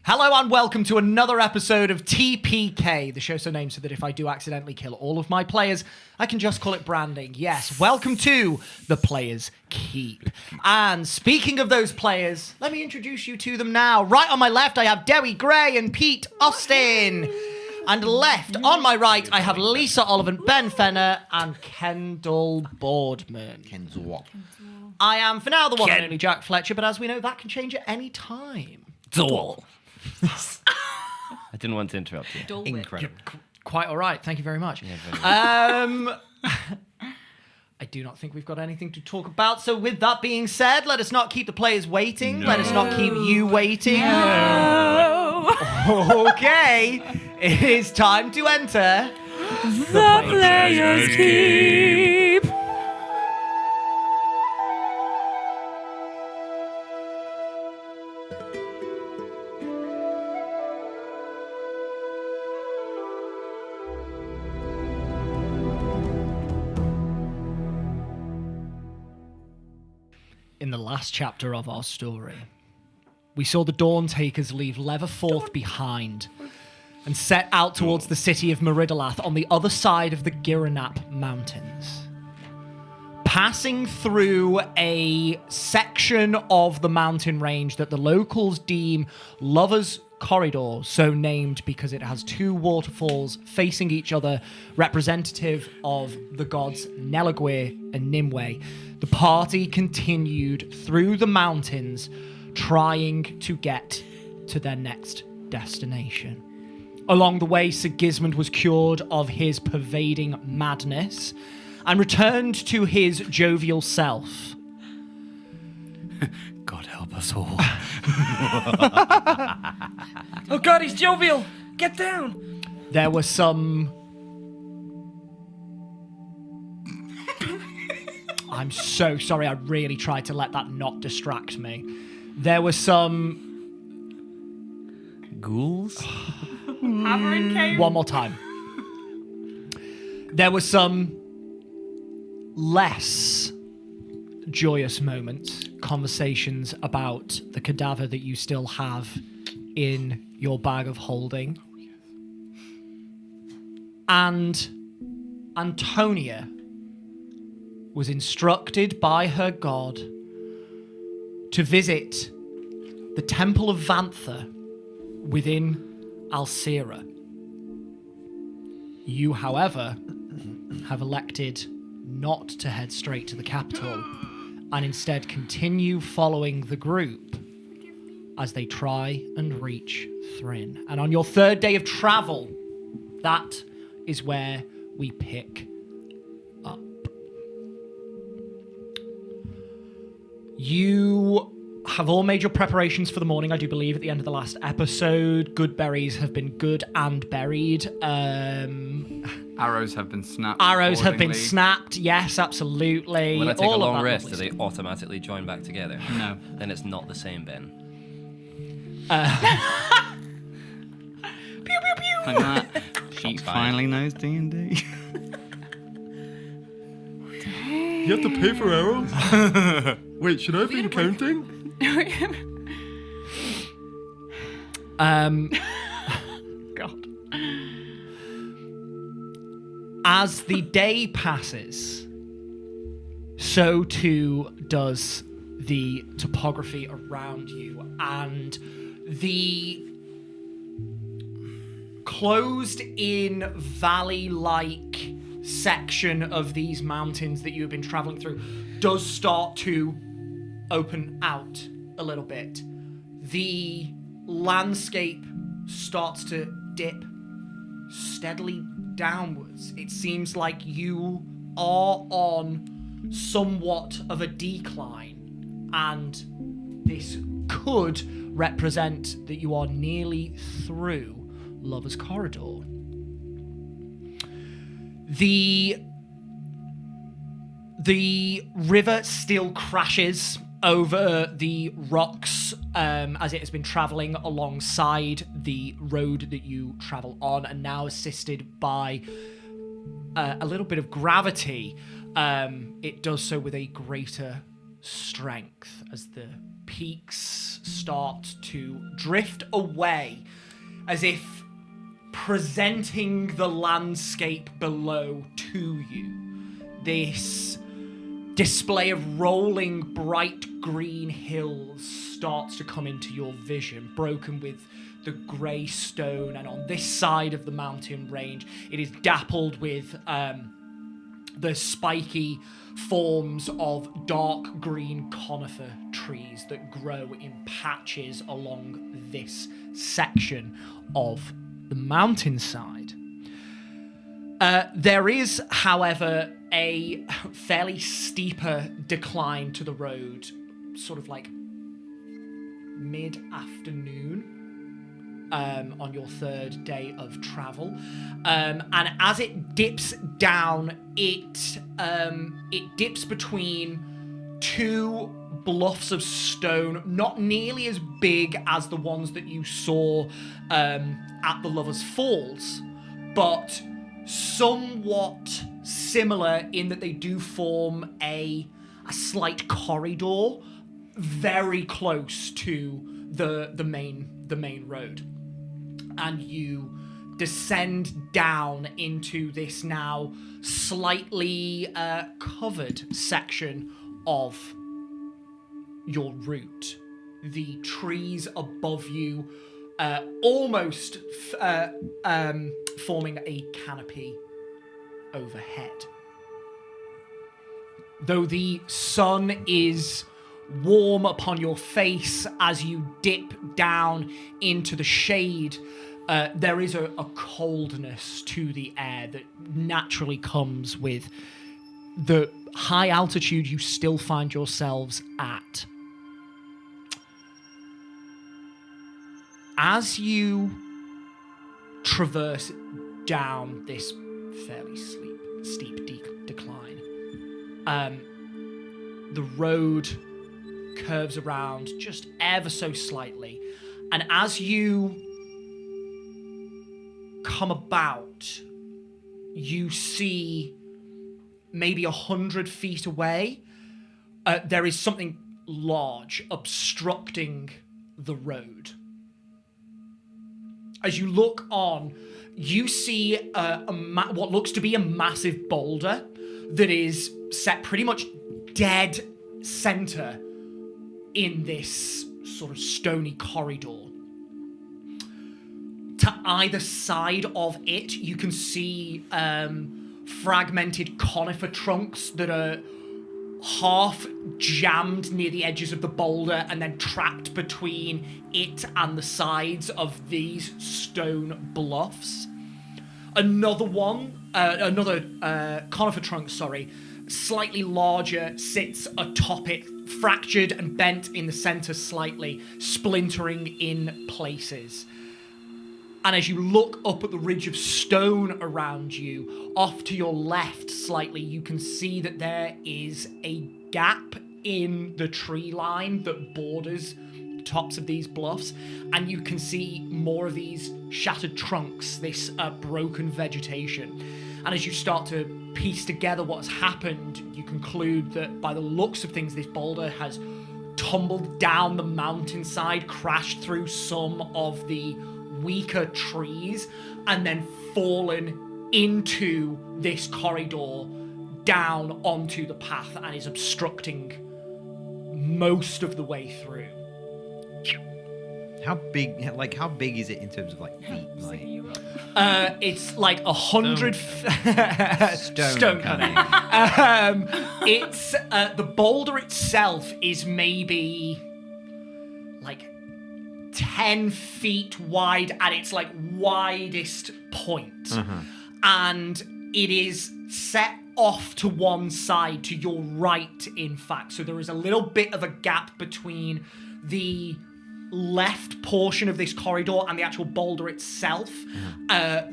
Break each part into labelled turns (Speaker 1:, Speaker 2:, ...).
Speaker 1: Hello and welcome to another episode of TPK, the show so named so that if I do accidentally kill all of my players, I can just call it branding. Yes, welcome to the Players Keep. And speaking of those players, let me introduce you to them now. Right on my left, I have Dewi Gray and Pete Austin. And left, on my right, I have Lisa Oliphant, Ben Fenner, and Kendall Boardman.
Speaker 2: Kendall.
Speaker 1: I am, for now, the one and only Jack Fletcher, but as we know, that can change at any time.
Speaker 3: Dole. I didn't want to interrupt you.
Speaker 2: Incredible.
Speaker 1: Quite all right. Thank you very much.
Speaker 3: Yeah,
Speaker 1: I do not think we've got anything to talk about. So with that being said, let us not keep the players waiting. No. Let us not keep you waiting.
Speaker 3: No.
Speaker 1: Okay. It is time to enter
Speaker 3: the Players Keep.
Speaker 1: In the last chapter of our story, we saw the Dawn Takers leave Leatherforth behind and set out towards the city of Meridolath on the other side of the Giranap Mountains. Passing through a section of the mountain range that the locals deem Lover's Corridor, so named because it has two waterfalls facing each other, representative of the gods Nelagwe and Nimue. The party continued through the mountains, trying to get to their next destination. Along the way, Sigismond was cured of his pervading madness and returned to his jovial self.
Speaker 3: God help us all.
Speaker 4: Oh God, he's jovial! Get down!
Speaker 1: There were some... I'm so sorry, I really tried to let that not distract me. There were some...
Speaker 3: Ghouls?
Speaker 4: Havering came.
Speaker 1: One more time. There were some less joyous moments, conversations about the cadaver that you still have in your bag of holding. And Antonia was instructed by her god to visit the Temple of Vantha within Alcira. You, however, have elected not to head straight to the capital and instead continue following the group as they try and reach Thrin. And on your third day of travel, that is where we pick up. You have all made your preparations for the morning, I do believe, at the end of the last episode. Good berries have been good and buried.
Speaker 5: Arrows have been snapped.
Speaker 1: Arrows have been snapped, yes, absolutely.
Speaker 3: When I take
Speaker 1: all
Speaker 3: a
Speaker 1: of
Speaker 3: long
Speaker 1: that
Speaker 3: rest, do
Speaker 1: lovely
Speaker 3: they
Speaker 1: stuff.
Speaker 3: automatically join back together?
Speaker 5: No.
Speaker 3: Then it's not the same, Ben.
Speaker 4: Pew pew pew.
Speaker 5: Like that. Pete finally knows D&D.
Speaker 2: You have to pay for arrows? Wait, should I have been counting?
Speaker 4: God.
Speaker 1: As the day passes, so too does the topography around you, and the closed-in valley-like section of these mountains that you have been traveling through does start to open out a little bit. The landscape starts to dip steadily downwards. It seems like you are on somewhat of a decline, and this could represent that you are nearly through Lover's Corridor. The river still crashes over the rocks as it has been traveling alongside the road that you travel on, and now assisted by a little bit of gravity, it does so with a greater strength as the peaks start to drift away as if presenting the landscape below to you. This display of rolling bright green hills starts to come into your vision, broken with the grey stone, and on this side of the mountain range it is dappled with the spiky forms of dark green conifer trees that grow in patches along this section of the mountainside. There is, however, a fairly steeper decline to the road, sort of like mid-afternoon, on your third day of travel, and as it dips down, it dips between two bluffs of stone, not nearly as big as the ones that you saw at the Lovers' Falls, but somewhat similar in that they do form a slight corridor very close to the main road. And you descend down into this now slightly covered section of your route. The trees above you almost forming a canopy overhead. Though the sun is warm upon your face as you dip down into the shade, there is a coldness to the air that naturally comes with the high altitude you still find yourselves at. As you traverse down this fairly steep decline, the road curves around just ever so slightly, and as you come about, you see maybe 100 feet away, there is something large obstructing the road. As you look on, you see what looks to be a massive boulder that is set pretty much dead center in this sort of stony corridor. To either side of it, you can see fragmented conifer trunks that are half jammed near the edges of the boulder and then trapped between it and the sides of these stone bluffs. Another conifer trunk, slightly larger, sits atop it, fractured and bent in the center slightly, splintering in places. And as you look up at the ridge of stone around you, off to your left slightly, you can see that there is a gap in the tree line that borders the tops of these bluffs, and you can see more of these shattered trunks, this broken vegetation. And as you start to piece together what's happened, you conclude that by the looks of things, this boulder has tumbled down the mountainside, crashed through some of the weaker trees, and then fallen into this corridor down onto the path and is obstructing most of the way through.
Speaker 6: How big is it in terms of like feet? Like,
Speaker 1: It's like 100
Speaker 6: stone
Speaker 1: cutting. It's the boulder itself is maybe like 10 feet wide at its like widest point. And it is set off to one side, to your right, in fact. So there is a little bit of a gap between the left portion of this corridor and the actual boulder itself.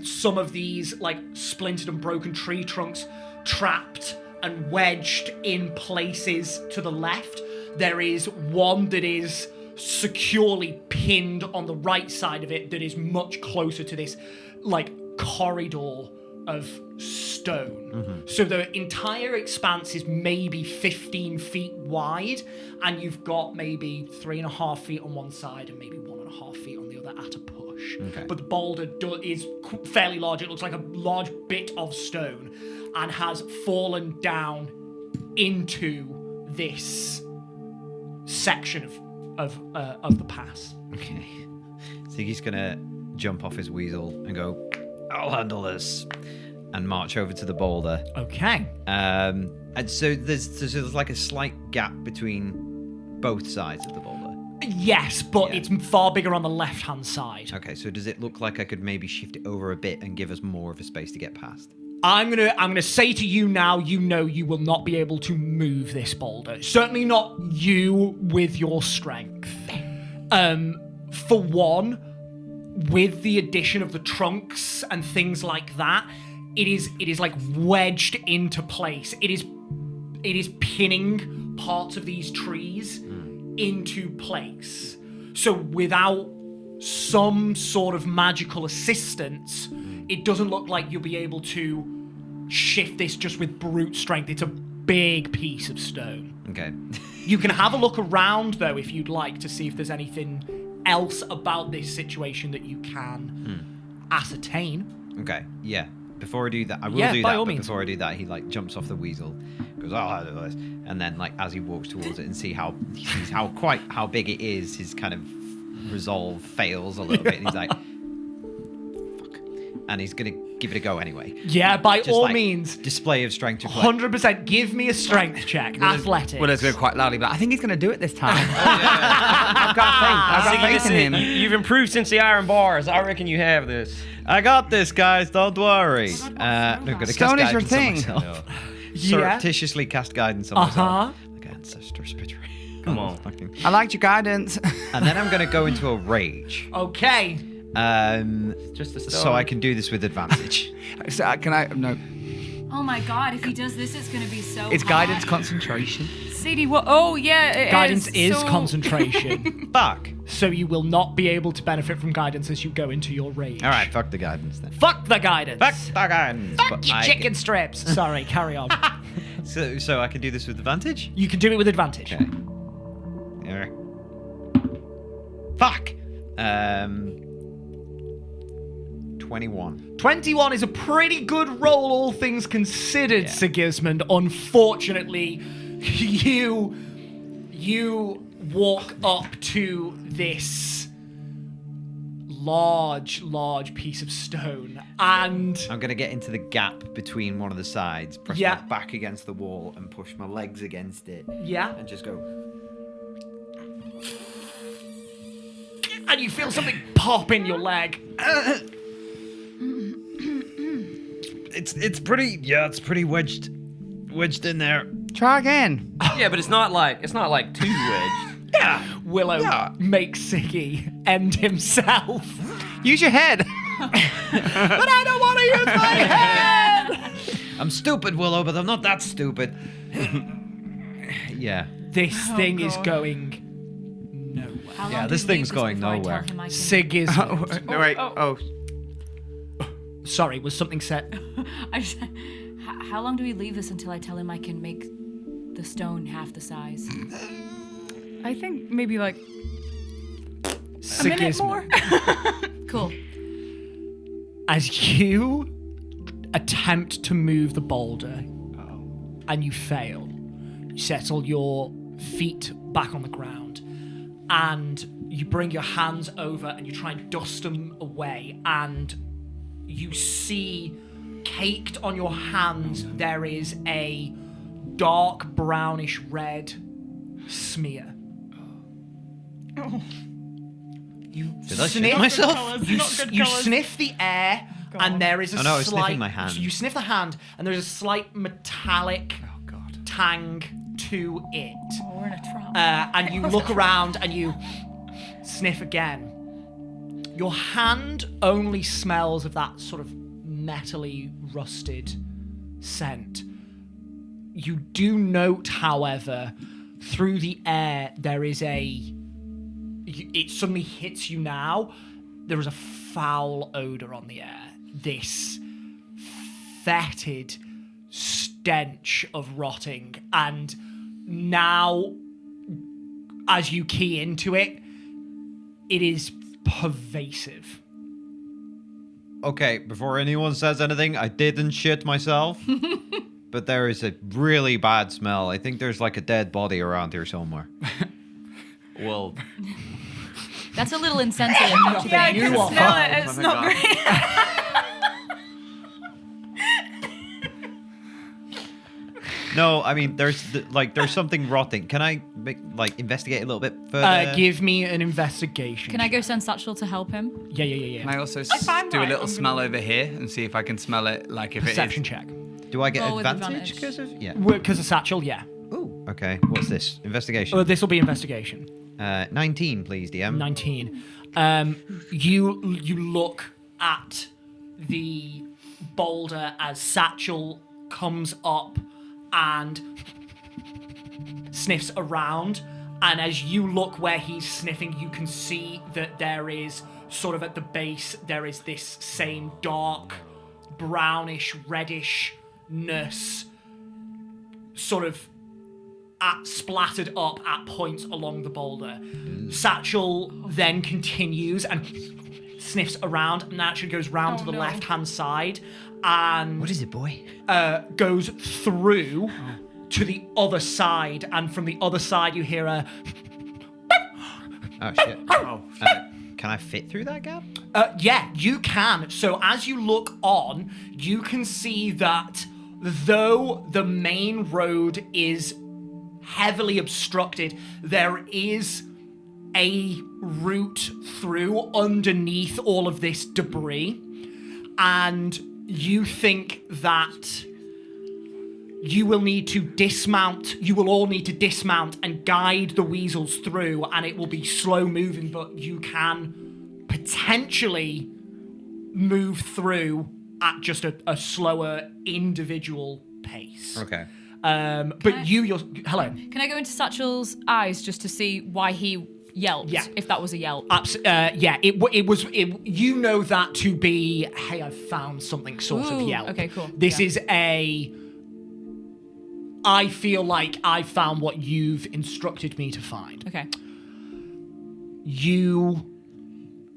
Speaker 1: Some of these like splintered and broken tree trunks trapped and wedged in places to the left. There is one that is securely pinned on the right side of it that is much closer to this like corridor of stone. So the entire expanse is maybe 15 feet wide, and you've got maybe 3.5 feet on one side and maybe 1.5 feet on the other at a push.
Speaker 6: Okay.
Speaker 1: But the boulder is fairly large. It looks like a large bit of stone and has fallen down into this section of the pass.
Speaker 6: Okay. Siggy's gonna jump off his weasel and go, I'll handle this, and march over to the boulder.
Speaker 1: Okay.
Speaker 6: And so there's like a slight gap between both sides of the boulder.
Speaker 1: Yes, but
Speaker 6: Yeah.
Speaker 1: it's far bigger on the left-hand side.
Speaker 6: Okay, so does it look like I could maybe shift it over a bit and give us more of a space to get past?
Speaker 1: I'm gonna say to you now, you know you will not be able to move this boulder. Certainly not you with your strength. For one, with the addition of the trunks and things like that, it is like wedged into place. It is pinning parts of these trees into place. So without some sort of magical assistance, it doesn't look like you'll be able to shift this just with brute strength. It's a big piece of stone.
Speaker 6: Okay.
Speaker 1: You can have a look around, though, if you'd like, to see if there's anything else about this situation that you can ascertain.
Speaker 6: Okay, yeah. Before I do that, I will
Speaker 1: Yeah,
Speaker 6: do
Speaker 1: by
Speaker 6: that,
Speaker 1: all
Speaker 6: but
Speaker 1: means.
Speaker 6: before I do that, he like jumps off the weasel, goes, I'll handle this. And then like as he walks towards it and sees how big it is, his kind of resolve fails a little bit. And he's like, fuck. And he's gonna give it a go anyway.
Speaker 1: Yeah, by
Speaker 6: Just,
Speaker 1: all
Speaker 6: like,
Speaker 1: means.
Speaker 6: Display of strength to play.
Speaker 1: 100% give me a strength check. Athletics.
Speaker 5: Well, let's go quite loudly, but I think he's going to do it this time. I've got faith in him.
Speaker 3: You've improved since the iron bars. I reckon you have this.
Speaker 6: I got this, guys. Don't worry. I'm gonna cast
Speaker 5: Stone is your
Speaker 6: guidance on
Speaker 5: thing.
Speaker 6: myself.
Speaker 1: Yeah.
Speaker 6: Surreptitiously cast guidance on myself.
Speaker 1: Uh-huh.
Speaker 6: Like ancestor spitter.
Speaker 3: Come on.
Speaker 6: Fucking.
Speaker 5: I liked your guidance.
Speaker 6: And then I'm gonna go into a rage.
Speaker 1: Okay.
Speaker 3: Just a stone.
Speaker 6: So I can do this with advantage.
Speaker 5: So, can I? No.
Speaker 7: Oh my god, if he does this, it's gonna be so
Speaker 5: It's
Speaker 7: hot.
Speaker 5: guidance concentration.
Speaker 7: Sadie, what? Oh, yeah, it
Speaker 1: Guidance is
Speaker 7: so...
Speaker 1: concentration.
Speaker 6: Fuck.
Speaker 1: So you will not be able to benefit from guidance as you go into your rage.
Speaker 6: All right, fuck the guidance then.
Speaker 1: Fuck the guidance.
Speaker 6: Fuck the guidance.
Speaker 1: Fuck
Speaker 6: But
Speaker 1: your
Speaker 6: I
Speaker 1: chicken
Speaker 6: can-
Speaker 1: strips. Sorry, carry on.
Speaker 6: So I can do this with advantage?
Speaker 1: You can do it with advantage.
Speaker 6: Okay. Alright. Fuck. 21.
Speaker 1: 21 is a pretty good roll, all things considered, Sigismond. Unfortunately, you walk up to this large piece of stone, and
Speaker 6: I'm gonna get into the gap between one of the sides, press
Speaker 1: Yeah.
Speaker 6: my back against the wall, and push my legs against it,
Speaker 1: yeah,
Speaker 6: and just go.
Speaker 1: and you feel something pop in your leg.
Speaker 6: It's pretty wedged in there.
Speaker 5: Try again.
Speaker 3: Yeah, but it's not like too wedged.
Speaker 1: Willow makes Siggy end himself.
Speaker 5: Use your head.
Speaker 1: But I don't want to use my head!
Speaker 6: I'm stupid, Willow, but I'm not that stupid. Yeah.
Speaker 1: This thing is going nowhere.
Speaker 7: How long
Speaker 6: Yeah,
Speaker 7: do
Speaker 6: this
Speaker 7: we
Speaker 6: thing's
Speaker 7: leave this
Speaker 6: going
Speaker 7: before I tell
Speaker 6: nowhere.
Speaker 7: him I can-
Speaker 1: Sigismund.
Speaker 5: No, wait. Oh.
Speaker 1: Sorry, was something said?
Speaker 7: I just, how long do we leave this until I tell him I can make the stone half the size?
Speaker 8: I think maybe like a minute
Speaker 1: Sigismund.
Speaker 8: more.
Speaker 7: Cool.
Speaker 1: As you attempt to move the boulder and you fail, you settle your feet back on the ground and you bring your hands over and you try and dust them away, and you see caked on your hands there is a dark brownish red smear. You
Speaker 6: Did I shit
Speaker 1: sniff
Speaker 6: myself?
Speaker 1: You sniff the air, and there is a
Speaker 6: Oh, no, I was
Speaker 1: slight.
Speaker 6: sniffing my hand.
Speaker 1: You sniff the hand, and there's a slight metallic tang to it.
Speaker 8: Oh, we're in a trap.
Speaker 1: And you look around and you sniff again. Your hand only smells of that sort of metally rusted scent. You do note, however, through the air there is it suddenly hits you now. There is a foul odor on the air. This fetid stench of rotting, and now as you key into it, it is pervasive.
Speaker 6: Okay, before anyone says anything, I didn't shit myself. But there is a really bad smell. I think there's like a dead body around here somewhere.
Speaker 3: Well,
Speaker 7: That's a little insensitive. Don't you
Speaker 8: Yeah, I
Speaker 7: think?
Speaker 8: can
Speaker 1: You are
Speaker 8: smell
Speaker 1: fine.
Speaker 8: it. It's
Speaker 3: Oh my
Speaker 8: not
Speaker 3: God.
Speaker 8: great.
Speaker 6: No, I mean there's something rotting. Can I investigate a little bit further?
Speaker 1: Give me an investigation.
Speaker 7: Can I go send Satchel to help him?
Speaker 1: Yeah.
Speaker 5: Can I also
Speaker 8: I'm
Speaker 5: do a
Speaker 8: right,
Speaker 5: little
Speaker 8: I'm
Speaker 5: smell
Speaker 8: gonna-
Speaker 5: over here and see if I can smell it? Like if
Speaker 1: Perception
Speaker 5: it is.
Speaker 1: check.
Speaker 6: Do I get
Speaker 7: Roll with
Speaker 6: advantage
Speaker 7: advantage.
Speaker 6: because of yeah?
Speaker 1: Because of Satchel, yeah.
Speaker 6: Ooh, okay. What's this? Investigation.
Speaker 1: This will be investigation.
Speaker 6: 19, please, DM.
Speaker 1: 19. You look at the boulder as Satchel comes up and sniffs around, and as you look where he's sniffing, you can see that there is sort of at the base there is this same dark brownish reddishness sort of splattered up at points along the boulder. Satchel then continues and sniffs around and actually goes round to the
Speaker 8: no.
Speaker 1: left-hand side and
Speaker 6: What is it, boy?
Speaker 1: goes through to the other side, and from the other side you hear a
Speaker 6: Oh shit.
Speaker 5: Oh,
Speaker 6: Can I fit through that gap?
Speaker 1: yeah, you can. So as you look on, you can see that though the main road is heavily obstructed, there is a route through underneath all of this debris, and you think that you will need to dismount. You will all need to dismount and guide the weasels through, and it will be slow moving, but you can potentially move through at just a slower individual pace.
Speaker 6: Okay.
Speaker 1: But you're hello.
Speaker 7: Can I go into Satchel's eyes just to see why he yelped?
Speaker 1: Yeah.
Speaker 7: If that was a yelp.
Speaker 1: Yeah, it was. You know that to be, hey, I've found something sort of
Speaker 7: Ooh,
Speaker 1: yelp.
Speaker 7: okay, cool.
Speaker 1: This
Speaker 7: Yeah.
Speaker 1: is I feel like I found what you've instructed me to find.
Speaker 7: Okay.
Speaker 1: You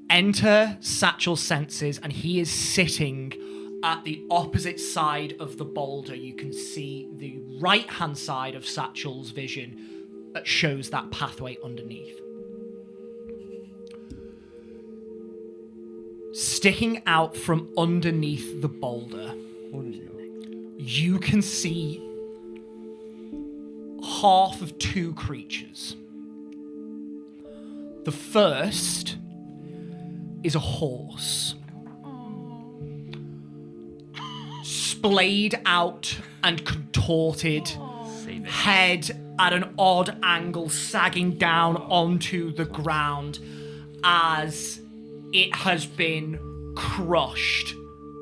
Speaker 1: enter Satchel's senses, and he is sitting at the opposite side of the boulder. You can see the right-hand side of Satchel's vision that shows that pathway underneath. Sticking out from underneath the boulder, you can see half of two creatures. The first is a horse. Splayed out and contorted, head at an odd angle sagging down onto the ground as it has been crushed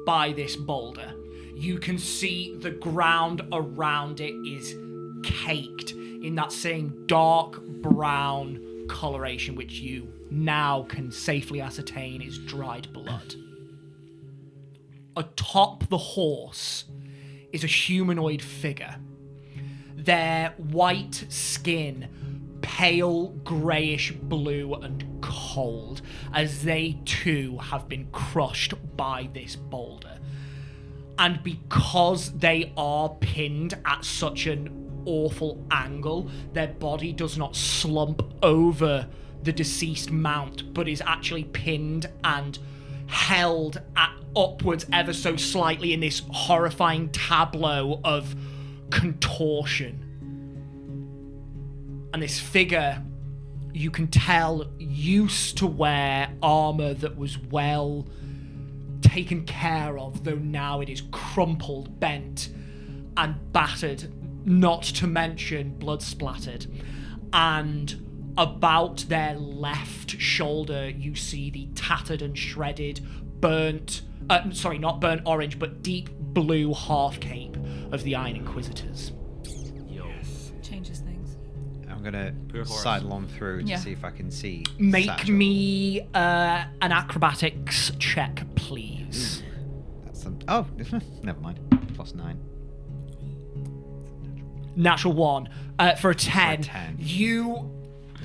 Speaker 1: by this boulder. You can see the ground around it is caked in that same dark brown coloration, which you now can safely ascertain is dried blood. Atop the horse is a humanoid figure. Their white skin, pale greyish blue and cold, as they too have been crushed by this boulder. And because they are pinned at such an awful angle, their body does not slump over the deceased mount, but is actually pinned and held at upwards ever so slightly in this horrifying tableau of contortion. And this figure, you can tell, used to wear armor that was well taken care of, though now it is crumpled, bent, and battered, not to mention blood splattered. And about their left shoulder, you see the tattered and shredded, not burnt orange, but deep blue half cape of the Iron Inquisitors.
Speaker 7: Changes things.
Speaker 6: I'm gonna sidle on through to
Speaker 7: Yeah.
Speaker 6: see if I can see.
Speaker 1: Make
Speaker 6: Satchel.
Speaker 1: me an acrobatics check, please.
Speaker 6: That's some. Oh, never mind. +9.
Speaker 1: Natural 1. For a 10,
Speaker 6: 10.
Speaker 1: you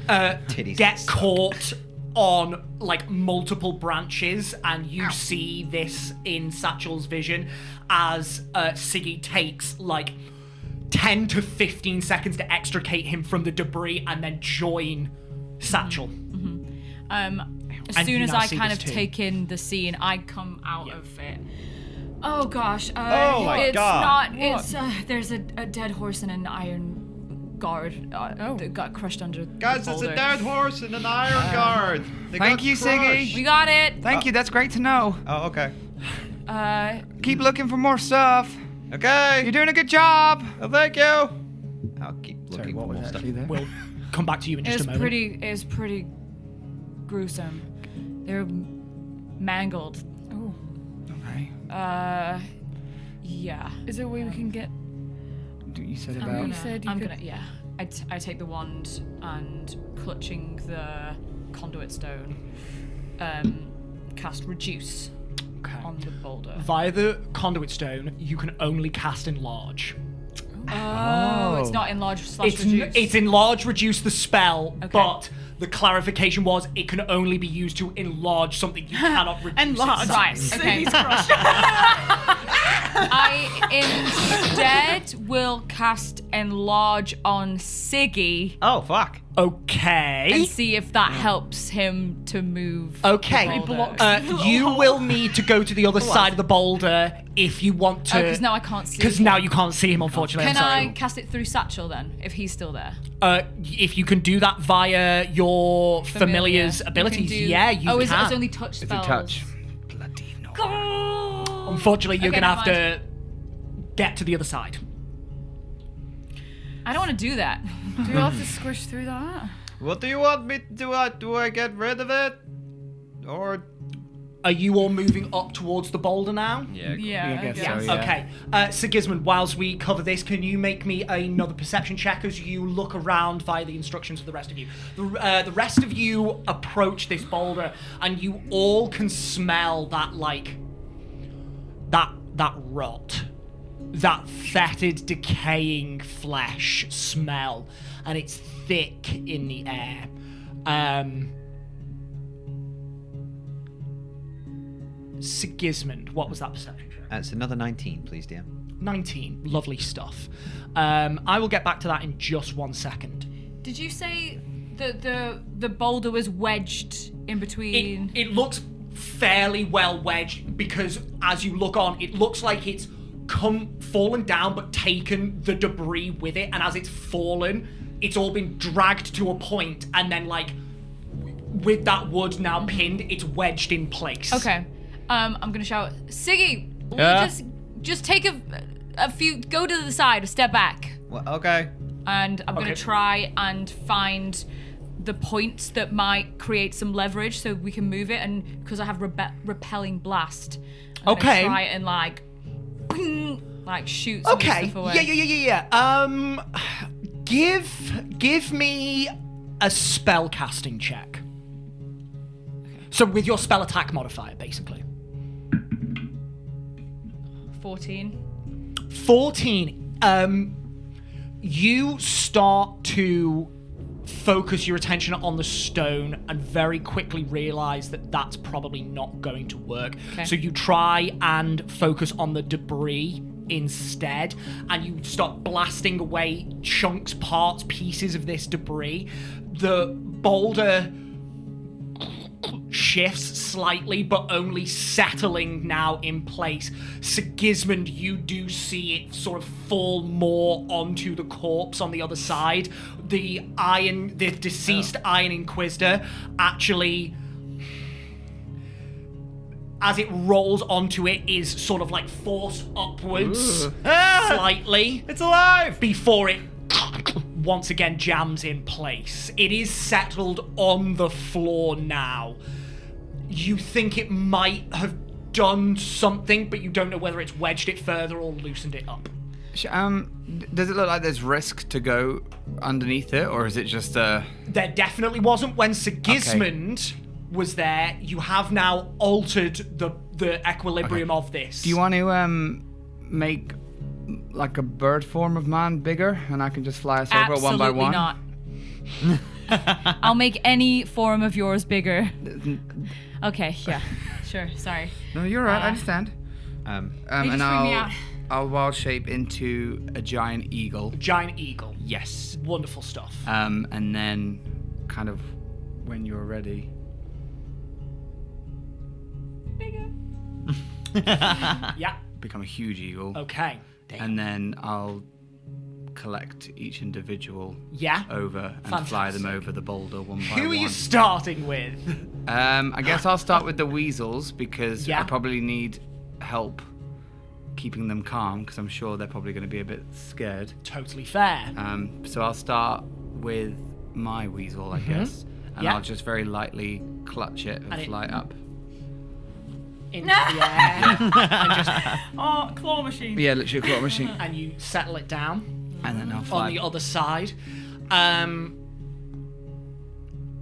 Speaker 6: Titties
Speaker 1: get
Speaker 6: suck.
Speaker 1: caught on like multiple branches, and you see this in Satchel's vision as Siggy takes like 10 to 15 seconds to extricate him from the debris and then join Satchel.
Speaker 7: As
Speaker 1: And
Speaker 7: soon
Speaker 1: you
Speaker 7: as
Speaker 1: now
Speaker 7: I
Speaker 1: see
Speaker 7: kind
Speaker 1: this
Speaker 7: of
Speaker 1: too.
Speaker 7: take in the scene, I come out of it. Oh gosh.
Speaker 6: Oh my
Speaker 7: it's
Speaker 6: God.
Speaker 7: not. It's there's a dead horse and an iron guard that got crushed under.
Speaker 6: Guys,
Speaker 7: the
Speaker 6: it's
Speaker 7: boulder.
Speaker 6: a dead horse and an iron guard. They
Speaker 5: Thank
Speaker 6: got
Speaker 5: you,
Speaker 6: crushed.
Speaker 5: Siggy.
Speaker 7: We got it.
Speaker 5: Thank you. That's great to know.
Speaker 6: Oh, okay.
Speaker 5: Keep looking for more stuff.
Speaker 6: Okay.
Speaker 5: You're doing a good job.
Speaker 6: Oh, thank you. I'll keep looking for more stuff.
Speaker 1: We'll come back to you in
Speaker 7: It
Speaker 1: just
Speaker 7: was
Speaker 1: a moment.
Speaker 7: pretty. It was pretty gruesome. They're mangled.
Speaker 8: Oh,
Speaker 5: Okay.
Speaker 7: Yeah.
Speaker 8: is there a way we can get?
Speaker 5: You said
Speaker 7: I'm
Speaker 5: about.
Speaker 7: gonna.
Speaker 8: You said you
Speaker 7: I'm
Speaker 8: could-
Speaker 7: gonna. Yeah. I take the wand and clutching the conduit stone, cast reduce
Speaker 1: Okay.
Speaker 7: on the boulder.
Speaker 1: Via the conduit stone, you can only cast enlarge.
Speaker 7: Oh, it's not enlarge slash reduce.
Speaker 1: It's enlarge, reduce the spell,
Speaker 7: Okay.
Speaker 1: but the clarification was it can only be used to enlarge something you cannot reduce.
Speaker 8: Enlarge.
Speaker 1: its
Speaker 7: Right.
Speaker 1: size.
Speaker 7: Okay. I instead will cast enlarge on Siggy
Speaker 6: Oh, fuck.
Speaker 1: Okay.
Speaker 7: and see if that helps him to move.
Speaker 1: Okay.
Speaker 7: the boulder.
Speaker 1: You will need to go to the other side of the boulder if you want to.
Speaker 7: because now I can't see.
Speaker 1: Because now you can't see him, unfortunately.
Speaker 7: Can
Speaker 1: I'm
Speaker 7: I cast it through Satchel then, if he's still there?
Speaker 1: sorry. If you can do that via your familiar's
Speaker 7: You can
Speaker 1: abilities,
Speaker 7: do-
Speaker 1: yeah, you
Speaker 7: Oh,
Speaker 1: can.
Speaker 7: it's only touch
Speaker 3: It's a
Speaker 7: spells.
Speaker 3: touch.
Speaker 5: Bloody no.
Speaker 1: Unfortunately, you're
Speaker 7: Okay,
Speaker 1: gonna have
Speaker 7: never
Speaker 1: to get to the other side.
Speaker 7: I don't want to do that.
Speaker 8: Do we have to squish through that?
Speaker 6: What do you want me to do? Do I get rid of it? Or
Speaker 1: Are you all moving up towards the boulder now?
Speaker 3: Yeah.
Speaker 8: Yeah,
Speaker 5: I guess so, yeah.
Speaker 1: Okay. Sigismond, whilst we cover this, can you make me another perception check as you look around via the instructions of the rest of you? The rest of you approach this boulder, and you all can smell that, like, that rot. That fetid, decaying flesh smell. And it's thick in the air. Sigismond, what was that perception check?
Speaker 6: it's another 19, please, DM.
Speaker 1: 19. Lovely stuff. I will get back to that in just 1 second.
Speaker 7: Did you say that the boulder was wedged in between?
Speaker 1: It looks fairly well wedged because as you look on, it looks like it's fallen down but taken the debris with it, and as it's fallen, it's all been dragged to a point, and then like with that wood now pinned, it's wedged in place.
Speaker 7: Okay. I'm gonna shout, Siggy,
Speaker 3: Yeah?
Speaker 7: just take a few, go to the side, step back,
Speaker 6: Well, okay.
Speaker 7: and I'm gonna
Speaker 1: Okay.
Speaker 7: try and find the points that might create some leverage so we can move it, and because I have repelling blast, I'm
Speaker 1: Okay.
Speaker 7: gonna try and like shoot some
Speaker 1: Okay.
Speaker 7: stuff away.
Speaker 1: Yeah. Give me a spell casting check. So with your spell attack modifier, basically.
Speaker 7: 14.
Speaker 1: 14. You start to focus your attention on the stone and very quickly realize that that's probably not going to work.
Speaker 7: Okay.
Speaker 1: So you try and focus on the debris instead, and you start blasting away chunks, parts, pieces of this debris. The boulder shifts slightly, but only settling now in place. Sigismond, you do see it sort of fall more onto the corpse on the other side. The deceased Iron Inquisitor actually, as it rolls onto it, is sort of like forced upwards slightly.
Speaker 6: It's alive!
Speaker 1: Before it once again jams in place. It is settled on the floor now. You think it might have done something, but you don't know whether it's wedged it further or loosened it up.
Speaker 5: Does it look like there's risk to go underneath it, or is it just
Speaker 1: There definitely wasn't when Sigismond was there. You have now altered the equilibrium of this.
Speaker 5: Do you want to make like a bird form of man bigger, and I can just fly us over one by one?
Speaker 7: not. I'll make any form of yours bigger. Okay, yeah. Sure, sorry.
Speaker 5: No, you're right. I understand.
Speaker 7: You
Speaker 5: And
Speaker 7: just freaked me out.
Speaker 5: I'll wild shape into a giant eagle.
Speaker 1: Giant eagle.
Speaker 5: Yes.
Speaker 1: Wonderful stuff.
Speaker 5: And then, kind of, when you're ready.
Speaker 1: Yeah.
Speaker 5: Become a huge eagle.
Speaker 1: Okay.
Speaker 5: And then I'll collect each individual
Speaker 1: Yeah.
Speaker 5: over and fly them
Speaker 1: Fantastic.
Speaker 5: over the boulder one by
Speaker 1: Who are
Speaker 5: one.
Speaker 1: you starting with?
Speaker 5: I guess I'll start with the weasels because
Speaker 1: Yeah.
Speaker 5: I probably need help keeping them calm because I'm sure they're probably going to be a bit scared.
Speaker 1: Totally fair.
Speaker 5: So I'll start with my weasel, I guess, and
Speaker 1: Yeah.
Speaker 5: I'll just very lightly clutch it and
Speaker 1: And it-
Speaker 5: fly up.
Speaker 1: Into the air. and, just,
Speaker 8: Oh, claw machine.
Speaker 5: Yeah, literally a claw machine,
Speaker 1: and you settle it down
Speaker 5: and then I'll fly.
Speaker 1: on the other side.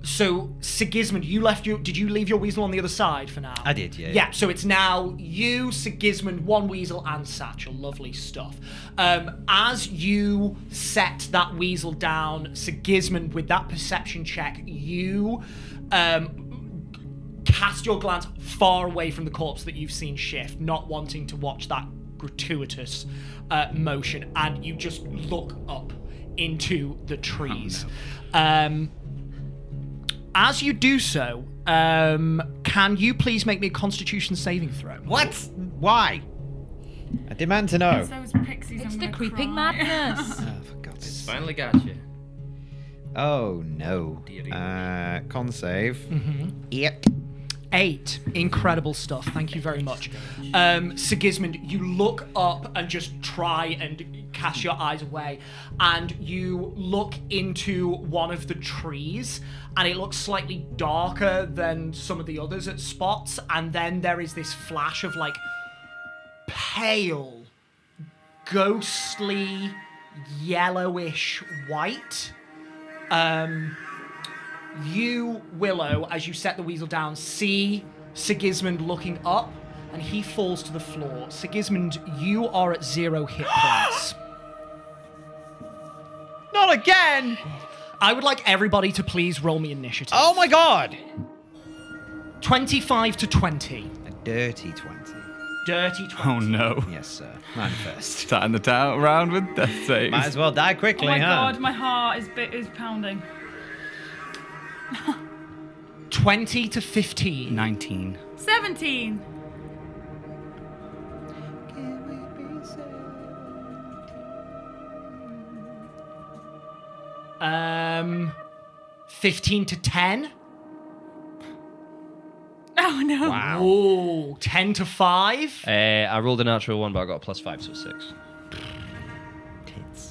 Speaker 1: So Sigismond, did you leave your weasel on the other side for now?
Speaker 6: I did, yeah.
Speaker 1: Yeah, so it's now you, Sigismund, one weasel, and Satchel. Lovely stuff. As you set that weasel down, Sigismund, with that perception check, you cast your glance far away from the corpse that you've seen shift, not wanting to watch that gratuitous motion, and you just look up into the trees. As you do so, can you please make me a Constitution saving throw?
Speaker 6: What? Why? I demand to know.
Speaker 8: Those pixies.
Speaker 7: It's
Speaker 8: I'm
Speaker 7: the
Speaker 8: gonna
Speaker 7: creeping
Speaker 8: cry.
Speaker 7: madness.
Speaker 6: Oh, for God's sake.
Speaker 3: Finally got you.
Speaker 6: Oh, no. Con save. Yep.
Speaker 1: 8. Incredible stuff. Thank you very much. Sigismund, you look up and just try and cast your eyes away, and you look into one of the trees, and it looks slightly darker than some of the others at spots, and then there is this flash of like pale, ghostly, yellowish white. You, Willow, as you set the weasel down, see Sigismund looking up, and he falls to the floor. Sigismund, you are at 0 hit points.
Speaker 6: Not again!
Speaker 1: I would like everybody to please roll me initiative.
Speaker 6: Oh my God!
Speaker 1: 25 to 20.
Speaker 6: A dirty 20.
Speaker 1: Dirty 20.
Speaker 5: Oh no!
Speaker 6: Yes, sir. Man first.
Speaker 5: Starting the round with death saves.
Speaker 6: Might as well die
Speaker 8: Oh
Speaker 6: quickly,
Speaker 8: my
Speaker 6: huh?
Speaker 8: god, my heart is pounding.
Speaker 1: 20 to 15.
Speaker 5: 19.
Speaker 8: 17.
Speaker 1: Um, 15 to 10.
Speaker 8: Oh no.
Speaker 6: Wow.
Speaker 1: Oh, 10 to 5.
Speaker 3: I rolled a natural 1, but I got a +5, so 6.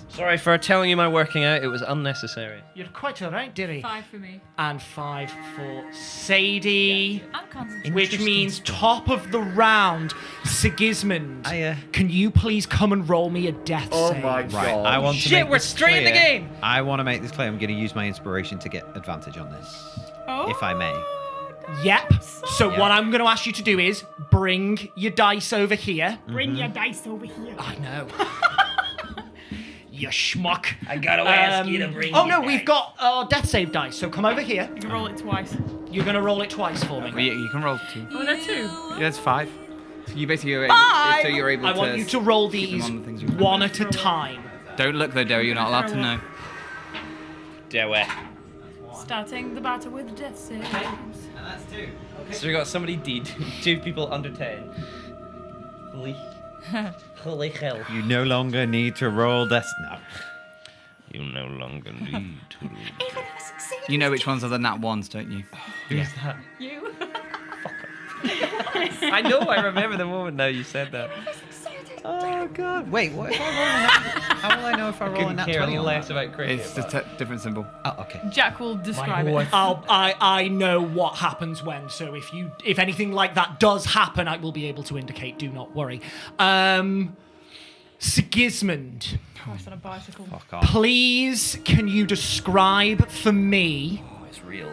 Speaker 3: Sorry for telling you my working out. It was unnecessary.
Speaker 1: You're quite alright, dearie.
Speaker 8: 5 for me.
Speaker 1: And 5 for Sadie.
Speaker 8: I'm concentrating.
Speaker 1: Which means top of the round, Sigismund.
Speaker 6: I,
Speaker 1: Can you please come and roll me a death save?
Speaker 6: Right, I want to
Speaker 3: Shit,
Speaker 6: make
Speaker 3: we're
Speaker 6: this
Speaker 3: straight in the
Speaker 6: clear.
Speaker 3: game.
Speaker 6: I want to make this clear. I'm going to use my inspiration to get advantage on this,
Speaker 8: Oh.
Speaker 6: if I may.
Speaker 1: Yep. So
Speaker 6: Yeah.
Speaker 1: what I'm going to ask you to do is bring your dice over here.
Speaker 8: Bring your dice over here.
Speaker 1: I know. You schmuck.
Speaker 3: I gotta ask you to bring.
Speaker 1: Oh no, we've got our death save dice. So come over here.
Speaker 8: You can roll it twice.
Speaker 1: You're going to roll it twice for me.
Speaker 5: Well, yeah, you can roll 2.
Speaker 8: Oh, there 2.
Speaker 5: Yeah, it's 5. So you basically are able, so you're able
Speaker 1: I
Speaker 5: to.
Speaker 1: want you to roll
Speaker 5: keep them
Speaker 1: these
Speaker 5: on the things you-
Speaker 1: one at a time.
Speaker 5: Don't look though, Dale. You're not allowed to know.
Speaker 3: Do it.
Speaker 8: Starting the battle with death saves.
Speaker 6: That's 2.
Speaker 3: So we got somebody dead, 2 people under 10. Holy hell.
Speaker 6: You no longer need to roll this. No.
Speaker 3: You no longer need to.
Speaker 5: You know which ones are the nat ones, don't you?
Speaker 3: Who's that?
Speaker 8: You.
Speaker 3: I know, I remember the moment now you said that.
Speaker 6: Oh God! Wait, what if I roll? How will I know if I roll a
Speaker 3: Couldn't
Speaker 6: nat
Speaker 3: care
Speaker 6: 20 on
Speaker 3: less
Speaker 6: that?
Speaker 3: about cricket.
Speaker 5: It's the different symbol.
Speaker 6: Oh, okay.
Speaker 8: Jack will describe it.
Speaker 1: I know what happens when. So if anything like that does happen, I will be able to indicate. Do not worry. Sigismund,
Speaker 8: Christ on a bicycle.
Speaker 6: Fuck off.
Speaker 1: please can you describe for me
Speaker 3: Oh, it's real.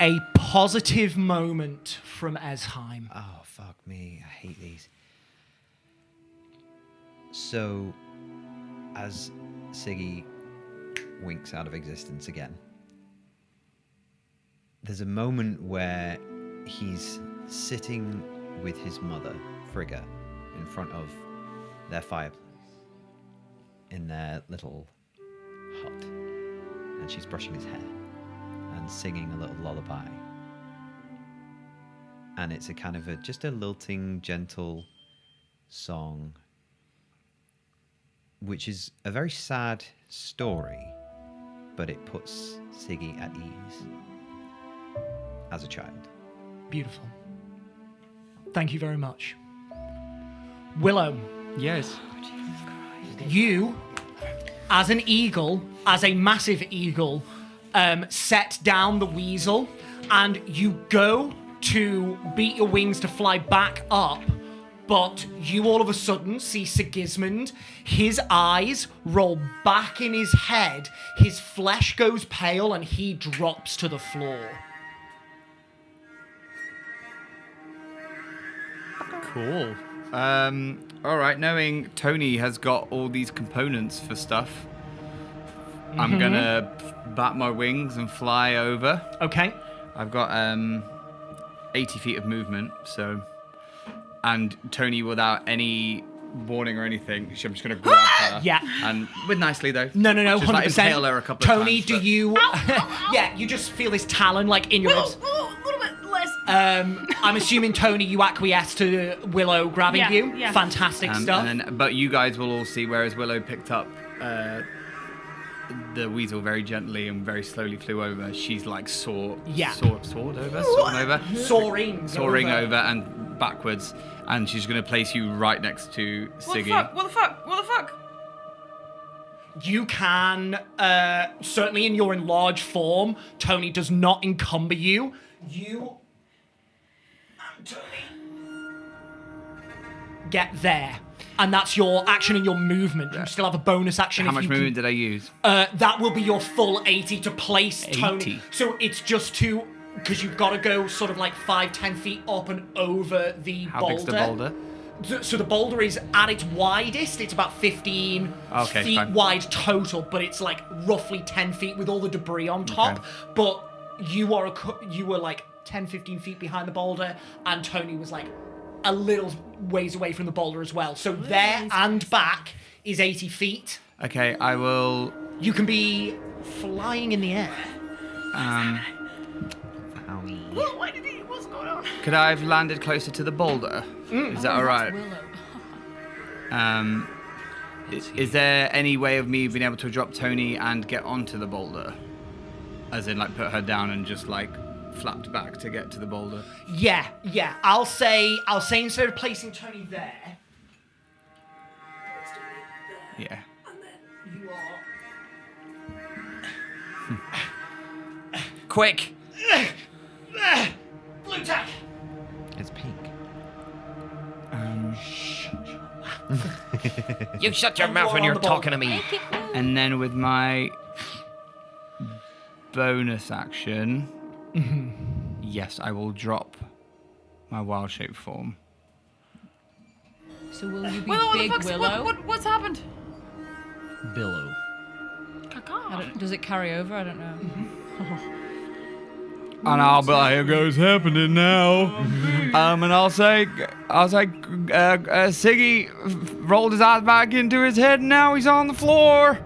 Speaker 1: a positive moment from Esheim?
Speaker 6: Oh fuck me! I hate these. So, as Siggy winks out of existence again, there's a moment where he's sitting with his mother, Frigga, in front of their fireplace in their little hut, and she's brushing his hair and singing a little lullaby. And it's a kind of just a lilting, gentle song, which is a very sad story, but it puts Siggy at ease as a child.
Speaker 1: Beautiful. Thank you very much. Willow,
Speaker 5: Yes.
Speaker 1: you, as an eagle, as a massive eagle, set down the weasel, and you go to beat your wings to fly back up, but you all of a sudden see Sigismond. His eyes roll back in his head, his flesh goes pale, and he drops to the floor.
Speaker 5: Cool. All right. Knowing Tony has got all these components for stuff, I'm gonna bat my wings and fly over.
Speaker 1: Okay.
Speaker 5: I've got 80 feet of movement, so, and Tony, without any warning or anything, I'm just gonna grab her.
Speaker 1: Yeah.
Speaker 5: And with nicely though.
Speaker 1: No,
Speaker 5: Just
Speaker 1: 100%.
Speaker 5: like impale her a couple of
Speaker 1: Tony,
Speaker 5: times,
Speaker 1: do
Speaker 5: but-
Speaker 1: you... yeah, you just feel his talon, like, in your ribs.
Speaker 8: A little bit less.
Speaker 1: I'm assuming, Tony, you acquiesce to Willow grabbing
Speaker 8: Yeah,
Speaker 1: you.
Speaker 8: yeah.
Speaker 1: Fantastic stuff.
Speaker 5: And then, but you guys will all see, whereas Willow picked up the weasel very gently and very slowly flew over. She's like soaring over and backwards, and she's going to place you right next to Siggy.
Speaker 8: What the fuck?
Speaker 1: You can, certainly in your enlarged form, Tony does not encumber you. You and Tony get there. And that's your action and your movement. You still have a bonus action.
Speaker 5: How
Speaker 1: if
Speaker 5: much
Speaker 1: you
Speaker 5: movement did I use?
Speaker 1: that will be your full 80 to place
Speaker 5: 80.
Speaker 1: Tony. So it's just to, because you've got to go sort of like 5-10 feet up and over the
Speaker 5: How
Speaker 1: boulder.
Speaker 5: big's the boulder?
Speaker 1: So the boulder is at its widest. It's about 15
Speaker 5: Okay,
Speaker 1: feet
Speaker 5: fine.
Speaker 1: wide total, but it's like roughly 10 feet with all the debris on top.
Speaker 5: Okay.
Speaker 1: But you were like 10, 15 feet behind the boulder, and Tony was like a little ways away from the boulder as well. So there and back is 80 feet.
Speaker 5: Okay, I will.
Speaker 1: You can be flying in the air.
Speaker 8: What's going on?
Speaker 5: Could I have landed closer to the boulder? Is that all right?
Speaker 7: Willow.
Speaker 5: Is there any way of me being able to drop Tony and get onto the boulder? As in, like, put her down and just, like, flapped back to get to the boulder?
Speaker 1: Yeah. I'll say instead of placing Tony there, place Tony there,
Speaker 5: Yeah.
Speaker 1: and then you are
Speaker 4: Quick!
Speaker 1: blue tack.
Speaker 6: It's pink.
Speaker 4: You shut your
Speaker 1: And
Speaker 4: mouth
Speaker 1: you're
Speaker 4: when
Speaker 1: on
Speaker 4: you're
Speaker 1: the ball.
Speaker 4: talking to me.
Speaker 5: And then with my bonus action, yes, I will drop my wild shape form.
Speaker 7: So will you be
Speaker 8: Willow,
Speaker 7: big
Speaker 8: what the fuck's,
Speaker 7: Willow?
Speaker 8: what's happened?
Speaker 6: Billow.
Speaker 7: Does it carry over? I don't know.
Speaker 5: And I'll be like, here goes happening now. And I'll say, Siggy rolled his eyes back into his head and now he's on the floor.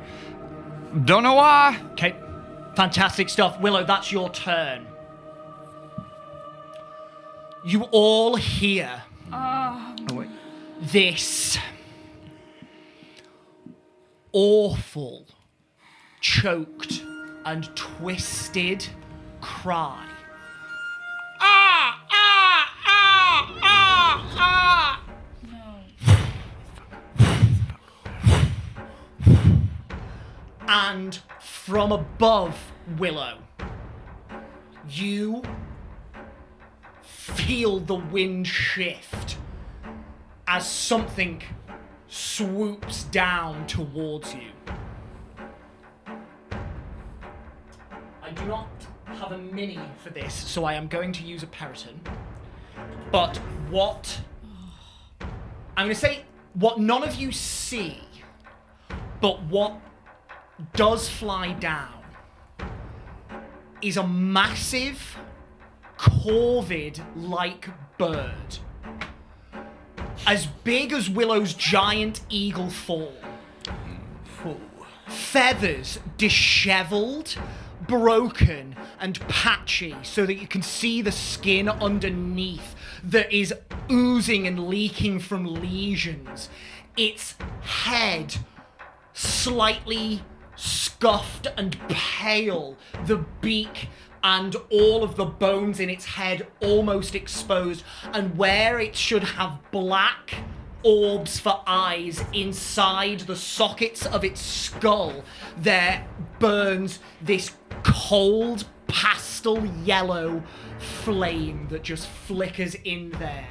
Speaker 5: Don't know why.
Speaker 1: Okay, fantastic stuff. Willow, that's your turn. You all hear this awful, choked, and twisted cry. And from above, Willow, you feel the wind shift as something swoops down towards you. I do not have a mini for this, so I am going to use a Periton. But what... I'm going to say what none of you see, but what does fly down, is a massive, corvid-like bird. As big as Willow's giant eagle form. Feathers disheveled, broken, and patchy so that you can see the skin underneath that is oozing and leaking from lesions. Its head slightly scuffed and pale, the beak and all of the bones in its head almost exposed, and where it should have black orbs for eyes inside the sockets of its skull, there burns this cold pastel yellow flame that just flickers in there.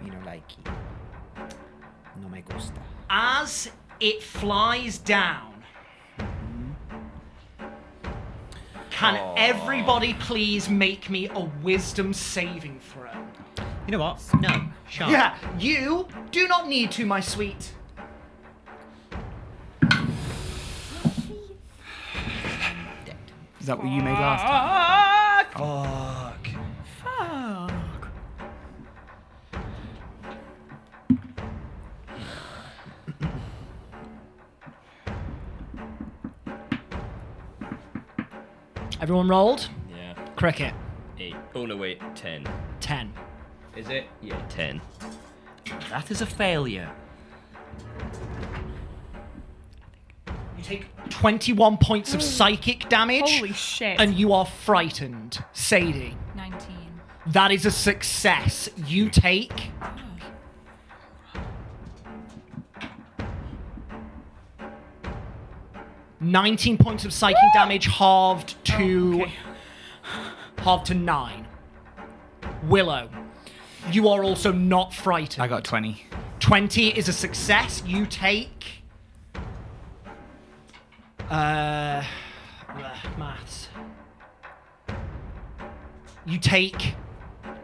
Speaker 6: You know, like, no me gusta.
Speaker 1: As it flies down, can everybody please make me a wisdom saving throw?
Speaker 6: You know what? No. Sharp.
Speaker 1: Yeah, you do not need to, my sweet.
Speaker 5: Is that what you made last time?
Speaker 1: Fuck. Everyone rolled?
Speaker 3: Yeah.
Speaker 1: Cricket.
Speaker 3: 8. Oh no, wait. 10.
Speaker 1: 10.
Speaker 3: Is it? Yeah, 10.
Speaker 4: That is a failure.
Speaker 1: You take 21 points of psychic damage.
Speaker 7: Holy shit.
Speaker 1: And you are frightened. Sadie.
Speaker 7: 19.
Speaker 1: That is a success. You take... 19 points of psychic damage halved to... halved to 9. Willow. You are also not frightened.
Speaker 5: I got 20.
Speaker 1: 20 is a success. You take... maths. You take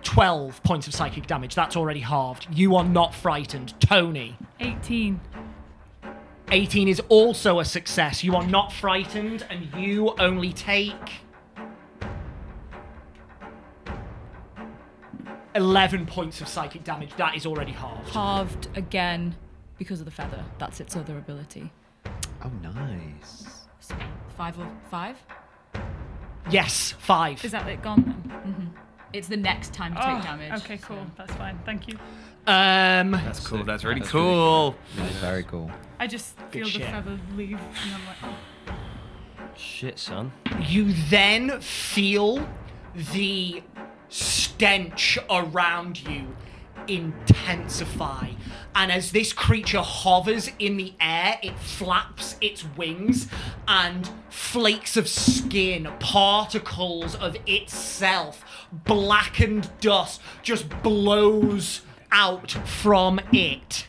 Speaker 1: 12 points of psychic damage. That's already halved. You are not frightened. Tony.
Speaker 7: 18.
Speaker 1: 18 is also a success. You are not frightened, and you only take 11 points of psychic damage. That is already halved.
Speaker 7: Halved again because of the feather. That's its other ability.
Speaker 6: Oh, nice.
Speaker 7: So 5 or 5?
Speaker 1: Yes, 5.
Speaker 7: Is that it gone then? Mm-hmm. It's the next time you take damage.
Speaker 9: Okay, cool. That's fine. Thank you.
Speaker 5: That's cool. That's really
Speaker 3: That's
Speaker 5: cool.
Speaker 6: Very cool.
Speaker 9: I just feel the
Speaker 1: shit.
Speaker 9: feather leave, and I'm like, oh.
Speaker 3: Shit, son.
Speaker 1: You then feel the stench around you intensify. And as this creature hovers in the air, it flaps its wings, and flakes of skin, particles of itself, blackened dust just blows out from it.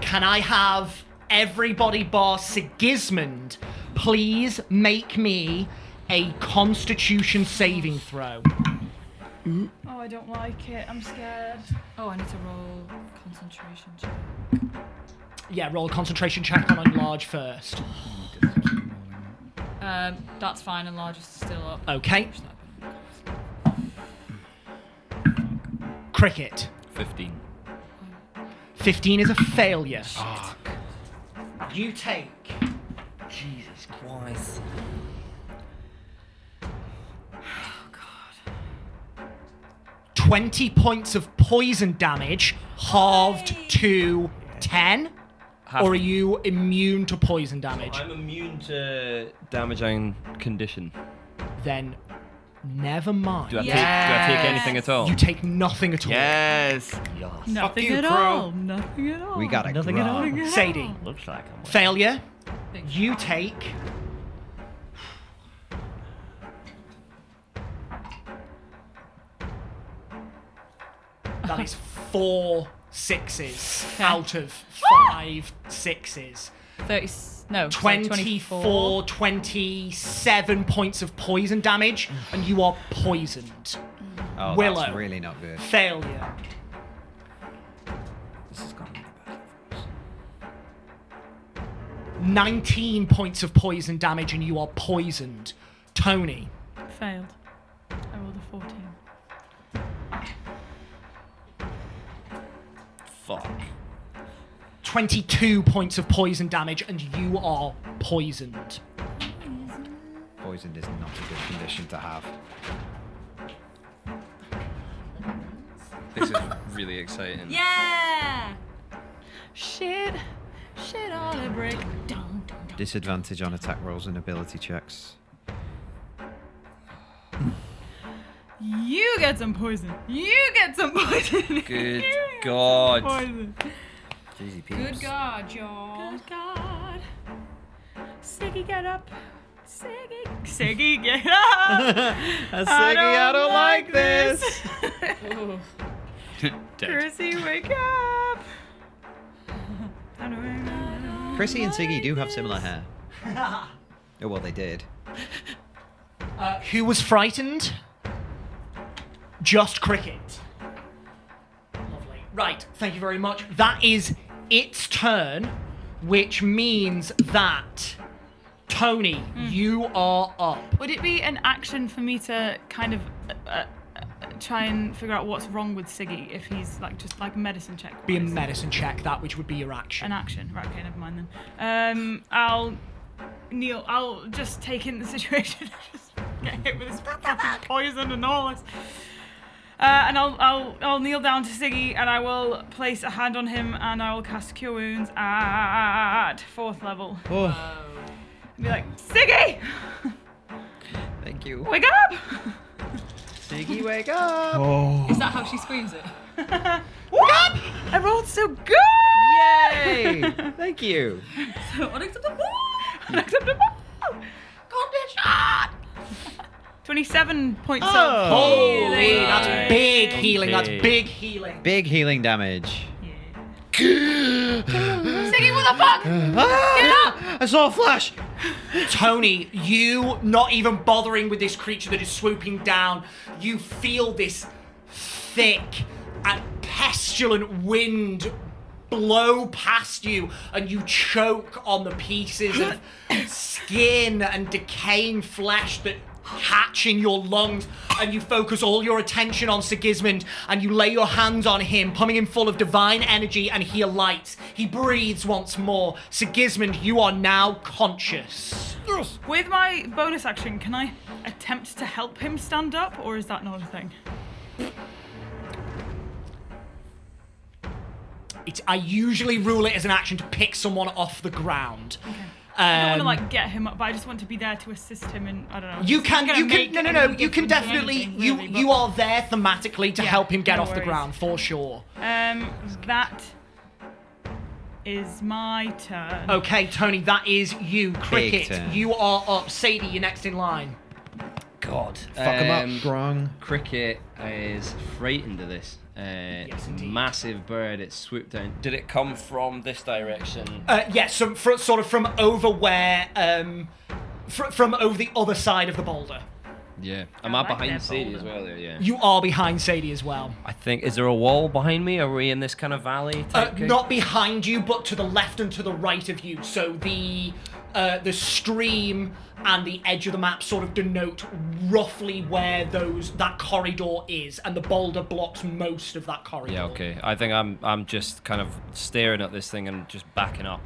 Speaker 1: Can I have everybody bar Sigismond please make me a Constitution saving throw?
Speaker 9: Oh, I don't like it. I'm scared.
Speaker 7: Oh, I need to roll concentration check.
Speaker 1: Yeah, roll a concentration check on enlarge first.
Speaker 7: That's fine. Enlarge is still up.
Speaker 1: Okay. Cricket.
Speaker 3: 15.
Speaker 1: 15 is a failure. You take
Speaker 4: Jesus Christ.
Speaker 1: 20 points of poison damage, halved to 10. Or are you immune to poison damage?
Speaker 3: I'm immune to damage and condition.
Speaker 1: Then never mind.
Speaker 3: Do I take anything at all?
Speaker 1: You take nothing at all.
Speaker 5: Yes.
Speaker 9: Nothing
Speaker 5: you,
Speaker 9: at
Speaker 5: Crow.
Speaker 9: all. Nothing at all.
Speaker 6: We got a
Speaker 4: Nothing at all.
Speaker 6: grab.
Speaker 1: Sadie.
Speaker 4: Looks like I'm
Speaker 1: Failure. You take... That is 4 6s out of 5 6s.
Speaker 7: 30. No.
Speaker 1: 24, 27 points of poison damage, and you are poisoned.
Speaker 6: Oh,
Speaker 1: Willow.
Speaker 6: that's really not good.
Speaker 1: Failure.
Speaker 4: This is gonna be bad for us.
Speaker 1: 19 points of poison damage, and you are poisoned. Tony.
Speaker 9: Failed. I rolled a 14.
Speaker 3: Fuck.
Speaker 1: 22 points of poison damage, and you are poisoned.
Speaker 6: Poisoned is not a good condition to have.
Speaker 3: This is really exciting.
Speaker 7: Yeah. Shit on a brick.
Speaker 6: Disadvantage on attack rolls and ability checks.
Speaker 9: You get some poison. You get some poison.
Speaker 3: Good
Speaker 9: You get some
Speaker 3: God.
Speaker 9: poison.
Speaker 3: Jeezy peeps.
Speaker 7: Good God, y'all.
Speaker 9: Good God. Siggy, get up. Siggy, get up.
Speaker 6: Siggy, I don't like this.
Speaker 3: Dead.
Speaker 9: Chrissy, wake up.
Speaker 6: Chrissy and Siggy do have similar hair. Oh, well, they did.
Speaker 1: Who was frightened? Just Cricket. Lovely. Right, thank you very much. That is its turn, which means that Tony, you are up.
Speaker 9: Would it be an action for me to kind of try and figure out what's wrong with Siggy if he's like just like a medicine check?
Speaker 1: Be a medicine check, that which would be your action.
Speaker 9: An action, right? Okay, never mind then. I'll kneel. I'll just take in the situation. Just get hit with this fucking poison and all this. And I'll kneel down to Siggy and I will place a hand on him and I will cast Cure Wounds at 4th level.
Speaker 6: Oh,
Speaker 9: Be like, Siggy,
Speaker 6: thank you.
Speaker 9: wake up!
Speaker 6: Siggy, wake up!
Speaker 7: Is that how she screams it?
Speaker 9: Wake up! I rolled so good!
Speaker 6: Yay! Thank you.
Speaker 7: Unacceptable.
Speaker 9: Unacceptable. Condition. 27 points
Speaker 6: Oh.
Speaker 9: of
Speaker 1: Holy,
Speaker 9: healing.
Speaker 1: that's big healing, that's
Speaker 3: Okay.
Speaker 1: big healing.
Speaker 6: Big healing damage.
Speaker 9: Siggy, what the fuck?
Speaker 6: Ah! I saw a flash.
Speaker 1: Tony, you not even bothering with this creature that is swooping down, you feel this thick and pestilent wind blow past you and you choke on the pieces of skin and decaying flesh that hatch in your lungs, and you focus all your attention on Sigismond and you lay your hands on him, pumping him full of divine energy, and he alights. He breathes once more. Sigismond, you are now conscious.
Speaker 9: With my bonus action, can I attempt to help him stand up, or is that not a thing?
Speaker 1: I usually rule it as an action to pick someone off the ground.
Speaker 9: Okay. I don't want to
Speaker 1: Um,
Speaker 9: like get him up, but I just want to be there to assist him in, I don't know.
Speaker 1: You
Speaker 9: It's
Speaker 1: can,
Speaker 9: not gonna
Speaker 1: you can,
Speaker 9: make
Speaker 1: no,
Speaker 9: any
Speaker 1: you can
Speaker 9: difference in
Speaker 1: definitely,
Speaker 9: anything,
Speaker 1: you
Speaker 9: really,
Speaker 1: you
Speaker 9: but-
Speaker 1: are there thematically to
Speaker 9: Yeah,
Speaker 1: help him get
Speaker 9: no
Speaker 1: off the
Speaker 9: worries.
Speaker 1: ground, for sure.
Speaker 9: That is my turn.
Speaker 1: Okay, Tony, that is you. Cricket,
Speaker 6: turn.
Speaker 1: you are up. Sadie, you're next in line.
Speaker 3: God.
Speaker 6: Fuck him up, Grung.
Speaker 3: Cricket is frightened of this.
Speaker 1: Yes, indeed.
Speaker 3: Massive bird. It swooped down. Did it come from this direction?
Speaker 1: Yes, sort of from over where, from over the other side of the boulder.
Speaker 3: Yeah. Am
Speaker 9: I
Speaker 3: I
Speaker 9: like
Speaker 3: behind
Speaker 9: that
Speaker 3: Sadie
Speaker 9: boulder.
Speaker 3: as well? There, yeah.
Speaker 1: You are behind Sadie as well.
Speaker 3: I think. Is there a wall behind me? Are we in this kind of valley? Type thing?
Speaker 1: Not behind you, but to the left and to the right of you. So the stream and the edge of the map sort of denote roughly where that corridor is, and the boulder blocks most of that corridor.
Speaker 3: Yeah. Okay. I think I'm just kind of staring at this thing and just backing up.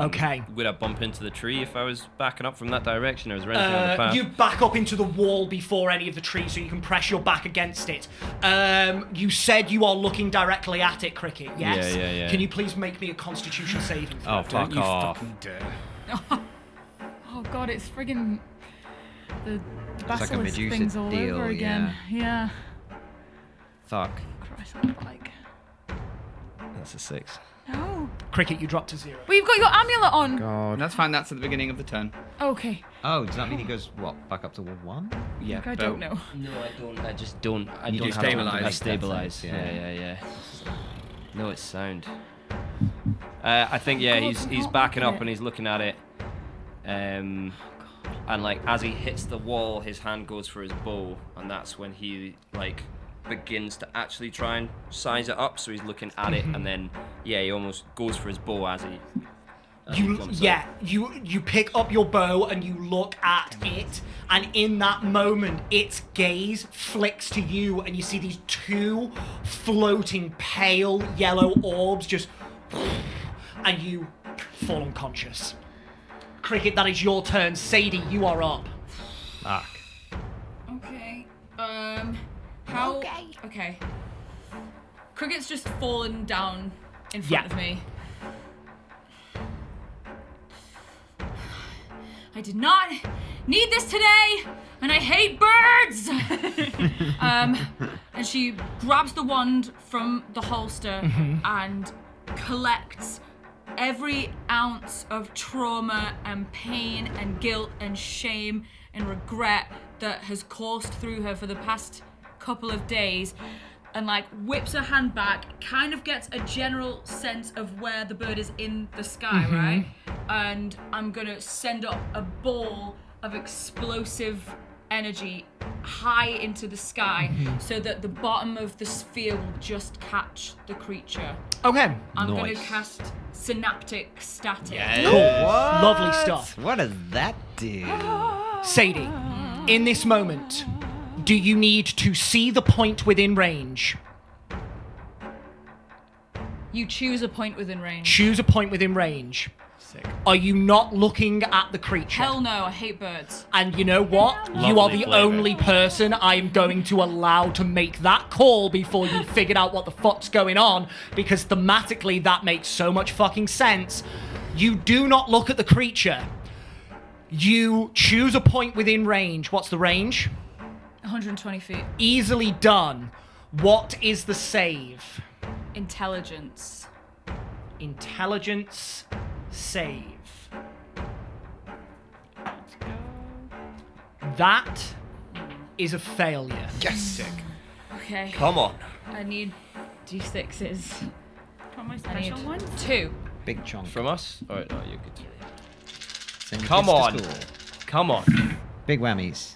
Speaker 1: Okay.
Speaker 3: Would I bump into the tree if I was backing up from that direction, or is there anything on the path?
Speaker 1: You back up into the wall before any of the trees, so you can press your back against it. You said you are looking directly at it, Cricket. Yes.
Speaker 3: Yeah.
Speaker 1: Can you please make me a Constitution saving throw?
Speaker 6: Oh, fuck
Speaker 2: You
Speaker 6: off.
Speaker 2: fucking dare.
Speaker 9: Oh god, it's friggin' the
Speaker 6: like a
Speaker 9: basilisk
Speaker 6: Medusa
Speaker 9: things all
Speaker 6: deal,
Speaker 9: over again. Yeah.
Speaker 6: Fuck.
Speaker 9: Christ, I'm like,
Speaker 3: That's a 6.
Speaker 9: no.
Speaker 1: Cricket, you drop to 0.
Speaker 9: Well, you've got your amulet on.
Speaker 6: God.
Speaker 5: That's fine. That's at the beginning of the turn.
Speaker 9: Okay.
Speaker 6: Oh, does that mean he goes, what, back up to 1?
Speaker 3: Yeah.
Speaker 9: I don't know.
Speaker 3: No, I don't. I just don't. I
Speaker 2: You
Speaker 3: don't
Speaker 2: do
Speaker 3: have
Speaker 2: stabilise.
Speaker 3: I stabilize.
Speaker 6: That's it,
Speaker 3: Yeah. No, it's sound. I think yeah,
Speaker 7: God,
Speaker 3: he's
Speaker 7: not
Speaker 3: backing
Speaker 7: look
Speaker 3: up
Speaker 7: at
Speaker 3: and he's looking at it. And like as he hits the wall, his hand goes for his bow, and that's when he like begins to actually try and size it up. So he's looking at it, and then yeah, he almost goes for his bow as he.
Speaker 1: You pick up your bow and you look at it, and in that moment, its gaze flicks to you, and you see these two floating pale yellow orbs just, and you fall unconscious. Cricket, that is your turn. Sadie, you are up.
Speaker 3: Fuck.
Speaker 7: Okay. How? Okay. Cricket's just fallen down in front of me. I did not need this today, and I hate birds. And she grabs the wand from the holster and collects every ounce of trauma and pain and guilt and shame and regret that has coursed through her for the past couple of days, and like whips her hand back, kind of gets a general sense of where the bird is in the sky, right? And I'm gonna send up a ball of explosive energy high into the sky so that the bottom of the sphere will just catch the creature.
Speaker 1: Okay.
Speaker 7: I'm gonna cast synaptic static.
Speaker 1: Cool. Lovely stuff.
Speaker 6: What does that do?
Speaker 1: Sadie, in this moment, do you need to see the point within range?
Speaker 7: You choose a point within range.
Speaker 1: Choose a point within range.
Speaker 5: Sick.
Speaker 1: Are you not looking at the creature?
Speaker 7: Hell no, I hate birds.
Speaker 1: And you know what? You are the
Speaker 3: flavor.
Speaker 1: only person I am going to allow to make that call before you figured out what the fuck's going on, because thematically that makes so much fucking sense. You do not look at the creature. You choose a point within range. What's the range?
Speaker 7: 120 feet.
Speaker 1: Easily done. What is the save?
Speaker 7: Intelligence.
Speaker 1: Intelligence save. That is a failure.
Speaker 5: Yes, sick.
Speaker 7: Okay.
Speaker 3: Come on.
Speaker 7: I need d6s.
Speaker 9: From my
Speaker 7: I
Speaker 9: special
Speaker 7: need
Speaker 9: one.
Speaker 7: 2.
Speaker 6: Big chunk.
Speaker 3: From us? Oh no, you're good.
Speaker 6: Send your
Speaker 3: Come
Speaker 6: kids to
Speaker 3: on.
Speaker 6: school.
Speaker 3: Come on.
Speaker 6: Big whammies.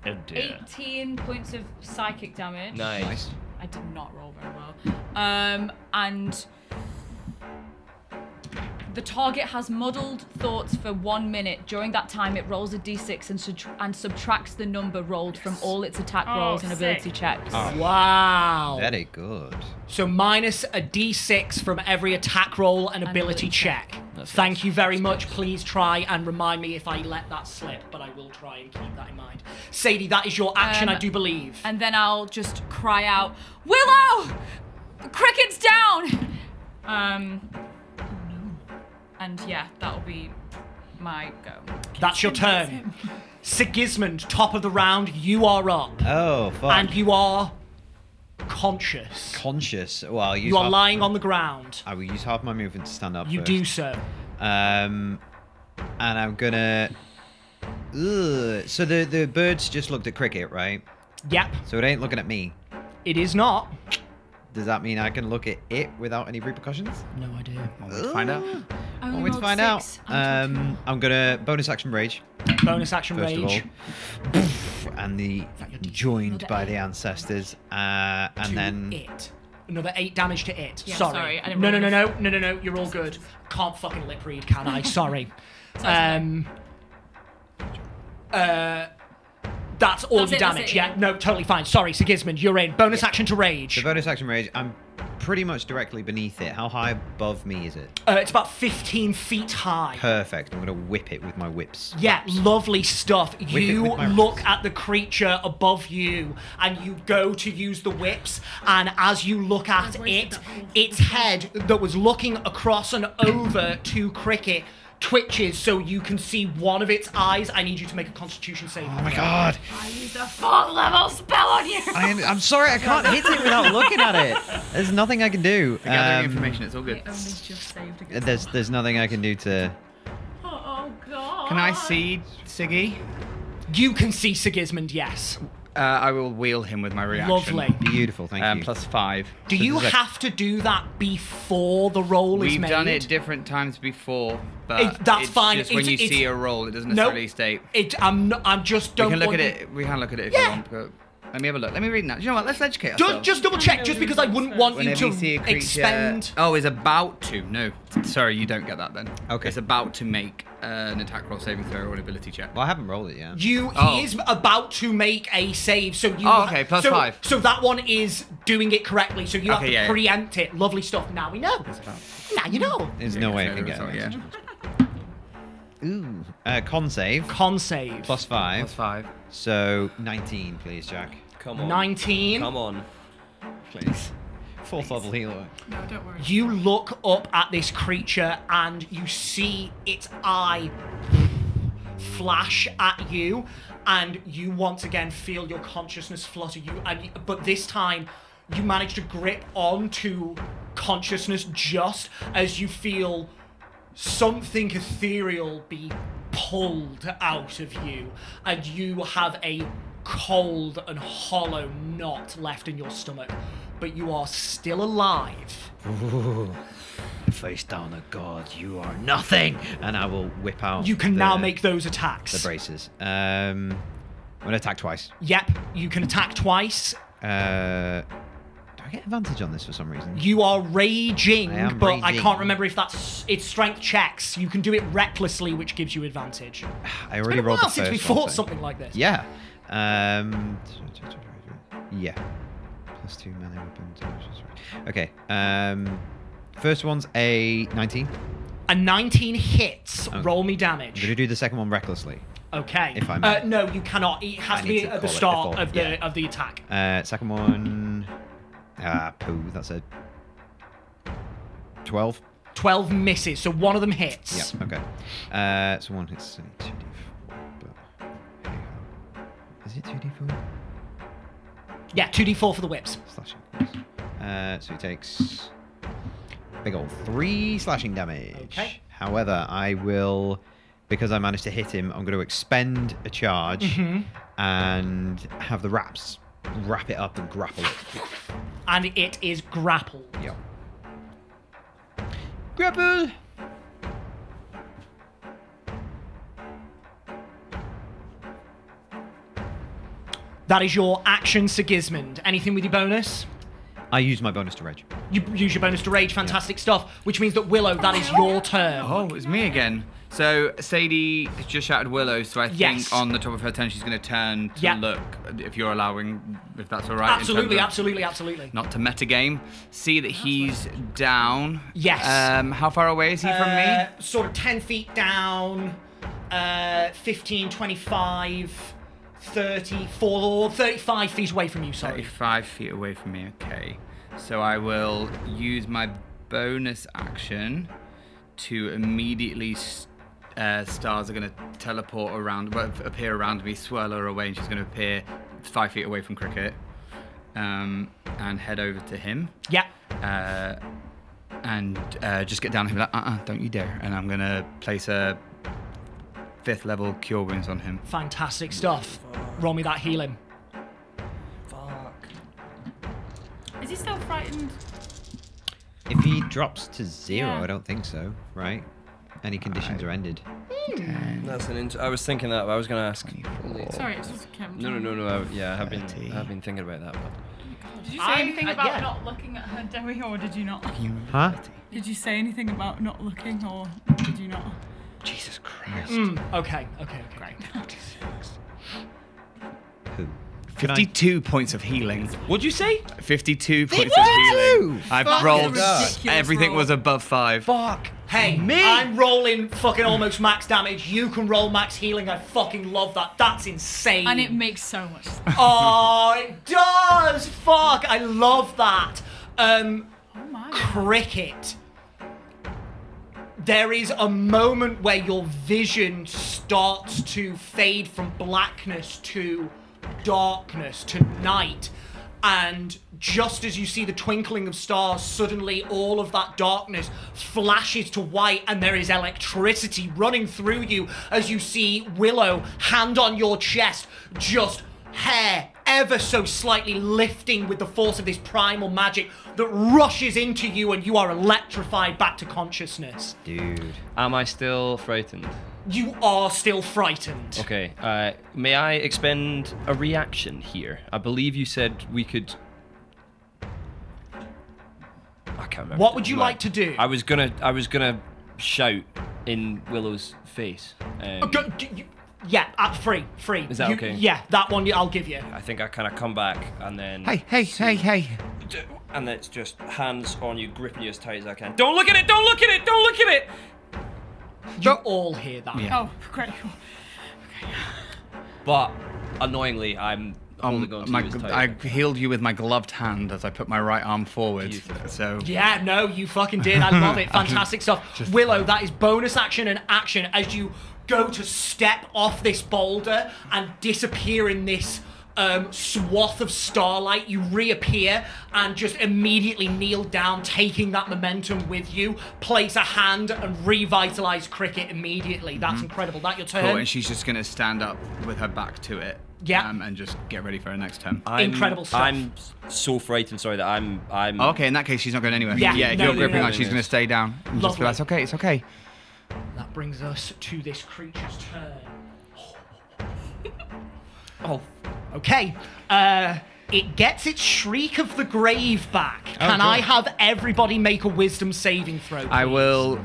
Speaker 3: Oh dear.
Speaker 7: 18 points of psychic damage.
Speaker 3: Nice.
Speaker 7: I did not roll very well. And the target has muddled thoughts for 1 minute. During that time, it rolls a d6 and subtracts the number rolled from all its attack rolls and ability
Speaker 9: sick.
Speaker 7: checks.
Speaker 1: Wow.
Speaker 6: Very good.
Speaker 1: So minus a d6 from every attack roll and ability check. Thank you very much. Please try and remind me if I let that slip, but I will try and keep that in mind. Sadie, that is your action, I do believe.
Speaker 7: And then I'll just cry out, Willow! The cricket's down! And yeah, that'll be my go.
Speaker 1: That's your turn. Sigismond, top of the round, you are up.
Speaker 6: Oh, fuck.
Speaker 1: And you are conscious.
Speaker 6: Conscious. Well, I'll use
Speaker 1: You are
Speaker 6: half-
Speaker 1: lying on the ground.
Speaker 6: I will use half my movement to stand up
Speaker 1: You
Speaker 6: first.
Speaker 1: do so.
Speaker 6: And I'm gonna... Ugh. So the birds just looked at cricket, right?
Speaker 1: Yep,
Speaker 6: So it ain't looking at me.
Speaker 1: it is not.
Speaker 6: Does that mean I can look at it without any repercussions?
Speaker 1: No idea.
Speaker 5: Let's find out.
Speaker 7: I only
Speaker 6: Well, we'll
Speaker 7: rolled
Speaker 6: find out.
Speaker 7: 6.
Speaker 6: I'm gonna bonus action rage
Speaker 1: Bonus action
Speaker 6: first
Speaker 1: rage.
Speaker 6: of all, and the joined
Speaker 7: Another
Speaker 6: by
Speaker 7: 8.
Speaker 6: the ancestors, and
Speaker 1: To
Speaker 6: then
Speaker 1: it. Another 8 damage to it.
Speaker 7: Yeah,
Speaker 1: sorry.
Speaker 7: sorry, I didn't
Speaker 1: No,
Speaker 7: roll
Speaker 1: you're all good. Can't fucking lip read, can I? Sorry. That's all
Speaker 7: That's
Speaker 1: your
Speaker 7: it, that's
Speaker 1: damage.
Speaker 7: it,
Speaker 1: Yeah,
Speaker 7: yeah.
Speaker 1: no, totally fine. Sorry, Sigismond, you're in. Bonus action to
Speaker 6: the
Speaker 1: rage.
Speaker 6: bonus action rage. I'm pretty much directly beneath it. How high above me is it?
Speaker 1: It's about 15 feet high.
Speaker 6: Perfect. I'm gonna whip it with my whips.
Speaker 1: Yeah, lovely stuff.
Speaker 6: it
Speaker 1: You
Speaker 6: with my
Speaker 1: look
Speaker 6: wrists.
Speaker 1: at the creature above you and you go to use the whips, and as you look at it, its head that was looking across and over to Cricket twitches so you can see one of its eyes. I need you to make a constitution save.
Speaker 6: Oh my god!
Speaker 7: I used a 4th level spell on you!
Speaker 6: I'm sorry, I can't hit it without looking at it. There's nothing I can do.
Speaker 5: Gathering information, it's all good.
Speaker 7: I only just saved against
Speaker 6: There's nothing I can do to.
Speaker 7: Oh god.
Speaker 5: Can I see Siggy?
Speaker 1: You can see Sigismund, yes.
Speaker 5: I will wheel him with my reaction.
Speaker 1: Lovely.
Speaker 6: Beautiful, thank you.
Speaker 5: +5.
Speaker 1: Do you have to do that before the roll is
Speaker 5: We've
Speaker 1: made?
Speaker 5: done it different times before, but
Speaker 1: That's
Speaker 5: it's
Speaker 1: fine.
Speaker 5: Just when you see a roll, it doesn't necessarily state.
Speaker 1: I'm just don't.
Speaker 5: We can look
Speaker 1: want
Speaker 5: at
Speaker 1: you-
Speaker 5: it. We can look at it if
Speaker 1: Yeah.
Speaker 5: you want. But let me have a look. Let me read that. You know what? Let's educate ourselves.
Speaker 1: Just double check, just because I wouldn't want you
Speaker 5: Whenever
Speaker 1: to
Speaker 5: you see a creature,
Speaker 1: expend.
Speaker 5: is about to. No, sorry, you don't get that then.
Speaker 6: Okay.
Speaker 5: It's about to make an attack roll, saving throw, or an ability check.
Speaker 6: Well, I haven't rolled it yet.
Speaker 1: He is about to make a save, so you.
Speaker 5: Oh, okay, +5.
Speaker 1: So that one is doing it correctly, so you have to
Speaker 5: yeah.
Speaker 1: preempt it. Lovely stuff. Now we know. Now you know.
Speaker 6: There's no way I
Speaker 5: so
Speaker 6: can get
Speaker 5: result,
Speaker 6: it.
Speaker 5: yeah.
Speaker 6: Ooh. Con save.
Speaker 1: Con save.
Speaker 6: +5.
Speaker 5: +5.
Speaker 6: So 19, please, Jack.
Speaker 3: Come on.
Speaker 1: 19.
Speaker 3: Come on.
Speaker 6: Please. 4th level healer.
Speaker 7: No, don't worry.
Speaker 1: You look up at this creature and you see its eye flash at you, and you once again feel your consciousness flutter you. But this time, you manage to grip onto consciousness just as you feel something ethereal be pulled out of you, and you have a cold and hollow knot left in your stomach, but you are still alive.
Speaker 6: Ooh. Face down a god, you are nothing! And I will whip out.
Speaker 1: You can now make those attacks.
Speaker 6: the braces. I'm gonna attack twice.
Speaker 1: Yep, you can attack twice.
Speaker 6: Do I get advantage on this for some reason?
Speaker 1: You are raging,
Speaker 6: I am
Speaker 1: but I
Speaker 6: raging.
Speaker 1: can't remember if it's strength checks. You can do it recklessly, which gives you advantage.
Speaker 6: I already rolled the first
Speaker 1: since we
Speaker 6: one,
Speaker 1: fought
Speaker 6: so-
Speaker 1: something like this.
Speaker 6: Yeah. Yeah. +2 melee weapons. Okay. First one's a 19.
Speaker 1: A 19 hits.
Speaker 6: Okay.
Speaker 1: Roll me
Speaker 6: I'm
Speaker 1: damage.
Speaker 6: gonna do the second one recklessly.
Speaker 1: Okay.
Speaker 6: If I may.
Speaker 1: No, you cannot. It has
Speaker 6: I
Speaker 1: to
Speaker 6: need
Speaker 1: be
Speaker 6: to
Speaker 1: at the
Speaker 6: call it
Speaker 1: start
Speaker 6: before,
Speaker 1: of the
Speaker 6: yeah.
Speaker 1: of the attack.
Speaker 6: Second one. Poo. That's a 12.
Speaker 1: 12 misses, so one of them hits.
Speaker 6: Yeah. Okay. So one hits 2d4, but hey ho. Is it 2d4?
Speaker 1: Yeah, 2d4 for the whips.
Speaker 6: Slashing. So he takes big old 3 slashing damage.
Speaker 1: Okay.
Speaker 6: However, I will, because I managed to hit him, I'm going to expend a charge and have the wraps wrap it up and grapple it.
Speaker 1: And it is grappled.
Speaker 6: Yep. Grapple!
Speaker 1: That is your action, Sigismond. Anything with your bonus?
Speaker 6: I use my bonus to rage.
Speaker 1: You use your bonus to rage. Fantastic stuff. Which means that Willow, that is your turn.
Speaker 5: Oh, it's me again. So Sadie just shouted Willow, so I
Speaker 1: Yes.
Speaker 5: think on the top of her turn she's going to turn to
Speaker 1: Yeah.
Speaker 5: look, if you're allowing, if that's all right. in terms
Speaker 1: Absolutely,
Speaker 5: of
Speaker 1: absolutely, absolutely.
Speaker 5: Not to metagame. See that he's down.
Speaker 1: Yes.
Speaker 5: How far away is he from me?
Speaker 1: Sort of 10 feet down, 15, 25, 34, 35 feet away from you, sorry.
Speaker 5: 35 feet away from me, okay. So I will use my bonus action to immediately, stars are going to teleport around, appear around me, swirl her away, and she's going to appear 5 feet away from Cricket, and head over to him.
Speaker 1: Yeah.
Speaker 5: And just get down and be like, don't you dare. And I'm going to place a 5th level Cure Wounds on him.
Speaker 1: Fantastic stuff. Roll me that healing.
Speaker 3: Fuck.
Speaker 7: Is he still frightened?
Speaker 6: If he drops to 0,
Speaker 7: Yeah.
Speaker 6: I don't think so, right? Any conditions are ended.
Speaker 3: That's I was thinking that, but I was going to ask.
Speaker 7: Sorry, it's just kept.
Speaker 3: No. I have been thinking about that. But
Speaker 7: Did you say anything about
Speaker 1: yeah.
Speaker 7: not looking at her, Dewey, or did you not?
Speaker 6: Huh?
Speaker 7: Did you say anything about not looking, or did you not?
Speaker 6: Jesus Christ.
Speaker 1: Okay.
Speaker 7: Great.
Speaker 6: Who?
Speaker 5: 52 points of healing.
Speaker 1: What'd you say?
Speaker 5: 52 points of healing. I've
Speaker 6: Fuck,
Speaker 5: rolled.
Speaker 7: ridiculous
Speaker 5: Everything
Speaker 7: roll.
Speaker 5: was above 5.
Speaker 1: Fuck. Hey, I'm rolling fucking almost max damage. You can roll max healing. I fucking love that. That's insane.
Speaker 7: And it makes so much sense.
Speaker 1: Oh, it does. Fuck. I love that.
Speaker 7: Oh my.
Speaker 1: Cricket. There is a moment where your vision starts to fade from blackness to darkness to night, and just as you see the twinkling of stars, suddenly all of that darkness flashes to white, and there is electricity running through you as you see Willow, hand on your chest, just hair ever so slightly lifting with the force of this primal magic that rushes into you, and you are electrified back to consciousness.
Speaker 6: Dude.
Speaker 3: Am I still frightened?
Speaker 1: You are still frightened.
Speaker 3: Okay. May I expend a reaction here? I believe you said we could. I can't remember.
Speaker 1: What would you like to do?
Speaker 3: I was gonna shout in Willow's face.
Speaker 1: Yeah, free.
Speaker 3: Is that okay?
Speaker 1: Yeah, that one I'll give you.
Speaker 3: I think I kind of come back and then.
Speaker 5: Hey.
Speaker 3: And it's just hands on you, gripping you as tight as I can. Don't look at it! Don't look at it! Don't look at it!
Speaker 1: You all hear that.
Speaker 5: Yeah.
Speaker 9: Oh, great.
Speaker 3: But annoyingly, I'm holding on to you as tight.
Speaker 5: I healed you with my gloved hand as I put my right arm forward.
Speaker 3: Beautiful.
Speaker 5: So
Speaker 1: Yeah, no, you fucking did. I love it. Fantastic stuff. Willow, that is bonus action and action as you go to step off this boulder and disappear in this swath of starlight. You reappear and just immediately kneel down, taking that momentum with you. Place a hand and revitalize Cricket immediately. That's incredible. That your turn.
Speaker 5: cool, and she's just gonna stand up with her back to it.
Speaker 1: Yeah.
Speaker 5: And just get ready for her next turn.
Speaker 1: Incredible stuff.
Speaker 3: I'm so frightened. Sorry that I'm.
Speaker 5: Oh, okay, in that case, she's not going anywhere.
Speaker 1: Yeah,
Speaker 5: if
Speaker 1: no,
Speaker 5: you're
Speaker 1: no,
Speaker 5: gripping
Speaker 1: no,
Speaker 5: on,
Speaker 1: no,
Speaker 5: she's
Speaker 3: no.
Speaker 5: going to stay down. And just be like,
Speaker 1: Lovely.
Speaker 5: it's okay.
Speaker 1: That brings us to this creature's turn.
Speaker 3: Oh.
Speaker 1: Okay. It gets its Shriek of the Grave back. Can
Speaker 5: good.
Speaker 1: I have everybody make a wisdom saving throw, please?
Speaker 5: I will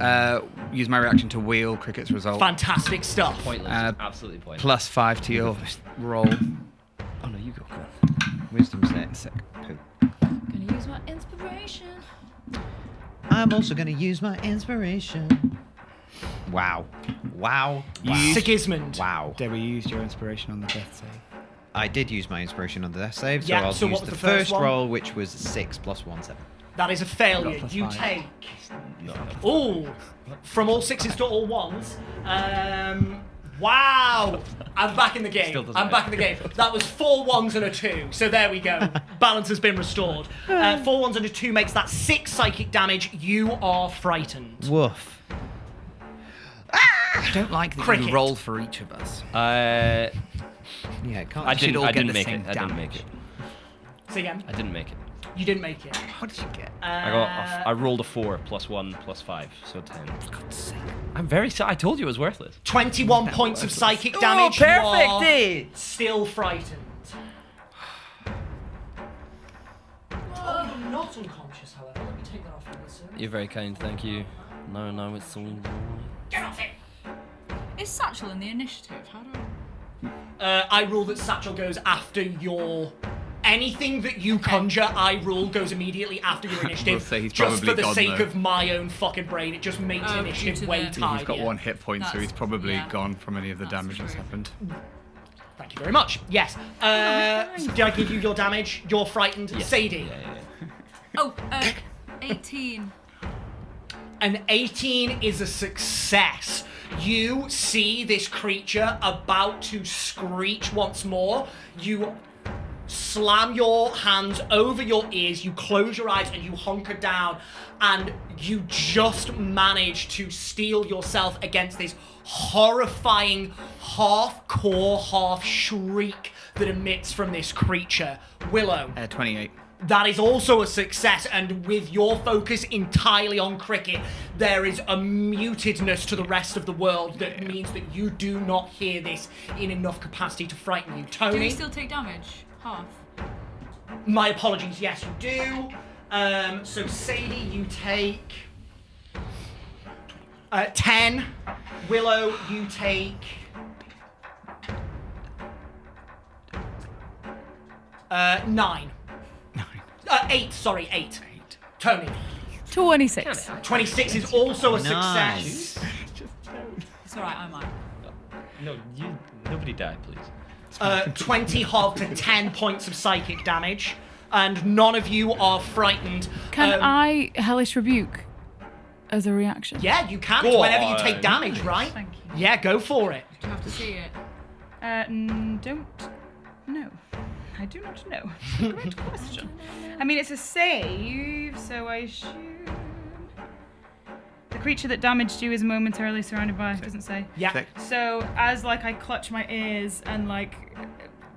Speaker 5: use my reaction to wheel Cricket's result.
Speaker 1: Fantastic stuff.
Speaker 3: Pointless. Absolutely pointless.
Speaker 5: +5 to your roll.
Speaker 3: Oh no, you go. Come on.
Speaker 6: Wisdom set.
Speaker 7: Gonna use my inspiration.
Speaker 6: I'm also going to use my inspiration. Wow.
Speaker 1: Sigismond.
Speaker 6: Wow.
Speaker 5: Debbie, you used your inspiration on the death save.
Speaker 6: I did use my inspiration on the death save, so
Speaker 1: Yeah,
Speaker 6: I'll
Speaker 1: so
Speaker 6: use
Speaker 1: what was
Speaker 6: the
Speaker 1: the first
Speaker 6: first
Speaker 1: one?
Speaker 6: roll, which was 6 + 1, 7.
Speaker 1: That is a failure.
Speaker 5: Got
Speaker 1: You
Speaker 5: +5.
Speaker 1: take. Ooh. From all 6s to all 1s. Wow. I'm back in the game.
Speaker 3: Still doesn't
Speaker 1: I'm
Speaker 3: hit.
Speaker 1: back in the game. That was 4 1s and a 2. So there we go. Balance has been restored. 4 1s and a 2 makes that 6 psychic damage. You are frightened.
Speaker 6: Woof.
Speaker 5: I don't like that
Speaker 1: Cricket.
Speaker 5: you roll for each of us.
Speaker 6: Yeah, it can't.
Speaker 3: I
Speaker 5: should
Speaker 3: didn't.
Speaker 5: all
Speaker 3: I
Speaker 5: get
Speaker 3: didn't
Speaker 5: the
Speaker 3: make
Speaker 5: same
Speaker 3: it. I didn't make
Speaker 5: damage.
Speaker 3: it.
Speaker 1: Say again.
Speaker 3: I didn't make it.
Speaker 1: You didn't make it.
Speaker 5: What did you get?
Speaker 3: I rolled a 4 + 1 + 5, so 10. For God's sake. I'm very sorry. I told you it was worthless.
Speaker 1: 21 points of psychic damage. You are still frightened. Oh, you're not unconscious, however. Let me take that off you, sir.
Speaker 3: You're very kind. Thank you. No, it's all.
Speaker 1: Get off it!
Speaker 7: Is Satchel in the initiative? How do
Speaker 1: I rule that Satchel goes after your... Anything that you conjure, I rule goes immediately after your initiative.
Speaker 5: say he's
Speaker 1: just for
Speaker 5: probably
Speaker 1: the
Speaker 5: gone,
Speaker 1: sake
Speaker 5: though.
Speaker 1: of my own fucking brain. It just makes
Speaker 7: Oh, due
Speaker 1: initiative
Speaker 7: to
Speaker 1: way
Speaker 7: the-
Speaker 1: tighter.
Speaker 5: He's got 1 hit point, so
Speaker 7: That's-
Speaker 5: he's probably
Speaker 7: yeah.
Speaker 5: gone from any of the
Speaker 7: That's
Speaker 5: damage that's
Speaker 7: true.
Speaker 5: happened.
Speaker 1: Thank you very much. Yes. Did I give you your damage? You're frightened. Sadie.
Speaker 7: Oh, 18.
Speaker 1: An 18 is a success. You see this creature about to screech once more. You slam your hands over your ears, you close your eyes, and you hunker down, and you just manage to steel yourself against this horrifying half-core, half-shriek that emits from this creature. Willow.
Speaker 5: 28.
Speaker 1: That is also a success, and with your focus entirely on Cricket, there is a mutedness to the rest of the world that means that you do not hear this in enough capacity to frighten you.
Speaker 7: Do
Speaker 1: Tony,
Speaker 7: we still take damage? Half.
Speaker 1: my apologies, yes you do. So Sadie, you take 10. Willow, you take 9. 8, sorry, 8. Tony.
Speaker 9: 26.
Speaker 1: 26 is also a
Speaker 6: Nice.
Speaker 1: success.
Speaker 7: It's alright, I might.
Speaker 3: No, nobody die, please.
Speaker 1: 20 halved to 10 points of psychic damage, and none of you are frightened.
Speaker 9: Can I Hellish Rebuke as a reaction?
Speaker 1: Yeah, you can.
Speaker 3: Go
Speaker 1: It's whenever you
Speaker 3: on.
Speaker 1: take damage, right?
Speaker 9: Thank you.
Speaker 1: Yeah, go for it.
Speaker 7: Do you have to see it?
Speaker 9: Don't know. I do not know. Great question. I mean, it's a save, so I assume the creature that damaged you is momentarily surrounded by. It doesn't say.
Speaker 1: Yeah.
Speaker 5: Sick.
Speaker 9: So as like I clutch my ears and like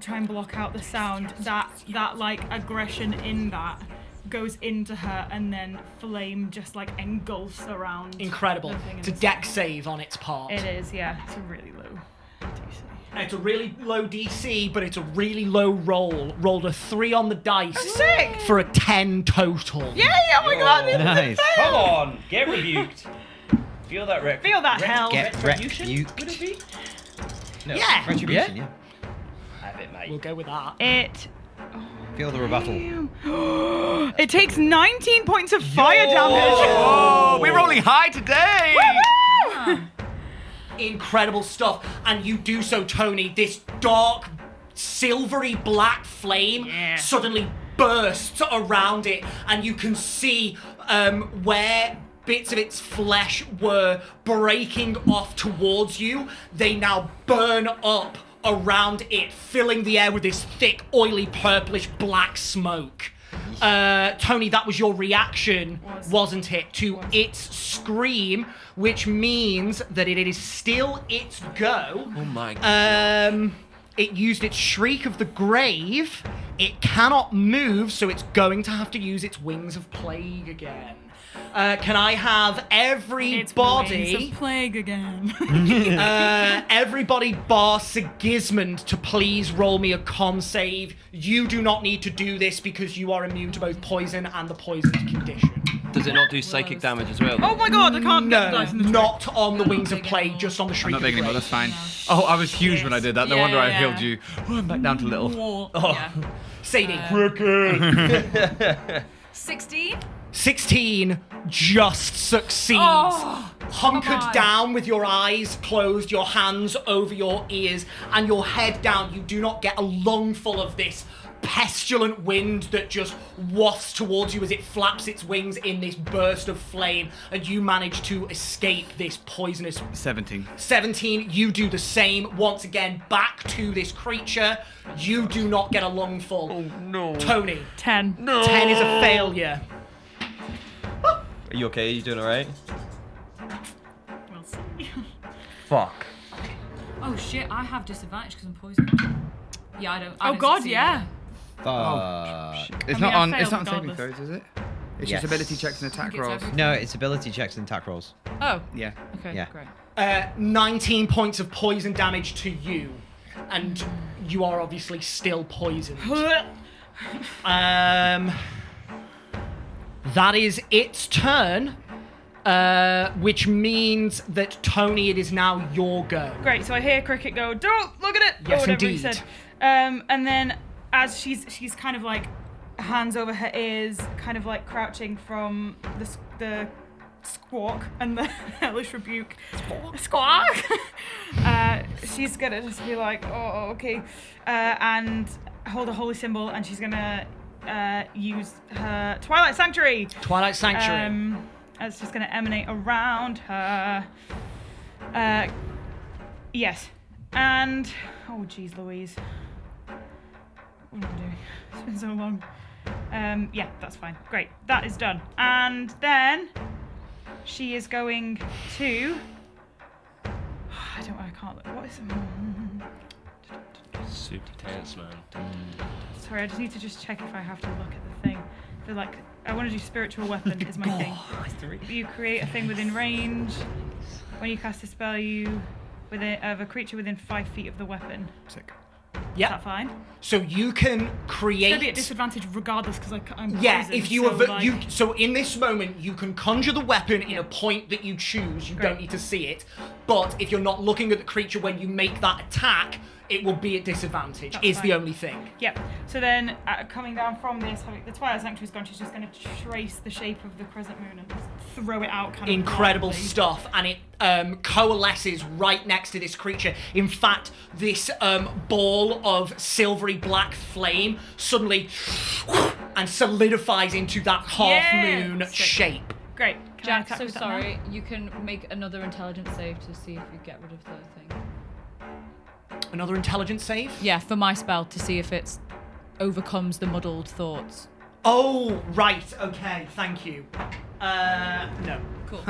Speaker 9: try and block out the sound, that like aggression in that goes into her, and then flame just like engulfs around.
Speaker 1: Incredible.
Speaker 9: the thing in
Speaker 1: It's a
Speaker 9: the
Speaker 1: deck
Speaker 9: sky.
Speaker 1: save on its part.
Speaker 9: It is, yeah. It's a really low DC.
Speaker 1: It's a really low DC, but it's a really low roll. Rolled a 3 on the dice.
Speaker 9: Sick!
Speaker 1: For a 10 total.
Speaker 9: Yeah, oh my god, this is
Speaker 6: Nice.
Speaker 4: Come on, get rebuked. Feel that rep.
Speaker 9: Feel that hell.
Speaker 6: Get
Speaker 4: Retribution,
Speaker 6: rebuked.
Speaker 4: would it be? No.
Speaker 1: Yeah.
Speaker 6: Retribution, yeah.
Speaker 4: Have it, mate.
Speaker 1: We'll go with that.
Speaker 9: It
Speaker 6: Feel the rebuttal.
Speaker 9: it takes 19 points of fire damage.
Speaker 5: Oh, we're rolling high today.
Speaker 1: Incredible stuff. And you do so, Tony. This dark, silvery black flame suddenly bursts around it, and you can see where bits of its flesh were breaking off towards you. They now burn up around it, filling the air with this thick, oily, purplish black smoke. Tony, that was your reaction, wasn't it, to its scream, which means that it is still its go.
Speaker 3: Oh my god.
Speaker 1: It used its Shriek of the Grave. It cannot move, so it's going to have to use its Wings of Plague again. Can I have
Speaker 9: It's
Speaker 1: everybody,
Speaker 9: Wings of Plague again.
Speaker 1: everybody bar Sigismond to please roll me a con save? You do not need to do this because you are immune to both poison and the poisoned condition.
Speaker 3: Does it not do psychic damage as well?
Speaker 9: Oh my god, I can't get the
Speaker 1: No,
Speaker 9: dice in the tray.
Speaker 1: not on the Wings of Plague, just on the
Speaker 5: I'm
Speaker 1: Shriek
Speaker 5: not
Speaker 1: of the
Speaker 5: big anymore.
Speaker 1: Grave.
Speaker 5: That's fine. Oh, I was huge when I did that. No
Speaker 9: Yeah,
Speaker 5: wonder I
Speaker 9: yeah.
Speaker 5: healed you. Oh, I'm back down to little.
Speaker 9: Wall.
Speaker 5: Oh.
Speaker 9: Yeah.
Speaker 1: Sadie.
Speaker 7: 16.
Speaker 1: 16 just succeeds. Hunkered down with your eyes closed, your hands over your ears, and your head down. You do not get a lungful of this pestilent wind that just wafts towards you as it flaps its wings in this burst of flame, and you manage to escape this poisonous
Speaker 5: 17.
Speaker 1: 17, you do the same. Once again, back to this creature. You do not get a lungful. Oh no. Tony.
Speaker 9: 10.
Speaker 1: 10 is a failure.
Speaker 3: Are you okay? Are you doing alright?
Speaker 9: We'll see.
Speaker 3: Fuck.
Speaker 7: Oh shit, I have disadvantage because I'm poisoned. Yeah, I don't. I
Speaker 9: Oh
Speaker 7: don't
Speaker 9: god,
Speaker 7: succeed
Speaker 9: yeah.
Speaker 6: Fuck.
Speaker 5: It's
Speaker 9: I mean,
Speaker 5: not
Speaker 9: I
Speaker 5: on. It's
Speaker 9: failed
Speaker 5: not on saving
Speaker 9: regardless.
Speaker 5: throws, is it? It's
Speaker 6: Yes.
Speaker 5: just ability checks and attack
Speaker 7: think it's
Speaker 5: rolls.
Speaker 7: every-
Speaker 6: No, it's ability checks and attack rolls.
Speaker 7: Oh,
Speaker 5: Yeah.
Speaker 7: okay,
Speaker 6: Yeah.
Speaker 7: great.
Speaker 1: 19 points of poison damage to you, and you are obviously still poisoned. That is its turn, which means that Tony, it is now your go.
Speaker 9: Great, so I hear Cricket go, don't look at it!
Speaker 1: Yes,
Speaker 9: or whatever he
Speaker 1: indeed.
Speaker 9: said. And then as she's kind of like hands over her ears, kind of like crouching from the squawk and the hellish rebuke. Squawk! She's gonna just be like, oh, okay. And hold a holy symbol, and she's gonna use her Twilight Sanctuary.
Speaker 1: Twilight Sanctuary.
Speaker 9: And it's just going to emanate around her. Yes. And, oh geez Louise. What am I doing? It's been so long. Yeah, that's fine. Great. That is done. And then she is going to... I can't look. What is...
Speaker 3: Super tense, man.
Speaker 9: Sorry, I just need to just check if I have to look at the thing. They're like, I want to do spiritual weapon is my thing. You create a thing within range. When you cast a spell, you of a creature within 5 feet of the weapon.
Speaker 5: Sick.
Speaker 9: Is
Speaker 1: Yeah.
Speaker 9: that fine?
Speaker 1: So you can
Speaker 9: It's
Speaker 1: create.
Speaker 9: gonna be at disadvantage regardless because I'm
Speaker 1: Yeah,
Speaker 9: poisoned,
Speaker 1: if you
Speaker 9: so,
Speaker 1: have
Speaker 9: like,
Speaker 1: so in this moment you can conjure the weapon in
Speaker 9: Yeah.
Speaker 1: a point that you choose. You
Speaker 9: Great.
Speaker 1: don't need to see it. But if you're not looking at the creature when you make that attack, it will be at disadvantage.
Speaker 9: That's
Speaker 1: Is the
Speaker 9: fine.
Speaker 1: only thing.
Speaker 9: Yep. So then, coming down from this, having the Twilight Sanctuary's gone, she's just going to trace the shape of the crescent moon and just throw it out kind of
Speaker 1: Incredible
Speaker 9: wildly.
Speaker 1: stuff, and it coalesces right next to this creature. In fact, this ball of silvery black flame suddenly and solidifies into that half-moon
Speaker 9: Yes!
Speaker 1: shape.
Speaker 9: Great. Can I
Speaker 7: Jack,
Speaker 9: attack
Speaker 7: so
Speaker 9: with that now?
Speaker 7: sorry. You can make another intelligence save to see if you get rid of the thing.
Speaker 1: Another intelligence save?
Speaker 7: Yeah, for my spell to see if it overcomes the muddled thoughts.
Speaker 1: Oh, right, okay, thank you. No.
Speaker 7: Cool.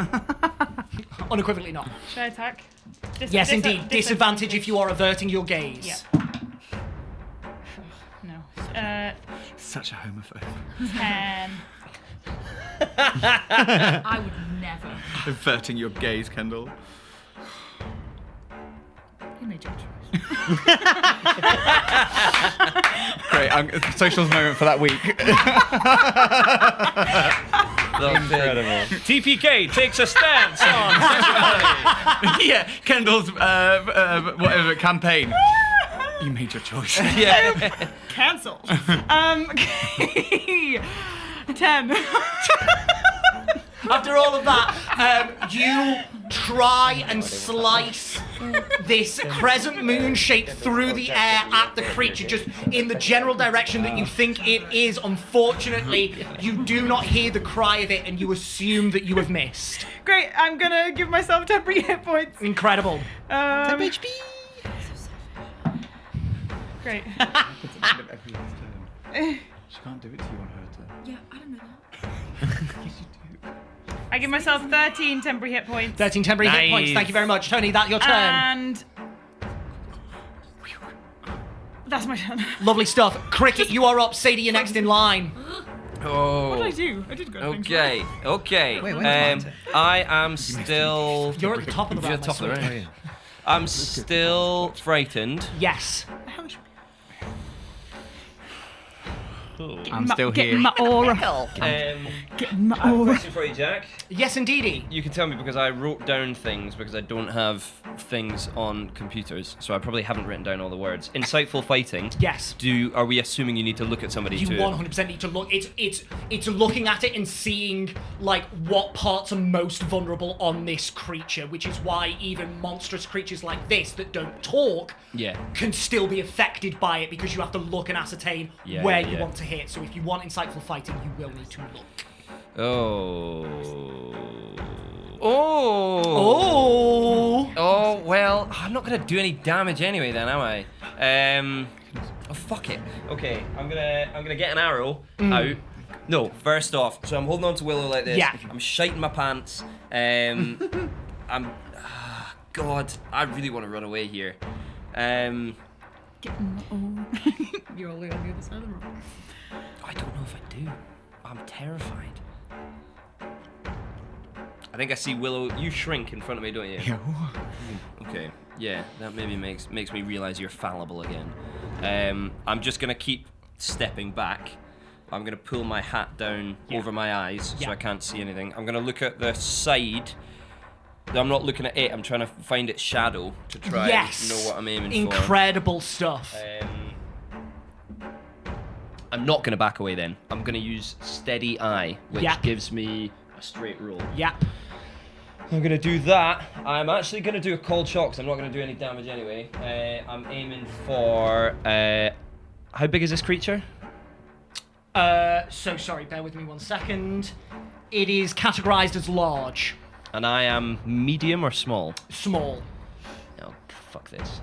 Speaker 1: Unequivocally not.
Speaker 9: Should I attack?
Speaker 1: Yes, indeed. Disadvantage if you are averting your gaze.
Speaker 9: Yeah.
Speaker 5: Such a homophobe.
Speaker 9: 10.
Speaker 7: I would never.
Speaker 5: Averting your gaze, Kendall.
Speaker 7: You made your choice.
Speaker 5: Great, socials moment for that week.
Speaker 3: Incredible.
Speaker 4: TPK takes a stance on sexuality.
Speaker 5: Yeah, Kendall's whatever campaign. You made your choice.
Speaker 3: Yeah.
Speaker 9: Cancelled. 10.
Speaker 1: After all of that, you try and slice this crescent moon shape through the air at the creature, just in the general direction that you think it is. Unfortunately, you do not hear the cry of it, and you assume that you have missed.
Speaker 9: Great, I'm gonna give myself temporary hit points.
Speaker 1: Incredible.
Speaker 6: HP.
Speaker 9: Great.
Speaker 5: She can't do it to you on her turn.
Speaker 7: Yeah, I don't know that.
Speaker 9: I give myself 13 temporary hit points.
Speaker 1: 13 temporary hit points. Thank you very much. Tony, that's your turn.
Speaker 9: And that's my turn.
Speaker 1: Lovely stuff. Cricket, you are up. Sadie, you're next in line.
Speaker 3: Oh.
Speaker 9: What did I do? I did good things.
Speaker 3: Okay. Okay.
Speaker 6: Wait, when's my turn?
Speaker 3: I am still.
Speaker 1: You're at the top of the
Speaker 3: You're
Speaker 1: round.
Speaker 3: at the top of the
Speaker 1: my sweet.
Speaker 3: round. I'm still frightened.
Speaker 1: Yes.
Speaker 5: I'm still
Speaker 9: Getting
Speaker 5: here.
Speaker 9: my aura. Getting my aura.
Speaker 3: Question for you, Jack.
Speaker 1: Yes, indeedy.
Speaker 3: You can tell me because I wrote down things because I don't have things on computers, so I probably haven't written down all the words. Insightful fighting.
Speaker 1: Yes.
Speaker 3: Are we assuming you need to look at somebody
Speaker 1: You
Speaker 3: to?
Speaker 1: 100% need to look. It's looking at it and seeing like what parts are most vulnerable on this creature, which is why even monstrous creatures like this that don't talk
Speaker 3: Yeah.
Speaker 1: can still be affected by it, because you have to look and ascertain
Speaker 3: Yeah,
Speaker 1: where
Speaker 3: yeah,
Speaker 1: you
Speaker 3: yeah.
Speaker 1: want to hit. So if you want insightful fighting, you will need to look.
Speaker 3: Oh. Oh, well, I'm not gonna do any damage anyway then, am I? Oh, fuck it. Okay, I'm gonna get an arrow out. No, first off, so I'm holding on to Willow like this.
Speaker 1: Yeah.
Speaker 3: I'm shiting my pants. God, I really want to run away here.
Speaker 7: Getting my aura. You're only on the other side of the room.
Speaker 3: I don't know if I do. I'm terrified. I think I see Willow. You shrink in front of me, don't you?
Speaker 5: Yeah.
Speaker 3: Okay. Yeah, that maybe makes me realize you're fallible again. I'm just gonna keep stepping back. I'm gonna pull my hat down over my eyes so I can't see anything. I'm gonna look at the side. I'm not looking at it. I'm trying to find its shadow to try and know what I'm aiming for.
Speaker 1: Incredible stuff.
Speaker 3: I'm not gonna back away then. I'm gonna use steady eye, which gives me a straight roll.
Speaker 1: Yep.
Speaker 3: I'm gonna do that. I'm actually gonna do a cold shot because I'm not gonna do any damage anyway. I'm aiming for. How big is this creature?
Speaker 1: So sorry, bear with me 1 second. It is categorized as large.
Speaker 3: And I am medium or small?
Speaker 1: Small.
Speaker 3: Oh, fuck this.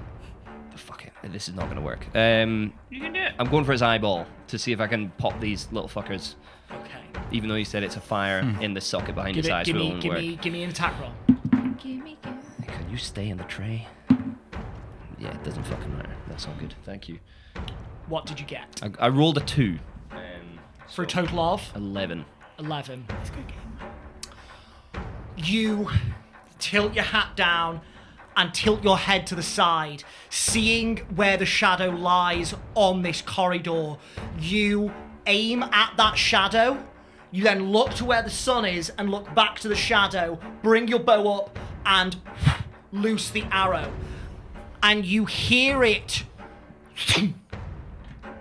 Speaker 3: Fuck it. This is not gonna work.
Speaker 9: You can do it.
Speaker 3: I'm going for his eyeball to see if I can pop these little fuckers.
Speaker 1: Okay.
Speaker 3: Even though you said it's a fire in the socket behind his eyes,
Speaker 1: Give
Speaker 3: it
Speaker 1: me,
Speaker 3: won't
Speaker 1: give
Speaker 3: work.
Speaker 1: me, give me an attack roll.
Speaker 3: Can you stay in the tray? Yeah, it doesn't fucking matter. That's all good. Thank you.
Speaker 1: What did you get?
Speaker 3: I rolled a 2.
Speaker 1: For a total of
Speaker 3: 11.
Speaker 1: 11. You tilt your hat down and tilt your head to the side, seeing where the shadow lies on this corridor. You aim at that shadow. You then look to where the sun is and look back to the shadow, bring your bow up and loose the arrow. And you hear it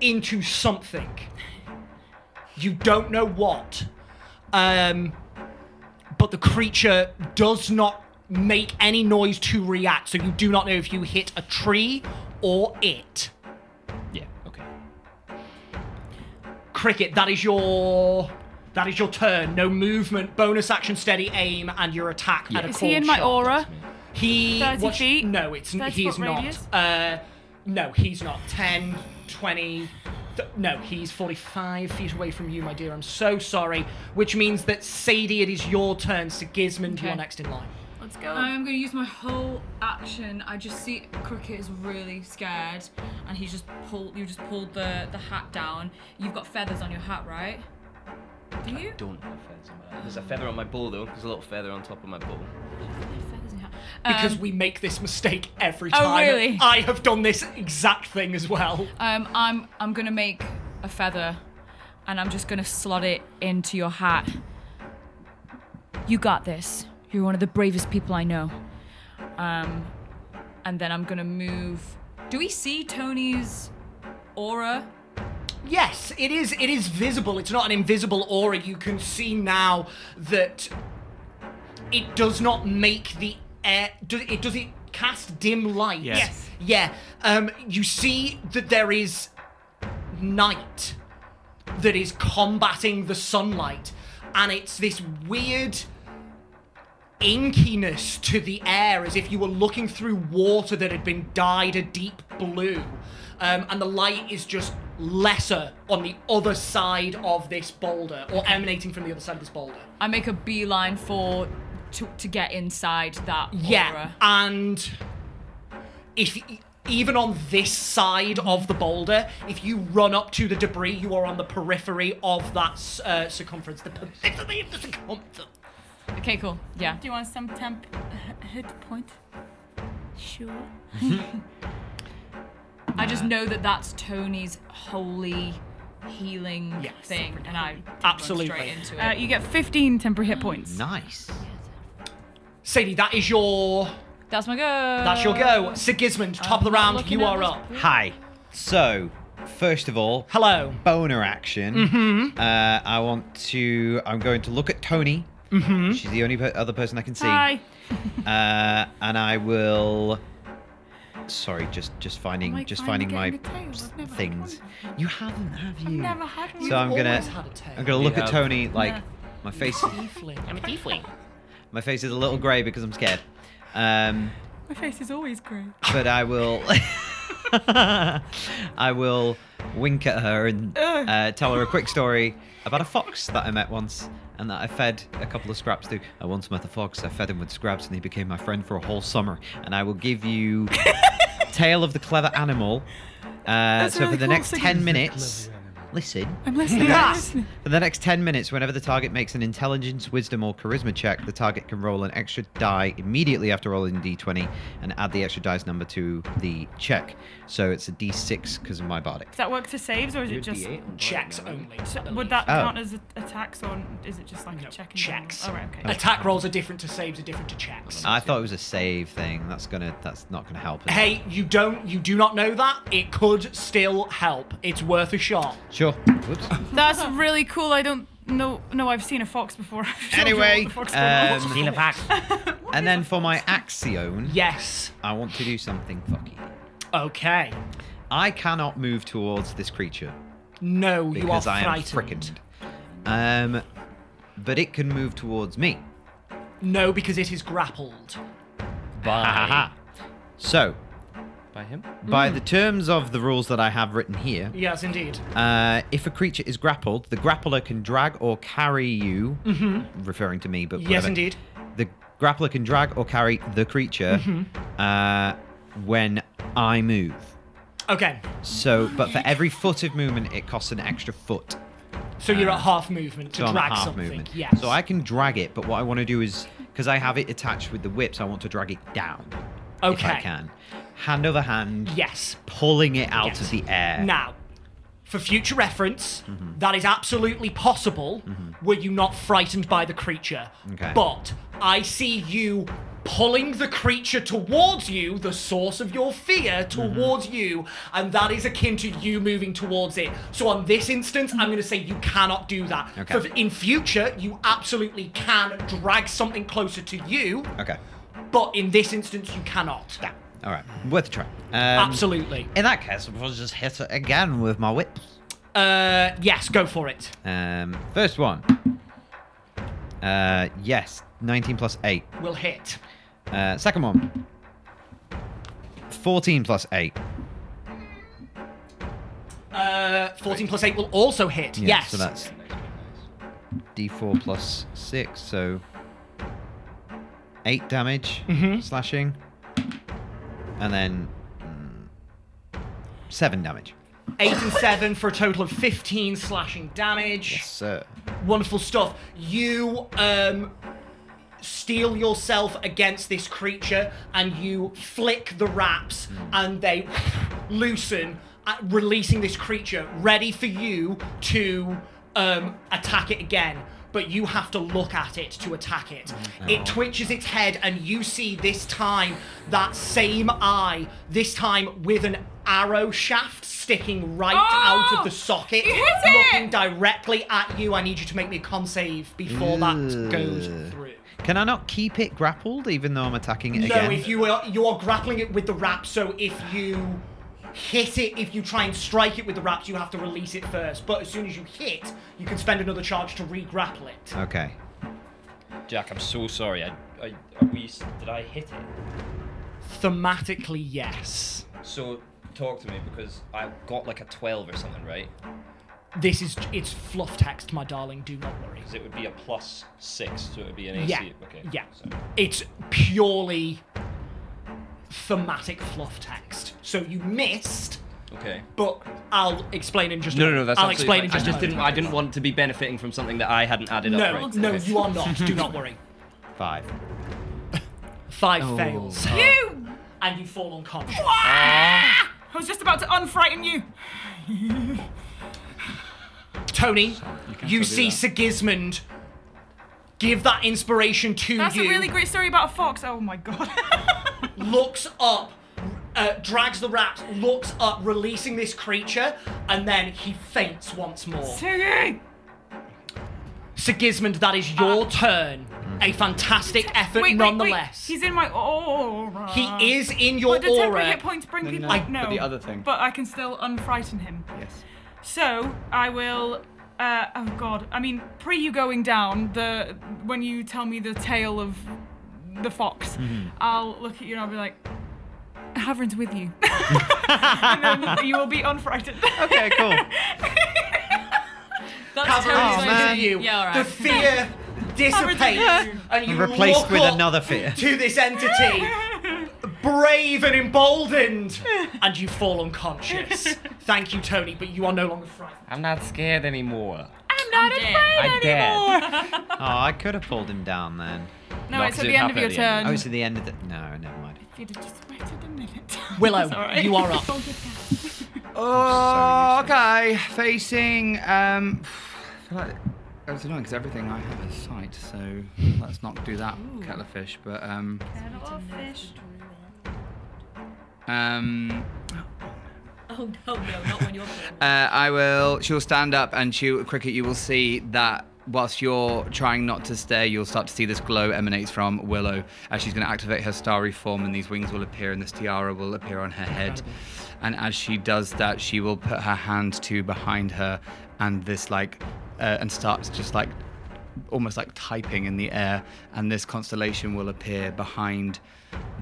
Speaker 1: into something. You don't know what. But the creature does not make any noise to react, so you do not know if you hit a tree or it.
Speaker 3: Yeah, okay.
Speaker 1: Cricket, that is your turn. No movement, bonus action, steady aim, and your attack at a
Speaker 9: Is
Speaker 1: cold
Speaker 9: he in my
Speaker 1: shot.
Speaker 9: aura?
Speaker 1: He
Speaker 9: 30 feet?
Speaker 1: No, he
Speaker 9: 30
Speaker 1: is
Speaker 9: foot
Speaker 1: not.
Speaker 9: radius?
Speaker 1: No, he's not. 10, 20. No, he's 45 feet away from you, my dear. I'm so sorry. Which means that Sadie, it is your turn. Sigismond, you
Speaker 7: Okay.
Speaker 1: are next in line.
Speaker 7: I'll
Speaker 8: Let's go.
Speaker 7: I'm gonna use my whole action. I just see Cricket is really scared, and you just pulled the hat down. You've got feathers on your hat, right? Do you?
Speaker 3: I don't have feathers on my hat. There's a feather on my bow though. There's a little feather on top of my bow.
Speaker 7: Feathers in your hat.
Speaker 1: Because we make this mistake every time.
Speaker 7: Oh, really?
Speaker 1: I have done this exact thing as well.
Speaker 7: I'm gonna make a feather, and I'm just gonna slot it into your hat. You got this. You're one of the bravest people I know. And then I'm gonna move. Do we see Tony's aura?
Speaker 1: Yes, it is visible. It's not an invisible aura. You can see now that it does not make the air. Does it cast dim light?
Speaker 5: Yes.
Speaker 1: Yeah. You see that there is night that is combating the sunlight, and it's this weird inkiness to the air, as if you were looking through water that had been dyed a deep blue, and the light is just lesser on the other side of this boulder, or emanating from the other side of this boulder.
Speaker 7: I make a beeline to get inside that aura.
Speaker 1: Yeah, and if even on this side of the boulder, if you run up to the debris, you are on the periphery of that circumference. The periphery of the circumference.
Speaker 7: Okay, cool. Yeah.
Speaker 9: Do you want some temp hit point?
Speaker 8: Sure.
Speaker 7: I just know that that's Tony's holy healing thing, and I
Speaker 1: Absolutely.
Speaker 7: run straight into it.
Speaker 9: You get 15 temporary hit points.
Speaker 6: Nice.
Speaker 1: Sadie, that is your...
Speaker 7: That's my go.
Speaker 1: That's your go. Sigismond, top of the
Speaker 7: not
Speaker 1: round,
Speaker 7: looking
Speaker 1: you
Speaker 7: at
Speaker 1: are
Speaker 7: this
Speaker 1: up.
Speaker 6: Hi. So, first of all,
Speaker 1: Hello.
Speaker 6: boner action. I'm going to look at Tony. She's the only other person I can see.
Speaker 9: Hi.
Speaker 6: And I will. Sorry, just finding
Speaker 9: Like
Speaker 6: finding my
Speaker 9: getting a tail. I've never had
Speaker 6: things. You haven't, have you?
Speaker 9: Never had one.
Speaker 6: So I'm gonna
Speaker 1: always had a tail.
Speaker 6: I'm gonna look
Speaker 3: You
Speaker 6: at
Speaker 3: have.
Speaker 6: Tony like
Speaker 9: Nah.
Speaker 6: my face.
Speaker 1: Tiefling. I'm a tiefling.
Speaker 6: My face is a little grey because I'm scared.
Speaker 9: My face is always grey.
Speaker 6: But I will. I will wink at her and tell her a quick story about a fox that I met once and that I fed a couple of scraps to. I once met a fox. I fed him with scraps and he became my friend for a whole summer. And I will give you Tale of the Clever Animal. So
Speaker 9: really
Speaker 6: for the
Speaker 9: cool,
Speaker 6: next
Speaker 9: Siggy.
Speaker 6: 10 minutes, listen.
Speaker 9: I'm listening.
Speaker 1: Yes.
Speaker 6: For the next 10 minutes, whenever the target makes an intelligence, wisdom, or charisma check, the target can roll an extra die immediately after rolling a d20 and add the extra dice number to the check. So it's a d6 because of my bardic.
Speaker 9: Does that work for saves, or is it just...
Speaker 1: Checks only.
Speaker 9: So
Speaker 1: I
Speaker 9: would
Speaker 1: believe.
Speaker 9: that
Speaker 6: Oh.
Speaker 9: count as attacks, or is it just like
Speaker 1: No,
Speaker 9: a check?
Speaker 1: checks.
Speaker 9: Oh, right, okay.
Speaker 1: Attack rolls are different to saves are different to checks.
Speaker 6: I thought it was a save thing. That's not gonna help. Is it?
Speaker 1: Hey, you do not know that. It could still help. It's worth a shot.
Speaker 6: Sure. Whoops.
Speaker 9: That's really cool. I don't know. No, I've seen a fox before.
Speaker 6: Anyway,
Speaker 4: Seen a fox.
Speaker 6: and then for my action,
Speaker 1: Yes.
Speaker 6: I want to do something fucky.
Speaker 1: Okay.
Speaker 6: I cannot move towards this creature
Speaker 1: No, you are
Speaker 6: because I am
Speaker 1: frightened.
Speaker 6: frickened. But it can move towards me.
Speaker 1: No, because it is grappled.
Speaker 6: Ha. So,
Speaker 3: By him?
Speaker 6: by the terms of the rules that I have written here,
Speaker 1: Yes, indeed.
Speaker 6: if a creature is grappled, the grappler can drag or carry you, referring to me, but
Speaker 1: Yes,
Speaker 6: whatever.
Speaker 1: indeed.
Speaker 6: The grappler can drag or carry the creature when I move.
Speaker 1: Okay.
Speaker 6: So, but for every foot of movement, it costs an extra foot.
Speaker 1: So you're at half movement to
Speaker 6: So I'm
Speaker 1: drag
Speaker 6: at half
Speaker 1: something.
Speaker 6: movement.
Speaker 1: Yes.
Speaker 6: So I can drag it, but what I want to do is, because I have it attached with the whips, I want to drag it down. If I
Speaker 1: Okay.
Speaker 6: can. Hand over hand.
Speaker 1: Yes.
Speaker 6: Pulling it out
Speaker 1: Yes.
Speaker 6: of the air.
Speaker 1: Now, for future reference, that is absolutely possible were you not frightened by the creature.
Speaker 6: Okay.
Speaker 1: But I see you pulling the creature towards you, the source of your fear towards you, and that is akin to you moving towards it. So on this instance, I'm going to say you cannot do that.
Speaker 6: Okay.
Speaker 1: For in future, you absolutely can drag something closer to you,
Speaker 6: Okay.
Speaker 1: but in this instance, you cannot.
Speaker 6: Yeah. All right. Worth a try.
Speaker 1: Absolutely.
Speaker 6: In that case, I'll just hit it again with my whips.
Speaker 1: Yes, go for it.
Speaker 6: First one. Yes. 19 plus 8.
Speaker 1: Will hit.
Speaker 6: Second one. 14 plus 8.
Speaker 1: 14 plus 8 will also hit.
Speaker 6: Yeah,
Speaker 1: Yes.
Speaker 6: So that's D4 plus 6, so 8 damage slashing. And then 7 damage.
Speaker 1: 8 and 7 for a total of 15 slashing damage.
Speaker 6: Yes, sir.
Speaker 1: Wonderful stuff. You steel yourself against this creature and you flick the wraps and they loosen, releasing this creature, ready for you to attack it again. But you have to look at it to attack it. It twitches its head, and you see this time that same eye, this time with an arrow shaft sticking right out of the socket,
Speaker 7: You hit it!
Speaker 1: looking directly at you. I need you to make me a con save before that goes through.
Speaker 6: Can I not keep it grappled even though I'm attacking it
Speaker 1: No,
Speaker 6: again?
Speaker 1: if you are grappling it with the wrap, so if you hit it, if you try and strike it with the wraps, you have to release it first. But as soon as you hit, you can spend another charge to re-grapple it.
Speaker 6: Okay.
Speaker 3: Jack, I'm so sorry. Did I hit it?
Speaker 1: Thematically, yes.
Speaker 3: So talk to me, because I got like a 12 or something, right?
Speaker 1: It's fluff text, my darling, do not worry.
Speaker 3: Because it would be a +6, so it would be an AC.
Speaker 1: Yeah,
Speaker 3: Okay.
Speaker 1: yeah.
Speaker 3: So.
Speaker 1: It's purely thematic fluff text. So you missed,
Speaker 3: Okay.
Speaker 1: but I'll explain in just a
Speaker 3: No,
Speaker 1: moment.
Speaker 3: that's
Speaker 1: I'll
Speaker 3: absolutely
Speaker 1: explain in
Speaker 3: fine.
Speaker 1: just a moment.
Speaker 3: I didn't want to be benefiting from something that I hadn't added up.
Speaker 1: No,
Speaker 3: Right?
Speaker 1: no,
Speaker 3: Okay.
Speaker 1: you are not. Do not worry.
Speaker 6: 5.
Speaker 1: 5 fails.
Speaker 7: You!
Speaker 1: And you fall unconscious.
Speaker 9: I was just about to unfrighten you.
Speaker 1: Tony, you see Sigismond give that inspiration to
Speaker 9: That's
Speaker 1: you.
Speaker 9: a really great story about a fox. Oh my god.
Speaker 1: Looks up, drags the wraps, looks up, releasing this creature, and then he faints once more.
Speaker 9: Siggy!
Speaker 1: Sigismond, that is your turn. A fantastic effort nonetheless.
Speaker 9: He's in my aura.
Speaker 1: He is in your
Speaker 9: But do temporary
Speaker 1: aura.
Speaker 9: hit points bring people
Speaker 5: no,
Speaker 9: up? No.
Speaker 5: but the other thing.
Speaker 9: But I can still unfrighten him.
Speaker 5: Yes.
Speaker 9: So I will. Oh god. I mean, pre you going down, when you tell me the tale of the fox, I'll look at you and I'll be like, Haverin's with you, and then you will be unfrightened.
Speaker 6: Okay, cool.
Speaker 7: That's
Speaker 1: Cavalry
Speaker 7: totally
Speaker 1: is
Speaker 6: man.
Speaker 1: with you.
Speaker 7: Yeah, all right.
Speaker 1: The fear dissipates, and you
Speaker 6: Replaced
Speaker 1: look
Speaker 6: with
Speaker 1: up
Speaker 6: another fear.
Speaker 1: to this entity, brave and emboldened, and you fall unconscious. Thank you, Tony, but you are no longer frightened.
Speaker 3: I'm not scared anymore.
Speaker 7: I'm not afraid
Speaker 3: I'm dead.
Speaker 6: Oh, I could have pulled him down then.
Speaker 9: No,
Speaker 3: No,
Speaker 9: it's
Speaker 3: 'cause
Speaker 9: at
Speaker 3: it
Speaker 9: the end of your
Speaker 3: happened at the end.
Speaker 9: turn.
Speaker 6: Oh, it's at the end of the... No, never mind.
Speaker 9: If you'd have just waited a minute.
Speaker 1: Willow,
Speaker 9: It's all right.
Speaker 1: you are up.
Speaker 5: Oh, okay. Facing. I feel like it's annoying because everything I have is sight, so let's not do that, kettle of fish. But
Speaker 7: Oh no, not when you're
Speaker 5: I will. She'll stand up and Cricket. You will see that whilst you're trying not to stare, you'll start to see this glow emanates from Willow as she's going to activate her starry form, and these wings will appear, and this tiara will appear on her head. And as she does that, she will put her hand to behind her, and this and starts just like almost like typing in the air, and this constellation will appear behind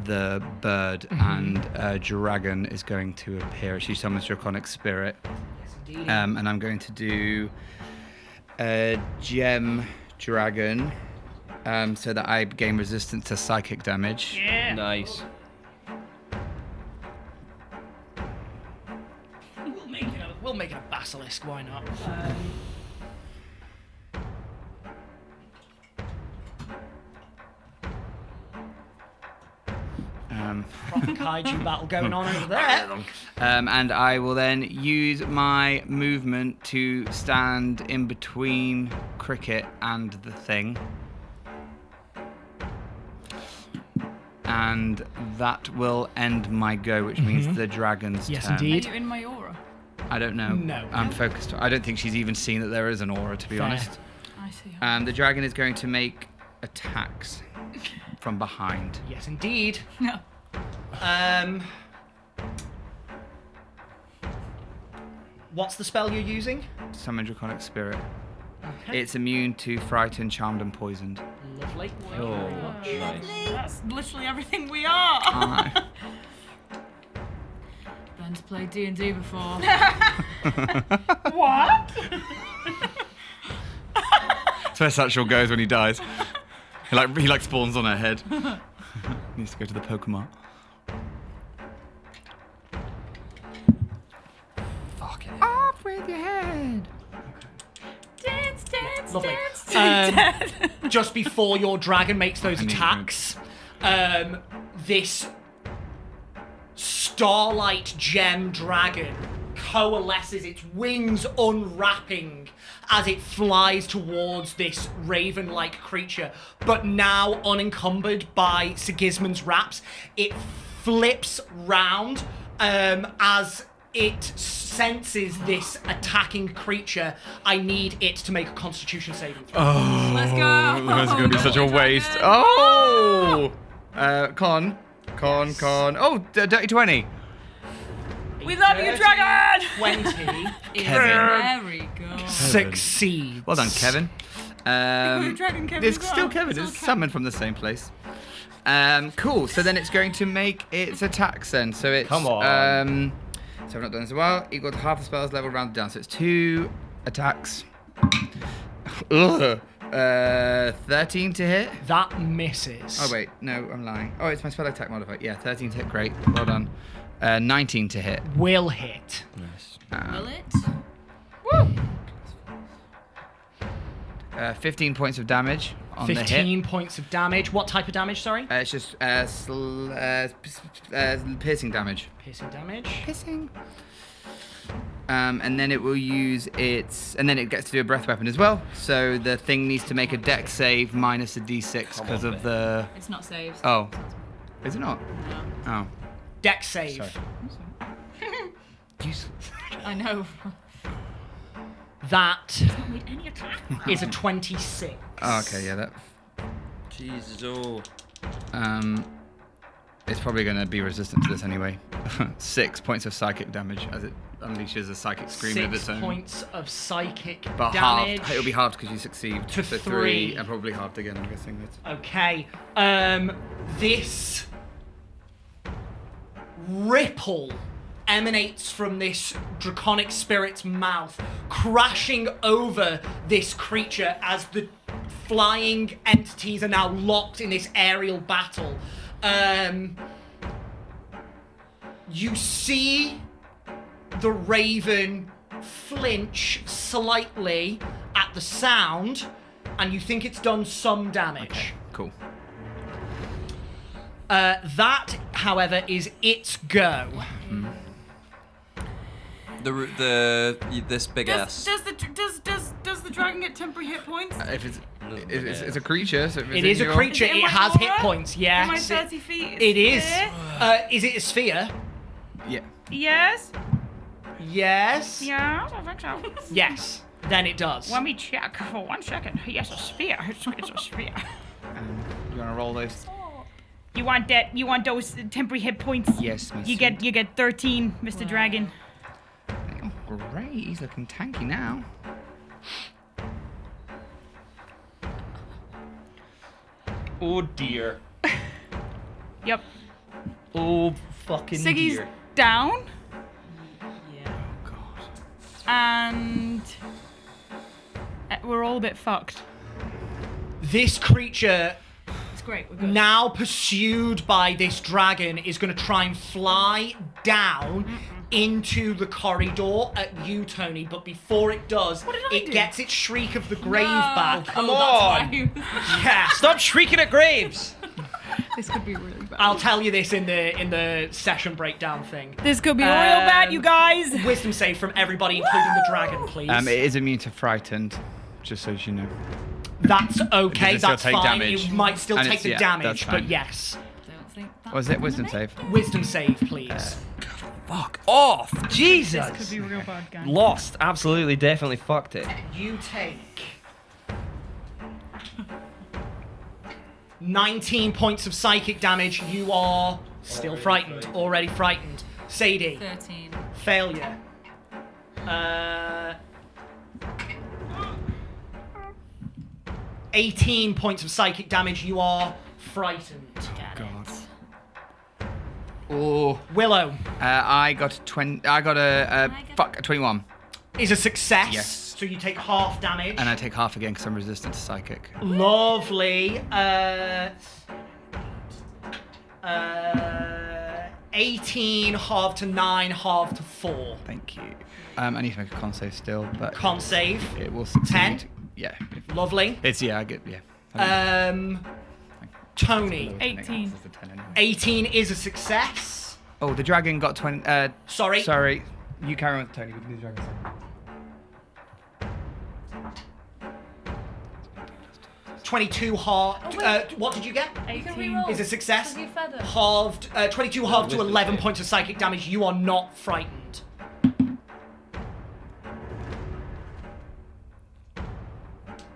Speaker 5: the bird, and a dragon is going to appear. She summons Draconic Spirit.
Speaker 1: Yes, indeed.
Speaker 5: And I'm going to do a gem dragon, so that I gain resistance to psychic damage.
Speaker 9: Yeah.
Speaker 3: Nice.
Speaker 1: We'll make it a basilisk, why not? Proper kaiju battle going on over there.
Speaker 5: And I will then use my movement to stand in between Cricket and the thing. And that will end my go, which means the dragon's
Speaker 1: Yes,
Speaker 5: turn.
Speaker 1: indeed.
Speaker 7: Are you in my aura?
Speaker 5: I don't know.
Speaker 1: No.
Speaker 5: I'm focused. I don't think she's even seen that there is an aura, to be
Speaker 1: Fair.
Speaker 5: honest.
Speaker 7: I see.
Speaker 5: The dragon is going to make attacks from behind.
Speaker 1: Yes, indeed.
Speaker 7: No.
Speaker 1: What's the spell you're using?
Speaker 5: Summon Draconic Spirit.
Speaker 1: Okay.
Speaker 5: It's immune to frightened, charmed, and poisoned.
Speaker 1: Lovely.
Speaker 3: Oh, nice.
Speaker 9: That's literally everything we are.
Speaker 7: Ben's played D&D before.
Speaker 9: What?
Speaker 5: That's where Satchel goes when he dies. He like spawns on her head. Needs to go to the Pokemon.
Speaker 3: Fucking
Speaker 5: Off with your head.
Speaker 7: Dance, dance,
Speaker 1: Lovely.
Speaker 7: dance.
Speaker 1: Just before your dragon makes those
Speaker 5: I need
Speaker 1: attacks, this starlight gem dragon coalesces, its wings unwrapping as it flies towards this raven-like creature, but now unencumbered by Sigismund's wraps. It flips round as it senses this attacking creature. I need it to make a Constitution saving throw.
Speaker 7: Let's go.
Speaker 5: That's gonna be such a
Speaker 7: Dragon.
Speaker 5: waste. Oh! Con. Oh, dirty 20.
Speaker 7: We love you, dragon.
Speaker 1: 20 is
Speaker 7: Very good.
Speaker 1: succeeds.
Speaker 5: Well done, Kevin.
Speaker 7: Dragon Kevin
Speaker 5: It's
Speaker 7: as well.
Speaker 5: still Kevin.
Speaker 7: Still
Speaker 5: It's
Speaker 7: Kevin.
Speaker 5: summoned from the same place. Cool. So then it's going to make its attacks then. So it's
Speaker 3: Come on.
Speaker 5: So I've not done this as well. Equal to half the spell's level rounded down. So it's 2 attacks. Ugh. 13 to hit.
Speaker 1: That misses.
Speaker 5: Oh wait, no, I'm lying. Oh, it's my spell attack modifier. Yeah, 13 to hit. Great. Well done. 19 to hit.
Speaker 1: Will hit.
Speaker 7: Will it?
Speaker 5: 15 points of damage on the hit.
Speaker 1: 15 points of damage. What type of damage, sorry?
Speaker 5: It's just piercing damage.
Speaker 1: Piercing damage.
Speaker 5: Piercing. And then it will use its, and then it gets to do a breath weapon as well. So the thing needs to make a dex save minus a d6 because of the.
Speaker 7: It's not saved.
Speaker 5: Oh, is it not?
Speaker 7: No.
Speaker 5: Oh.
Speaker 1: Dex save.
Speaker 7: I know.
Speaker 1: That
Speaker 7: Need any attack?
Speaker 1: is a 26.
Speaker 5: Oh, okay, yeah, that.
Speaker 3: Jesus, oh.
Speaker 5: It's probably going to be resistant to this anyway. 6 points of psychic damage as it unleashes a psychic scream of
Speaker 1: 6
Speaker 5: its own.
Speaker 1: points of psychic
Speaker 5: But
Speaker 1: damage.
Speaker 5: halved. It'll be halved because you succeed.
Speaker 1: To
Speaker 5: so
Speaker 1: 3.
Speaker 5: and probably halved again. I'm guessing that.
Speaker 1: Okay. This ripple emanates from this draconic spirit's mouth, crashing over this creature as the flying entities are now locked in this aerial battle. You see the raven flinch slightly at the sound, and you think it's done some damage.
Speaker 5: Cool.
Speaker 1: That, however, is its go.
Speaker 3: This big ass.
Speaker 7: Does the dragon get temporary hit points?
Speaker 5: If it's a creature, so if it's
Speaker 1: It is
Speaker 5: in
Speaker 1: a
Speaker 5: your-
Speaker 1: creature.
Speaker 7: Is it in
Speaker 1: It
Speaker 7: my
Speaker 1: has hit
Speaker 7: aura?
Speaker 1: points.
Speaker 7: Am I
Speaker 1: Yes.
Speaker 7: 30 feet?
Speaker 1: It is.
Speaker 7: Sphere?
Speaker 1: Is it a sphere?
Speaker 5: Yeah.
Speaker 9: Yes.
Speaker 1: Yes.
Speaker 9: Yeah, I think so.
Speaker 1: Yes. Then it does.
Speaker 9: Let me check for 1 second. Yes, a sphere. It's a sphere.
Speaker 5: You want to roll those?
Speaker 9: You want that? You want those temporary hit points?
Speaker 5: Yes, miss.
Speaker 9: You get 13, Mr. Dragon.
Speaker 5: Oh, great. He's looking tanky now.
Speaker 4: Oh dear.
Speaker 9: Yep.
Speaker 4: Oh fucking
Speaker 9: Siggy's
Speaker 4: dear.
Speaker 9: down,
Speaker 7: Yeah.
Speaker 9: and we're all a bit fucked.
Speaker 1: This creature,
Speaker 7: It's great. We're good.
Speaker 1: now pursued by this dragon, is going to try and fly down into the corridor at you, Tony. But before it does,
Speaker 7: What did I
Speaker 1: it
Speaker 7: do?
Speaker 1: gets its shriek of the grave
Speaker 7: No.
Speaker 1: back.
Speaker 4: Come
Speaker 7: Oh,
Speaker 4: on.
Speaker 7: that's why.
Speaker 1: Yeah.
Speaker 4: Stop shrieking at graves.
Speaker 7: This could be really bad.
Speaker 1: I'll tell you this in the session breakdown thing.
Speaker 9: This could be real bad, you guys.
Speaker 1: Wisdom save from everybody, including the dragon, please.
Speaker 5: It is immune to frightened, just so you know.
Speaker 1: That's okay.
Speaker 5: Does it still
Speaker 1: That's
Speaker 5: take
Speaker 1: fine.
Speaker 5: damage?
Speaker 1: It might still
Speaker 5: And
Speaker 1: take
Speaker 5: it's-
Speaker 1: the
Speaker 5: yeah,
Speaker 1: damage,
Speaker 5: that's
Speaker 1: but
Speaker 5: fine.
Speaker 1: yes.
Speaker 7: Don't think that
Speaker 5: Was it wisdom save?
Speaker 1: Wisdom save, please.
Speaker 4: Fuck off.
Speaker 9: Could
Speaker 4: Jesus.
Speaker 9: be real bad, guys.
Speaker 4: Lost. Absolutely, definitely fucked it.
Speaker 1: You take 19 points of psychic damage. You are still frightened. Already frightened. Sadie,
Speaker 7: 13.
Speaker 1: failure. 18 points of psychic damage. You are frightened.
Speaker 5: Oh.
Speaker 1: Willow,
Speaker 5: I got 20. I got a 21.
Speaker 1: is a success.
Speaker 5: Yes.
Speaker 1: So you take half damage.
Speaker 5: And I take half again because I'm resistant to psychic.
Speaker 1: Lovely. 18, half to 9, half to 4.
Speaker 5: Thank you. I need to make a con save still, but
Speaker 1: Con save.
Speaker 5: it will succeed.
Speaker 1: 10?
Speaker 5: Yeah.
Speaker 1: Lovely.
Speaker 5: It's I get yeah.
Speaker 1: Tony.
Speaker 9: 18.
Speaker 1: 18 is a success.
Speaker 5: Oh, the dragon got 20.
Speaker 1: Sorry.
Speaker 5: Sorry. You carry on with Tony. We can do the dragon second.
Speaker 1: 22 halved. What did you get?
Speaker 9: 18.
Speaker 1: Is a success.
Speaker 7: Because you're feathered.
Speaker 1: Halved. 22 halved to
Speaker 3: wisdom
Speaker 1: 11
Speaker 3: save.
Speaker 1: points of psychic damage. You are not frightened.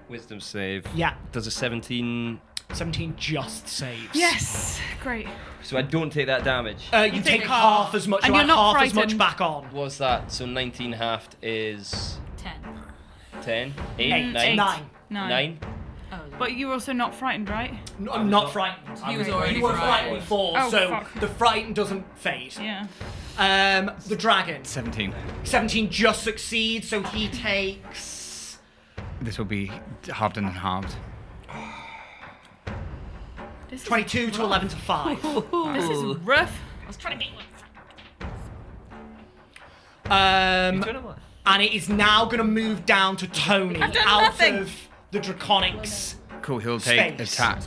Speaker 3: Wisdom save.
Speaker 1: Yeah.
Speaker 3: Does a 17.
Speaker 1: 17 just saves.
Speaker 9: Yes. Great.
Speaker 3: So I don't take that damage.
Speaker 1: You take half as much.
Speaker 9: And
Speaker 1: you
Speaker 9: you're
Speaker 1: add
Speaker 9: not
Speaker 1: half as much
Speaker 9: frightened.
Speaker 1: back on.
Speaker 3: What's that? So 19 halved is
Speaker 7: 10.
Speaker 3: 10? 8?
Speaker 1: 8,
Speaker 3: 9?
Speaker 1: 9.
Speaker 3: 9?
Speaker 7: Oh,
Speaker 9: But you're also not frightened, right?
Speaker 1: I'm not frightened.
Speaker 7: He was already
Speaker 1: You were frightened
Speaker 7: frightened.
Speaker 1: before,
Speaker 9: Oh,
Speaker 1: so
Speaker 9: fuck.
Speaker 1: the frightened doesn't fade.
Speaker 9: Yeah.
Speaker 1: The dragon.
Speaker 5: 17.
Speaker 1: 17 just succeeds, so he takes.
Speaker 5: This will be halved and halved.
Speaker 9: This is
Speaker 1: 22 to 11 to 5.
Speaker 9: This is rough. I was trying to get you.
Speaker 1: And it is now going to move down to Tony
Speaker 9: I've done
Speaker 1: out
Speaker 9: nothing.
Speaker 1: of the Draconics.
Speaker 5: Cool. He'll take
Speaker 1: Space.
Speaker 5: attack.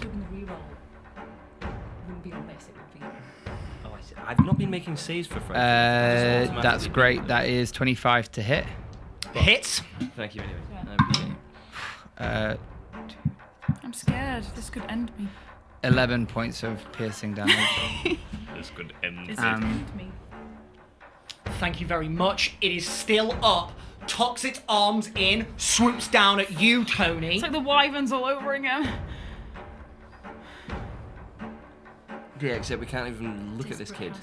Speaker 3: Oh, I see. I've not been making saves for frightened.
Speaker 5: That's great. That is 25 to hit.
Speaker 1: Hits.
Speaker 3: Thank you anyway.
Speaker 9: I'm scared. This could end me.
Speaker 5: 11 points of piercing damage.
Speaker 3: This could end.
Speaker 9: This could end me.
Speaker 1: Thank you very much. It is still up. Tucks its arms in, swoops down at you, Tony.
Speaker 9: It's like the wyverns all over again.
Speaker 3: Yeah, except we can't even look at this kid.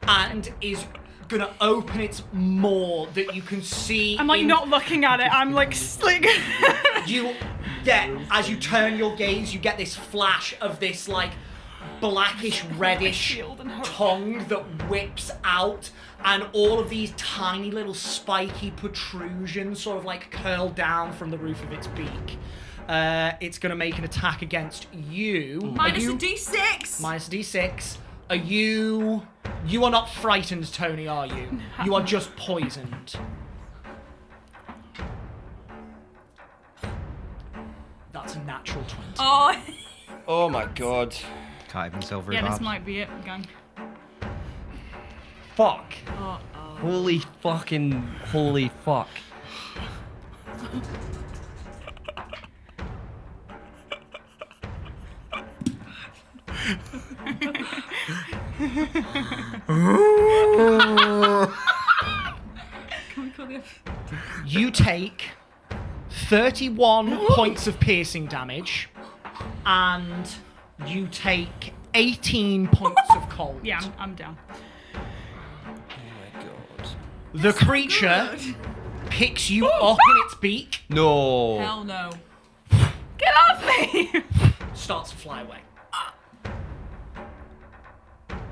Speaker 1: And is gonna open its maw that you can see.
Speaker 9: I'm like
Speaker 1: in-
Speaker 9: not looking at it. I'm like slick.
Speaker 1: You get, as you turn your gaze, you get this flash of this like blackish reddish
Speaker 9: shield and hope.
Speaker 1: tongue that whips out, and all of these tiny little spiky protrusions sort of like curl down from the roof of its beak. It's gonna make an attack against you.
Speaker 7: Minus
Speaker 1: Are
Speaker 7: a
Speaker 1: you-
Speaker 7: d6.
Speaker 1: Minus a d6. Are you... You are not frightened, Tony, are you? You are just poisoned. That's a natural 20.
Speaker 7: Oh.
Speaker 3: Oh my god.
Speaker 6: Can't even silver
Speaker 9: Yeah, this
Speaker 6: barbs.
Speaker 9: might be it, gang.
Speaker 1: Fuck.
Speaker 3: Holy fuck.
Speaker 1: You take 31 points of piercing damage, and you take 18 points of cold.
Speaker 9: Yeah, I'm down.
Speaker 3: Oh my god.
Speaker 1: The creature picks you up in its beak,
Speaker 3: No.
Speaker 7: Hell no.
Speaker 9: Get off me!
Speaker 1: starts to fly away.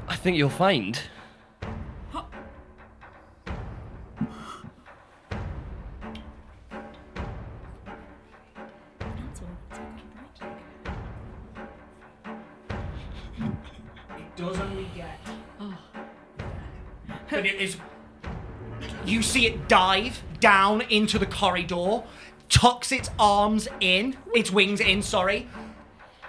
Speaker 3: I think you'll find.
Speaker 1: It does only get. But it is. You see it dive down into the corridor, tucks its arms in, its wings in, sorry.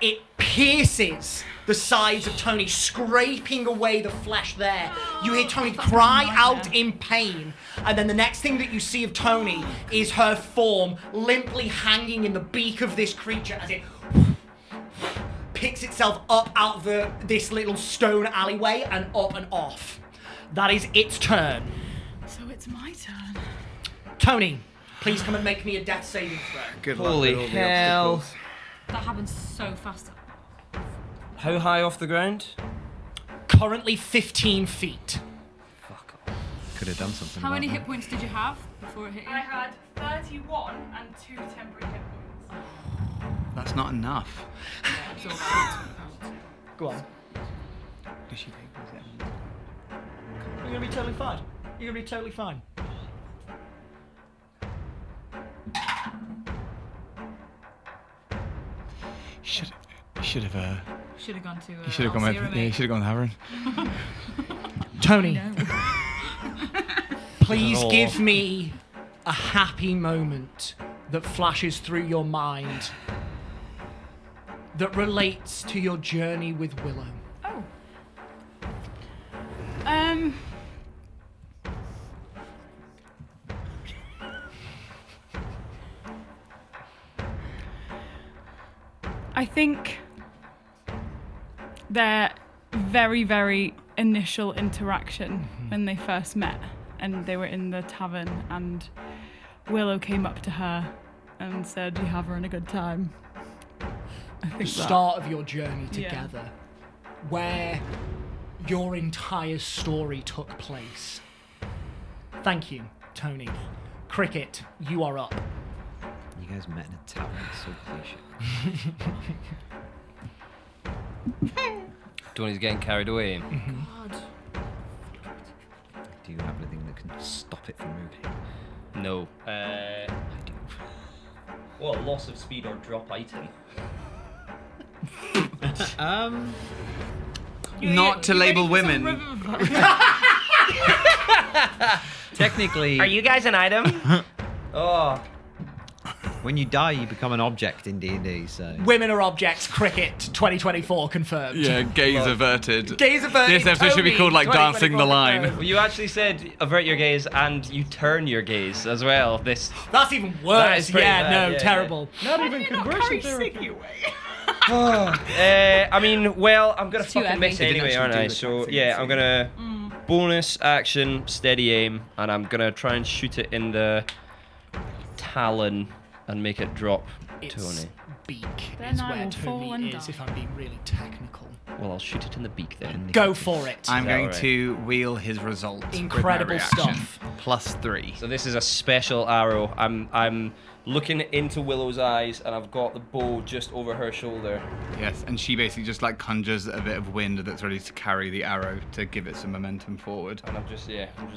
Speaker 1: It pierces the sides of Tony, scraping away the flesh there. You hear Tony cry out in pain, and then the next thing that you see of Tony is her form limply hanging in the beak of this creature as it picks itself up out of this little stone alleyway and up and off. That is its turn.
Speaker 9: So it's my turn.
Speaker 1: Tony, please come and make me a death saving throw.
Speaker 5: Good luck
Speaker 3: Holy
Speaker 5: with all the
Speaker 3: hell.
Speaker 5: obstacles.
Speaker 7: That happens so fast.
Speaker 3: How high off the ground?
Speaker 1: Currently 15 feet.
Speaker 3: Fuck off.
Speaker 6: Could have done something.
Speaker 7: How
Speaker 6: about
Speaker 7: many
Speaker 6: that.
Speaker 7: hit points did you have before it hit you?
Speaker 9: I had 31 and 2 temporary hit points.
Speaker 5: That's not enough.
Speaker 7: So
Speaker 1: Go on.
Speaker 5: Does she take this?
Speaker 1: You're gonna be totally fine. You're gonna be totally fine.
Speaker 5: Should have.
Speaker 7: Should have gone to.
Speaker 5: You should have gone with. Yeah, you should have gone with Havern.
Speaker 1: Tony, please
Speaker 3: Oh.
Speaker 1: give me a happy moment that flashes through your mind that relates to your journey with Willow.
Speaker 9: Oh. I think their very, very initial interaction when they first met and they were in the tavern and Willow came up to her and said, "You have her in a good time." I think
Speaker 1: The start of your journey together, where your entire story took place. Thank you, Tony. Cricket, you are up.
Speaker 6: You guys met in a tavern. It's so cliche.
Speaker 3: Tony's getting carried away.
Speaker 7: God.
Speaker 6: Do you have anything that can stop it from moving?
Speaker 3: No.
Speaker 6: I do.
Speaker 3: Well, loss of speed or drop item.
Speaker 5: Not to label women.
Speaker 6: Technically,
Speaker 3: Are you guys an item? Oh.
Speaker 6: when you die, you become an object in D&D. So
Speaker 1: Women are objects, Cricket 2024 confirmed.
Speaker 5: Yeah, gaze averted.
Speaker 1: Gaze averted.
Speaker 5: This episode should be called like Dancing the
Speaker 1: 2024
Speaker 5: Line.
Speaker 1: confirmed.
Speaker 3: Well, you actually said avert your gaze and you turn your gaze as well. This.
Speaker 1: That's even
Speaker 3: That
Speaker 1: worse.
Speaker 3: is pretty
Speaker 1: Yeah,
Speaker 3: bad,
Speaker 1: no,
Speaker 3: yeah,
Speaker 1: terrible.
Speaker 2: Not even conversion therapy.
Speaker 3: I mean, well, I'm gonna
Speaker 7: It's too
Speaker 3: fucking miss
Speaker 7: heavy.
Speaker 3: anyway, aren't I? So yeah, I'm gonna bonus action, steady aim, and I'm gonna try and shoot it in the talon and make it drop
Speaker 1: Its
Speaker 3: Tony.
Speaker 1: beak
Speaker 7: Then
Speaker 1: is
Speaker 7: I
Speaker 1: where
Speaker 7: will fall
Speaker 1: Tony
Speaker 7: and
Speaker 1: is,
Speaker 7: die.
Speaker 1: if I'm being really technical.
Speaker 3: Well, I'll shoot it in the beak then.
Speaker 1: Go for it.
Speaker 5: I'm going
Speaker 3: alright?
Speaker 5: to wheel his result. with my
Speaker 1: Incredible
Speaker 5: reaction.
Speaker 1: stuff.
Speaker 5: +3.
Speaker 3: So this is a special arrow. I'm looking into Willow's eyes, and I've got the bow just over her shoulder.
Speaker 5: Yes, and she basically just like conjures a bit of wind that's ready to carry the arrow to give it some momentum forward.
Speaker 3: And I'm just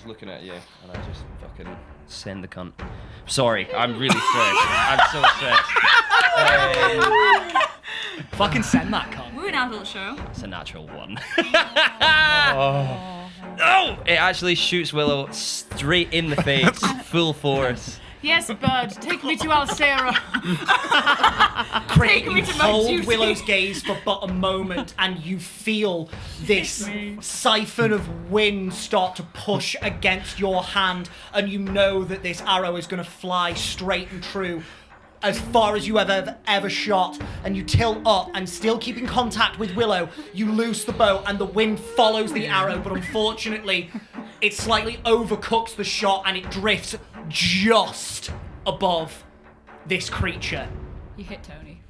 Speaker 3: looking at you, and I just fucking send the cunt. Sorry, I'm really stressed. I'm so stressed.
Speaker 1: Fucking send that cunt.
Speaker 7: We're an adult show.
Speaker 3: It's a natural one. Oh! It actually shoots Willow straight in the face, full force.
Speaker 9: Yes, Bud, take me to Alcera.
Speaker 1: Cricket,
Speaker 9: me
Speaker 1: you
Speaker 9: to my
Speaker 1: hold
Speaker 9: duty.
Speaker 1: Willow's gaze for but a moment, and you feel this siphon of wind start to push against your hand, and you know that this arrow is going to fly straight and true as far as you have ever shot, and you tilt up, and still keeping contact with Willow, you loose the bow, and the wind follows the arrow, but unfortunately, it slightly overcooks the shot, and it drifts just above this creature.
Speaker 7: You hit Tony.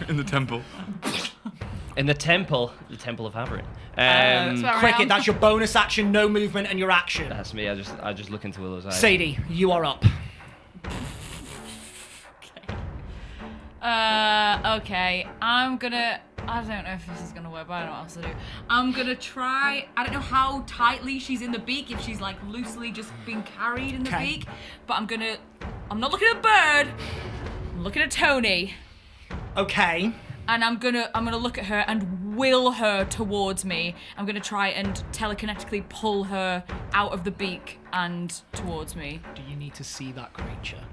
Speaker 5: In the temple.
Speaker 3: In the temple of Havrin.
Speaker 7: That's where I
Speaker 1: Cricket,
Speaker 7: am.
Speaker 1: that's your bonus action, no movement, and your action.
Speaker 3: That's me. I just look into Willow's eyes.
Speaker 1: Sadie, you are up.
Speaker 7: Okay. I don't know if this is gonna work, but I don't know what else to do. I'm gonna try. I don't know how tightly she's in the beak, if she's like loosely just being carried in the
Speaker 1: Okay.
Speaker 7: beak. But I'm not looking at Bird. I'm looking at Tony.
Speaker 1: Okay.
Speaker 7: And I'm gonna look at her and will her towards me. I'm gonna try and telekinetically pull her out of the beak and towards me.
Speaker 1: Do you need to see that creature?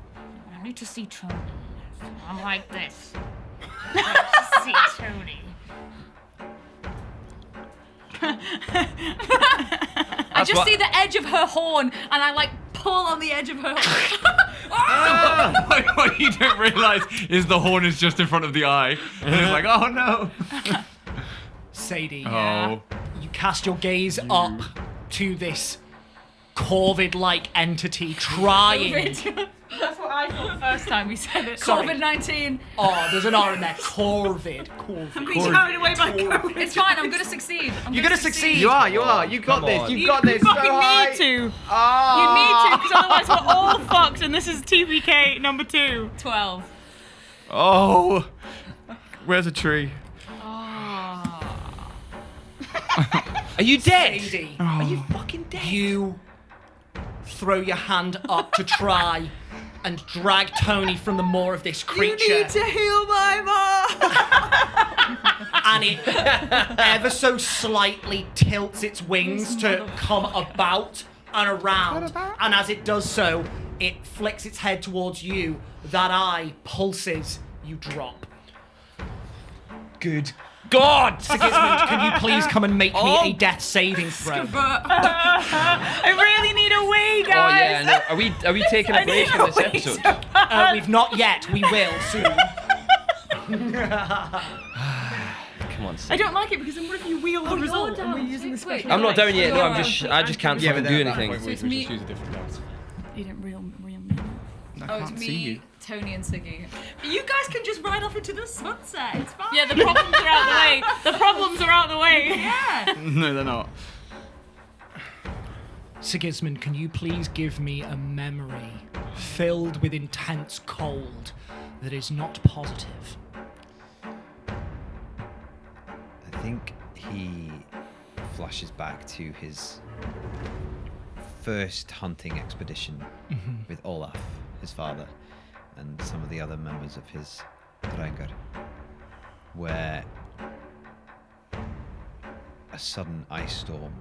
Speaker 7: I need to see Tony. I'm like this. I need to see Tony. I just see the edge of her horn, and I like pull on the edge of her horn.
Speaker 5: What you don't realise is the horn is just in front of the eye. And it's like, oh no.
Speaker 1: Sadie,
Speaker 5: Oh.
Speaker 1: you cast your gaze up to this corvid-like entity trying.
Speaker 7: That's what I thought the first time we said it.
Speaker 1: Sorry.
Speaker 7: COVID-19.
Speaker 1: Oh, there's an R in there. Corvid.
Speaker 9: I'm being carried away by COVID.
Speaker 7: It's fine. I'm gonna succeed.
Speaker 1: You're gonna succeed.
Speaker 6: You are. You got
Speaker 3: Come
Speaker 6: this.
Speaker 3: on.
Speaker 6: You've got this.
Speaker 9: You fucking
Speaker 6: Go high.
Speaker 9: need to.
Speaker 6: Oh.
Speaker 9: You need to, because otherwise we're all fucked, and this is TPK number 2.
Speaker 7: 12.
Speaker 5: Oh. Where's a tree?
Speaker 7: Oh.
Speaker 3: Are you dead?
Speaker 1: Sadie,
Speaker 3: Are you fucking dead?
Speaker 1: you throw your hand up to try and drag Tony from the maw of this creature.
Speaker 7: You need to heal my mom.
Speaker 1: And it ever so slightly tilts its wings to come about and around. And as it does so, it flicks its head towards you. That eye pulses. You drop.
Speaker 3: Good God!
Speaker 1: Sigismond, can you please come and make me a death saving throw?
Speaker 9: I really need a wee,
Speaker 3: Oh yeah,
Speaker 9: guys.
Speaker 3: no. Are we taking a break in this episode?
Speaker 1: We've not yet. We will soon.
Speaker 3: Come on.
Speaker 9: I don't like it because then what if you wheel the result and we're using the special?
Speaker 3: I'm not down yet. No, I just can't
Speaker 5: Yeah,
Speaker 3: fucking
Speaker 5: but
Speaker 3: do
Speaker 5: then at that
Speaker 3: anything.
Speaker 5: point
Speaker 7: So
Speaker 2: We
Speaker 7: it's
Speaker 2: can
Speaker 7: me.
Speaker 2: just use a different dance.
Speaker 9: You didn't real me.
Speaker 5: I
Speaker 7: Oh,
Speaker 5: can't
Speaker 7: it's
Speaker 5: see
Speaker 7: me,
Speaker 5: you.
Speaker 7: Tony, and Siggy.
Speaker 9: You guys can just ride off into the sunset. It's fine.
Speaker 7: Yeah, the problems are out the way.
Speaker 9: The problems are out the way.
Speaker 7: Yeah.
Speaker 5: No, they're not.
Speaker 1: Sigismond, can you please give me a memory filled with intense cold that is not positive?
Speaker 6: I think he flashes back to his first hunting expedition with Olaf, his father, and some of the other members of his Drengar, where a sudden ice storm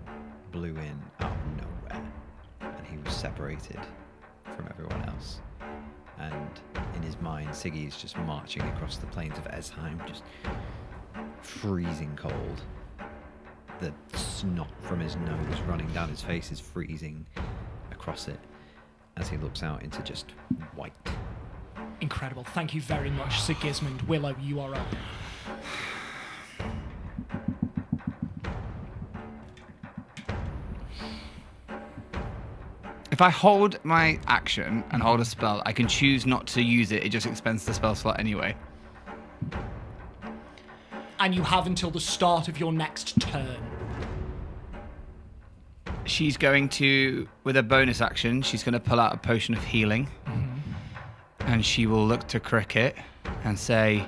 Speaker 6: blew in out of nowhere, and he was separated from everyone else. And in his mind, Siggy is just marching across the plains of Esheim, just freezing cold. The snot from his nose running down his face is freezing across it as he looks out into just white.
Speaker 1: Incredible. Thank you very much, Sigismond. Willow, you are up.
Speaker 5: If I hold my action and hold a spell, I can choose not to use it. It just expends the spell slot anyway.
Speaker 1: And you have until the start of your next turn.
Speaker 5: She's going to, with a bonus action, she's going to pull out a potion of healing. And she will look to Cricket and say,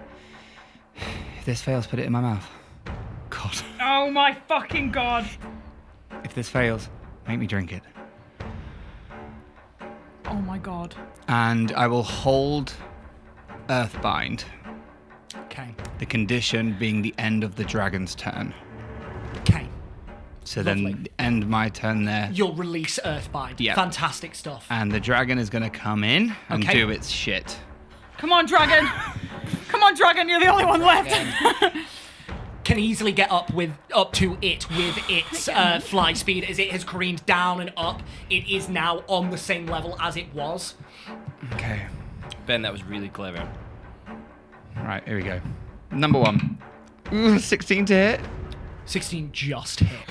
Speaker 5: if this fails, put it in my mouth. God.
Speaker 9: Oh my fucking god.
Speaker 5: If this fails, make me drink it.
Speaker 9: Oh my god.
Speaker 5: And I will hold Earthbind.
Speaker 1: Okay.
Speaker 5: The condition being the end of the dragon's turn.
Speaker 1: Okay.
Speaker 5: So
Speaker 1: Lovely.
Speaker 5: then end my turn there.
Speaker 1: You'll release Earthbind.
Speaker 5: Yeah.
Speaker 1: Fantastic stuff.
Speaker 5: And the dragon is going to come in and
Speaker 1: Okay.
Speaker 5: do its shit.
Speaker 9: Come on, dragon. Come on, dragon. You're the only one left.
Speaker 1: Can easily get up to it with its fly speed as it has careened down and up. It is now on the same level as it was.
Speaker 5: Okay.
Speaker 3: Ben, that was really clever.
Speaker 5: Right, here we go. Number 1. Ooh, 16 to hit.
Speaker 1: 16 just hits.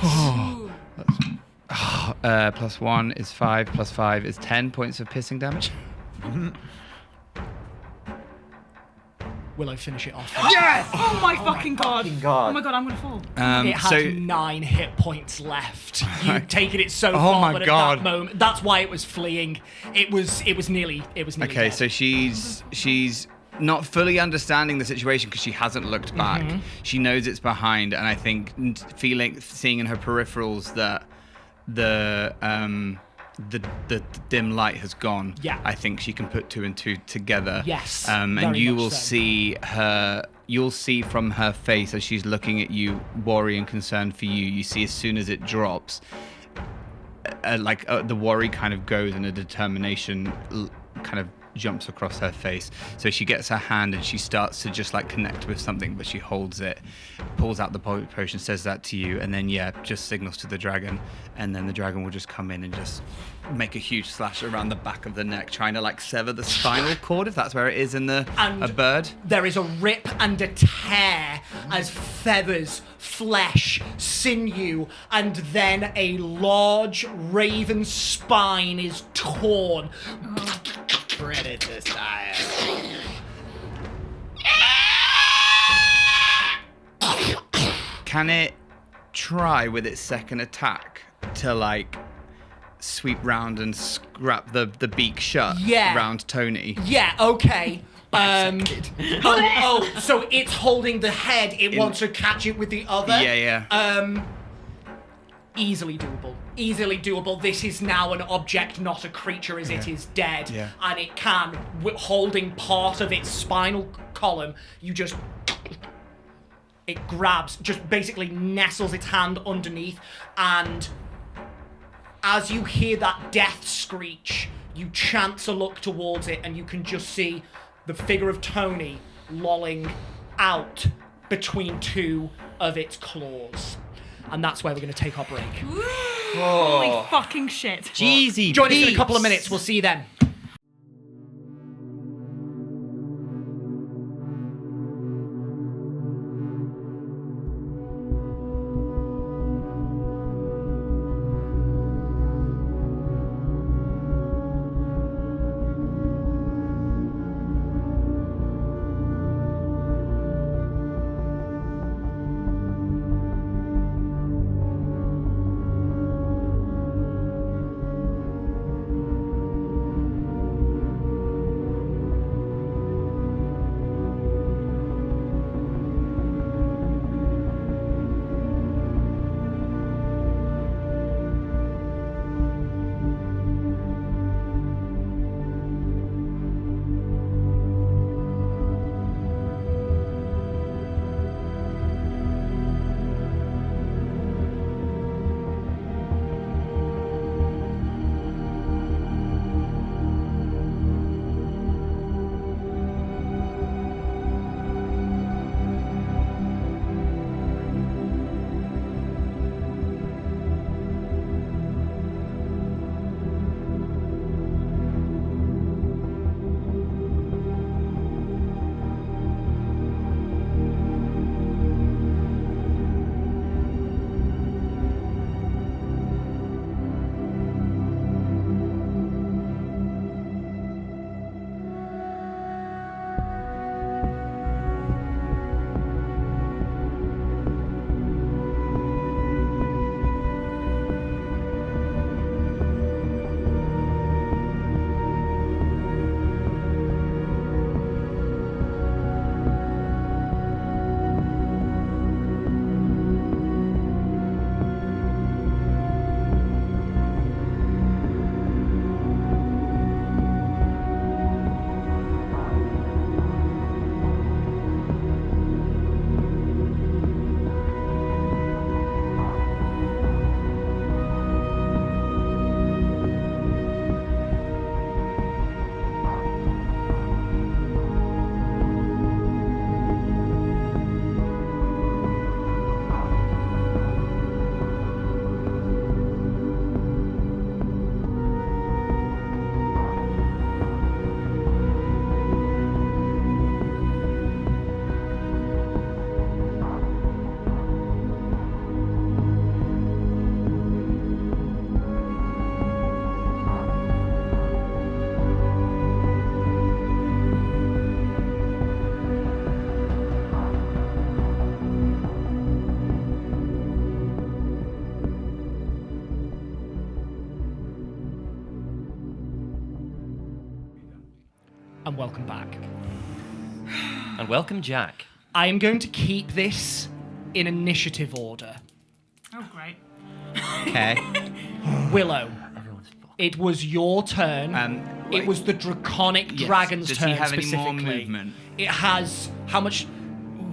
Speaker 5: Plus 1 is 5, plus 5 is 10 points of piercing damage.
Speaker 1: Willow, finish it off.
Speaker 5: Yes!
Speaker 9: Oh my fucking god. Oh my god, I'm gonna fall.
Speaker 1: It had 9 hit points left. You'd taken it so far,
Speaker 5: my
Speaker 1: but at
Speaker 5: God.
Speaker 1: that moment, that's why it was fleeing. It was nearly
Speaker 5: Okay,
Speaker 1: dead.
Speaker 5: so she's not fully understanding the situation because she hasn't looked back. She knows it's behind, and I think seeing in her peripherals that the dim light has gone.
Speaker 1: Yeah.
Speaker 5: I think she can put 2 and 2 together.
Speaker 1: Yes,
Speaker 5: And
Speaker 1: very
Speaker 5: you
Speaker 1: much
Speaker 5: will
Speaker 1: so.
Speaker 5: see her. You'll see from her face as she's looking at you, worry and concern for you. You see as soon as it drops, the worry kind of goes, and a determination kind of jumps across her face. So she gets her hand and she starts to just like connect with something, but she holds it, pulls out the potion, says that to you, and then just signals to the dragon, and then the dragon will just come in and just make a huge slash around the back of the neck, trying to like sever the spinal cord, if that's where it is in a bird.
Speaker 1: There is a rip and a tear as feathers, flesh, sinew, and then a large raven spine is torn.
Speaker 6: Predator style.
Speaker 5: Can it try with its second attack to like sweep round and scrap the beak shut around Tony?
Speaker 1: Yeah, okay. So it's holding the head. It wants to catch it with the other.
Speaker 5: Yeah.
Speaker 1: Easily doable. Easily doable. This is now an object, not a creature, as it is dead.
Speaker 5: Yeah.
Speaker 1: And it can, holding part of its spinal column, you just... It grabs, just basically nestles its hand underneath, and as you hear that death screech, you chance a look towards it, and you can just see the figure of Tony lolling out between two of its claws. And that's where we're going to take our break.
Speaker 9: Holy fucking shit.
Speaker 6: Jeezy
Speaker 1: Join us in a
Speaker 6: peeps.
Speaker 1: couple of minutes. We'll see you then. And welcome back.
Speaker 3: And welcome, Jack.
Speaker 1: I am going to keep this in initiative order.
Speaker 9: Oh, great.
Speaker 6: Okay.
Speaker 1: Willow, it was your turn. It
Speaker 5: wait.
Speaker 1: was the draconic
Speaker 5: Yes.
Speaker 1: dragon's
Speaker 5: Does
Speaker 1: turn
Speaker 5: he have any more
Speaker 1: specifically.
Speaker 5: movement?
Speaker 1: It has... How much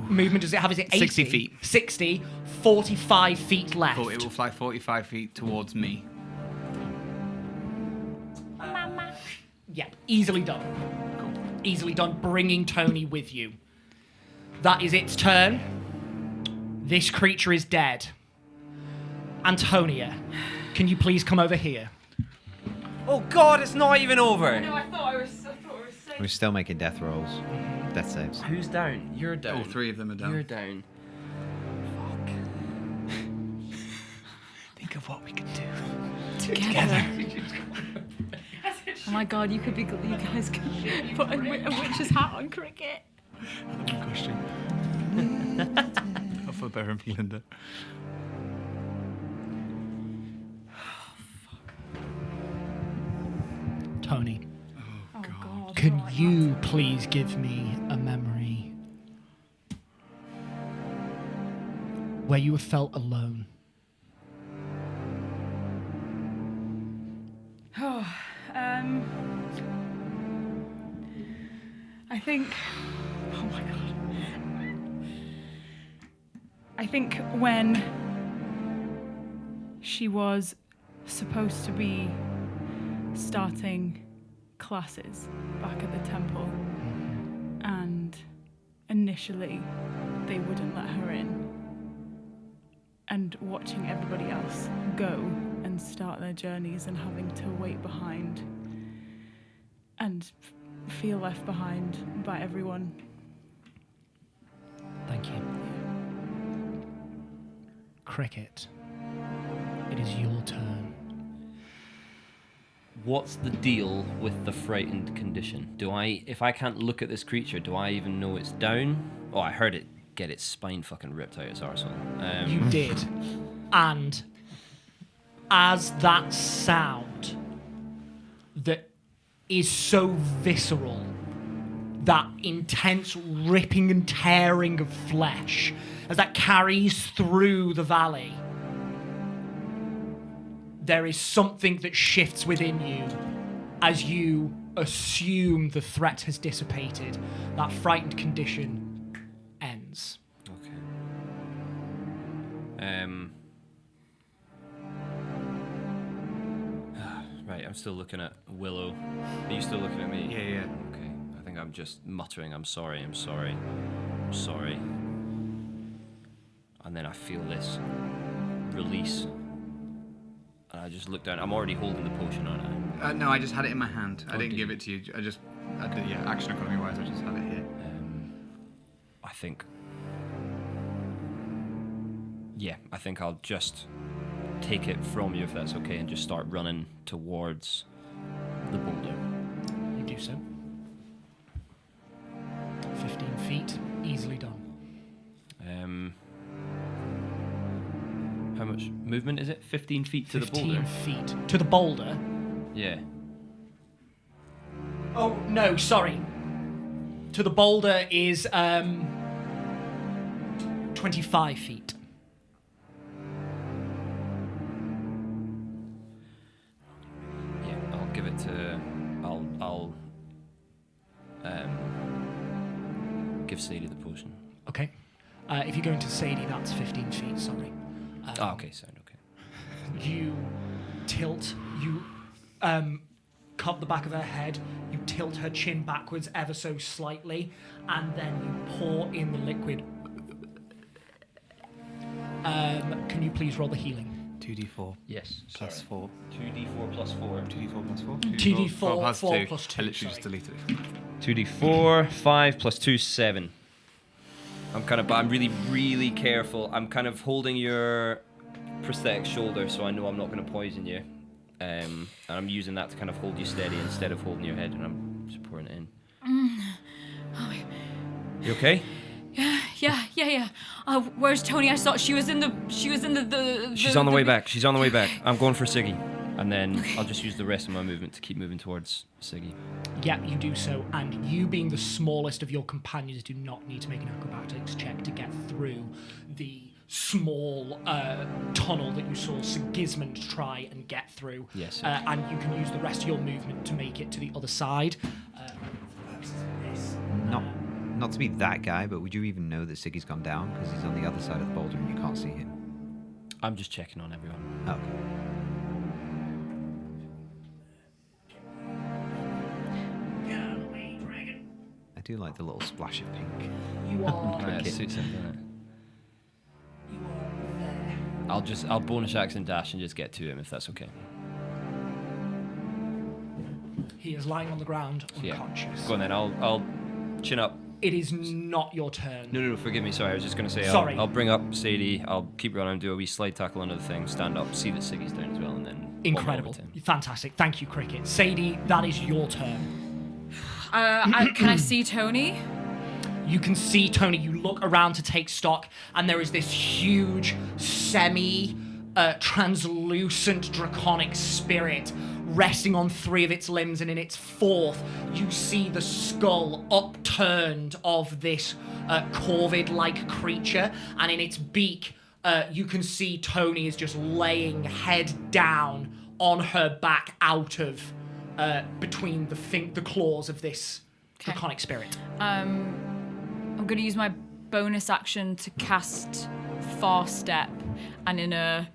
Speaker 1: movement does it have? Is it 80?
Speaker 5: 60 feet.
Speaker 1: 60. 45 feet left.
Speaker 5: Cool, it will fly 45 feet towards me.
Speaker 1: Yeah, easily done. Easily done, bringing Tony with you. That is its turn. This creature is dead. Antonia, can you please come over here?
Speaker 3: Oh God, it's not even over.
Speaker 9: No, I thought I was safe.
Speaker 6: We're still making death rolls. Death saves.
Speaker 3: Who's down? You're down.
Speaker 5: All three of them are down.
Speaker 3: You're down.
Speaker 1: Think of what we can do.
Speaker 7: Together. Oh my god, you guys could put a witch's hat on Cricket.
Speaker 5: Another question. For Baron Belinda.
Speaker 1: Tony,
Speaker 9: Oh god.
Speaker 1: can you please give me a memory where you have felt alone?
Speaker 9: I think. Oh my god. I think when she was supposed to be starting classes back at the temple, and initially they wouldn't let her in, and watching everybody else go and start their journeys and having to wait behind and feel left behind by everyone.
Speaker 1: Thank you. Cricket, it is your turn.
Speaker 3: What's the deal with the frightened condition? If I can't look at this creature, do I even know it's down? Oh, I heard it get its spine fucking ripped out its arsehole.
Speaker 1: You did. And as that sound that is so visceral, that intense ripping and tearing of flesh, as that carries through the valley, there is something that shifts within you as you assume the threat has dissipated. That frightened condition ends.
Speaker 3: Okay. Right, I'm still looking at Willow. Are you still looking at me?
Speaker 5: Yeah.
Speaker 3: Okay. I think I'm just muttering, I'm sorry. And then I feel this release. And I just look down. I'm already holding the potion, aren't I?
Speaker 5: No, I just had it in my hand. I
Speaker 3: Oh,
Speaker 5: didn't
Speaker 3: did
Speaker 5: give
Speaker 3: you?
Speaker 5: it to you. Action economy wise, I just had it here.
Speaker 3: I think I'll just take it from you if that's okay and just start running towards the boulder.
Speaker 1: You do so. 15 feet, easily done.
Speaker 3: How much movement is it? 15 feet to the boulder?
Speaker 1: 15 feet. To the boulder?
Speaker 3: Yeah.
Speaker 1: Oh, no, sorry. To the boulder is 25 feet.
Speaker 3: Yeah, I'll give it to... I'll give Sadie the potion.
Speaker 1: Okay. If you're going to Sadie, that's 15 feet, sorry.
Speaker 3: Okay, sound okay.
Speaker 1: You tilt, you cup the back of her head, you tilt her chin backwards ever so slightly, and then you pour in the liquid. Can you please roll the healing?
Speaker 5: 2d4
Speaker 3: Yes.
Speaker 5: plus 4.
Speaker 3: 2d4 plus 4.
Speaker 5: 2d4 plus 4?
Speaker 1: 2d4
Speaker 5: plus
Speaker 1: 4
Speaker 5: 2.
Speaker 1: plus 2,
Speaker 5: I literally
Speaker 1: sorry.
Speaker 5: just deleted it.
Speaker 3: 2d4, 5 plus 2, 7. I'm really careful. I'm kind of holding your prosthetic shoulder so I know I'm not going to poison you. And I'm using that to kind of hold you steady instead of holding your head, and I'm just pouring it in. You okay?
Speaker 7: Yeah. Where's Tony? I saw she was in the.
Speaker 3: She's on the way back. I'm going for Siggy. And then I'll just use the rest of my movement to keep moving towards Siggy.
Speaker 1: Yeah, you do so, and you being the smallest of your companions do not need to make an acrobatics check to get through the small tunnel that you saw Sigismond try and get through.
Speaker 3: Yes.
Speaker 1: And you can use the rest of your movement to make it to the other side.
Speaker 6: Not to be that guy, but would you even know that Siggy's gone down because he's on the other side of the boulder and you can't see him?
Speaker 3: I'm just checking on everyone.
Speaker 6: Okay. I do like the little splash of pink.
Speaker 1: You are.
Speaker 3: Yeah, it suits him, doesn't it? I'll bonus action dash and just get to him if that's okay.
Speaker 1: He is lying on the ground,
Speaker 3: Yeah.
Speaker 1: unconscious.
Speaker 3: Go on then. I'll chin up.
Speaker 1: It is not your turn.
Speaker 3: No, forgive me. Sorry, I was just going to say.
Speaker 1: Sorry.
Speaker 3: I'll bring up Sadie. I'll keep running, do a wee slide tackle under the thing, stand up, see that Siggy's down as well, and then.
Speaker 1: Incredible. Fantastic. Thank you, Cricket. Sadie, that is your turn.
Speaker 7: Can I see Tony?
Speaker 1: You can see Tony. You look around to take stock, and there is this huge, translucent draconic spirit resting on 3 of its limbs, and in its 4th, you see the skull upturned of this corvid-like creature, and in its beak, you can see Tony is just laying head down on her back out of between the claws of this
Speaker 7: Okay.
Speaker 1: draconic spirit.
Speaker 7: I'm going to use my bonus action to cast Far Step, and in a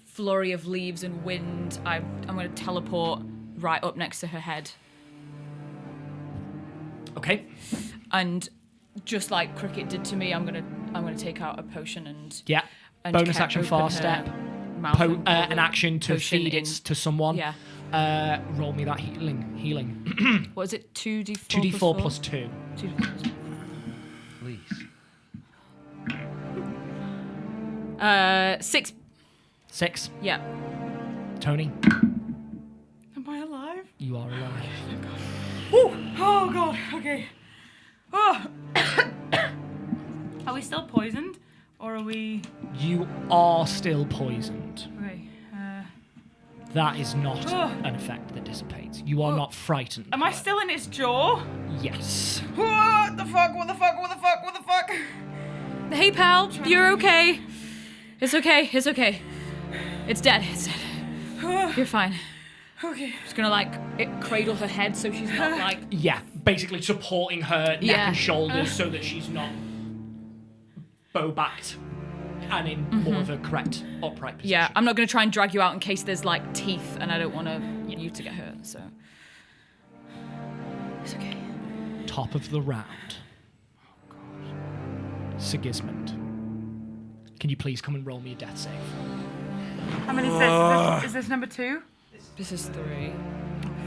Speaker 7: flurry of leaves and wind, I'm going to teleport right up next to her head.
Speaker 1: Okay.
Speaker 7: And just like Cricket did to me, I'm gonna take out a potion and
Speaker 1: Yeah.
Speaker 7: and
Speaker 1: Bonus
Speaker 7: ca-
Speaker 1: action
Speaker 7: open
Speaker 1: far
Speaker 7: her
Speaker 1: step.
Speaker 7: mouth and pour
Speaker 1: An
Speaker 7: the
Speaker 1: action to
Speaker 7: potion
Speaker 1: feed it
Speaker 7: in.
Speaker 1: to someone.
Speaker 7: Yeah.
Speaker 1: Roll me that healing.
Speaker 7: What is it? 2d4
Speaker 1: 2d4 plus 2.
Speaker 7: 2d4 plus 2.
Speaker 6: Please.
Speaker 7: 6.
Speaker 1: 6.
Speaker 7: Yeah.
Speaker 1: Tony,
Speaker 9: Am I alive?
Speaker 1: you are alive.
Speaker 9: Oh god. Okay. Oh. Are we still poisoned, or are we?
Speaker 1: You are still poisoned.
Speaker 9: Okay.
Speaker 1: That is not
Speaker 9: Oh.
Speaker 1: an effect that dissipates. You are not frightened.
Speaker 9: Am I still in its jaw?
Speaker 1: Yes.
Speaker 9: What the fuck? What the fuck? What the fuck? What the fuck?
Speaker 7: Hey, pal. You're okay. It's okay. It's okay. It's dead. It's dead. You're fine.
Speaker 9: Okay.
Speaker 7: Just gonna cradle her head so she's not
Speaker 1: Yeah, basically supporting her neck
Speaker 7: Yeah.
Speaker 1: and shoulders so that she's not bow-backed and in more of a correct upright position.
Speaker 7: Yeah, I'm not gonna try and drag you out in case there's teeth and I don't want you to get hurt. So it's okay.
Speaker 1: Top of the round. Sigismond. Can you please come and roll me a death save?
Speaker 9: How many is this? Is this number 2?
Speaker 7: This is 3.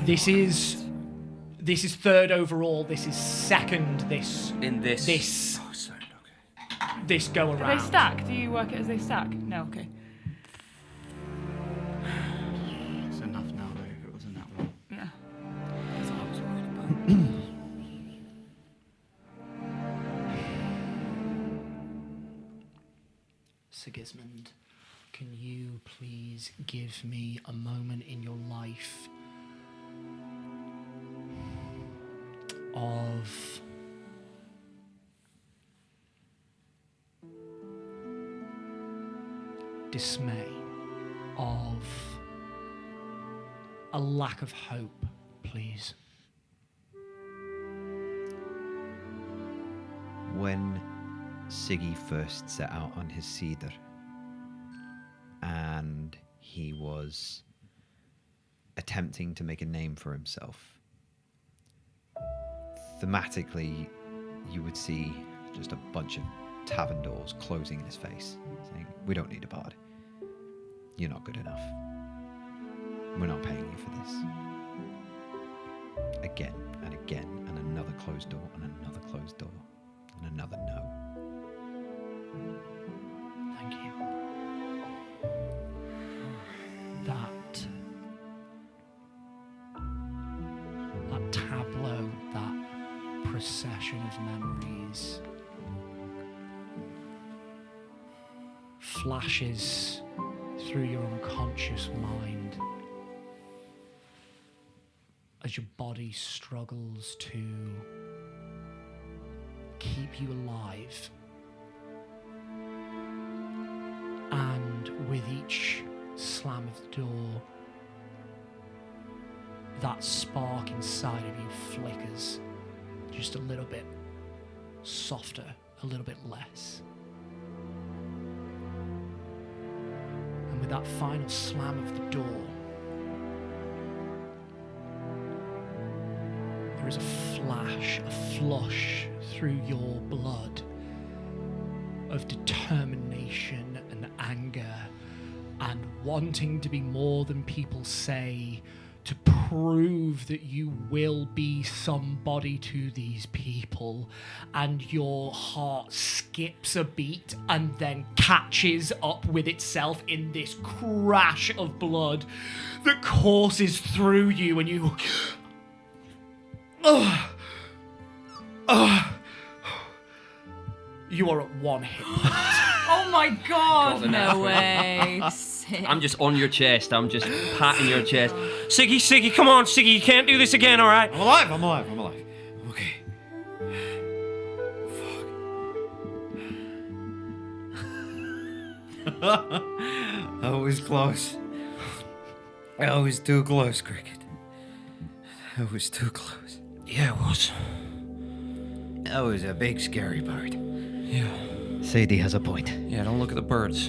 Speaker 1: This is third overall. This is second. This
Speaker 3: Oh, sorry. Okay.
Speaker 1: this go
Speaker 9: Do
Speaker 1: around.
Speaker 9: they stack? Do you work it as they stack? No. Okay.
Speaker 5: It's enough now, though, if it wasn't that one.
Speaker 9: Yeah.
Speaker 7: That's what I was worried about.
Speaker 1: Sigismond, can you please give me a moment in your life of dismay, of a lack of hope, please?
Speaker 6: When Siggy first set out on his cedar and he was attempting to make a name for himself, thematically you would see just a bunch of tavern doors closing in his face, saying, "We don't need a bard. You're not good enough. We're not paying you for this." Again and again, and another closed door, and another closed door, and another no.
Speaker 1: Thank you. That tableau, that procession of memories flashes through your unconscious mind as your body struggles to keep you alive. And with each slam of the door, that spark inside of you flickers just a little bit softer, a little bit less. And with that final slam of the door, there is a flash, a flush through your blood of determination and anger and wanting to be more than people say, to prove that you will be somebody to these people, and your heart skips a beat and then catches up with itself in this crash of blood that courses through you, and you you are at 1 hit point.
Speaker 9: Oh my god!
Speaker 7: No way. Sick.
Speaker 3: I'm just on your chest. I'm just patting your chest. Siggy, come on, Siggy. You can't do this again, all right?
Speaker 2: I'm alive. Okay. Fuck. Always close. Always too close, Cricket.
Speaker 3: It was too close.
Speaker 4: Yeah, it was.
Speaker 6: That was a big scary bird.
Speaker 4: Yeah.
Speaker 6: Sadie has a point.
Speaker 3: Yeah, don't look at the birds.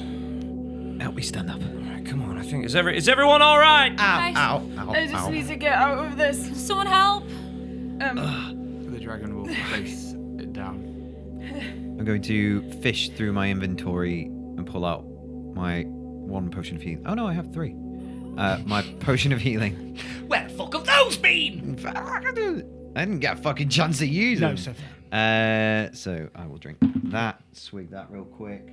Speaker 6: Help me stand up.
Speaker 3: Alright, come on, I think. Is everyone alright?
Speaker 6: Ow, ow, ow,
Speaker 9: I just
Speaker 6: ow.
Speaker 9: need to get out of this.
Speaker 7: Someone help!
Speaker 5: The dragon will place it down.
Speaker 6: I'm going to fish through my inventory and pull out my 1 potion of healing. Oh no, I have 3. My potion of healing.
Speaker 1: Where the fuck have those been?
Speaker 6: I didn't get a fucking chance to use
Speaker 1: No,
Speaker 6: them.
Speaker 1: so
Speaker 6: So I will drink that, swig that real quick.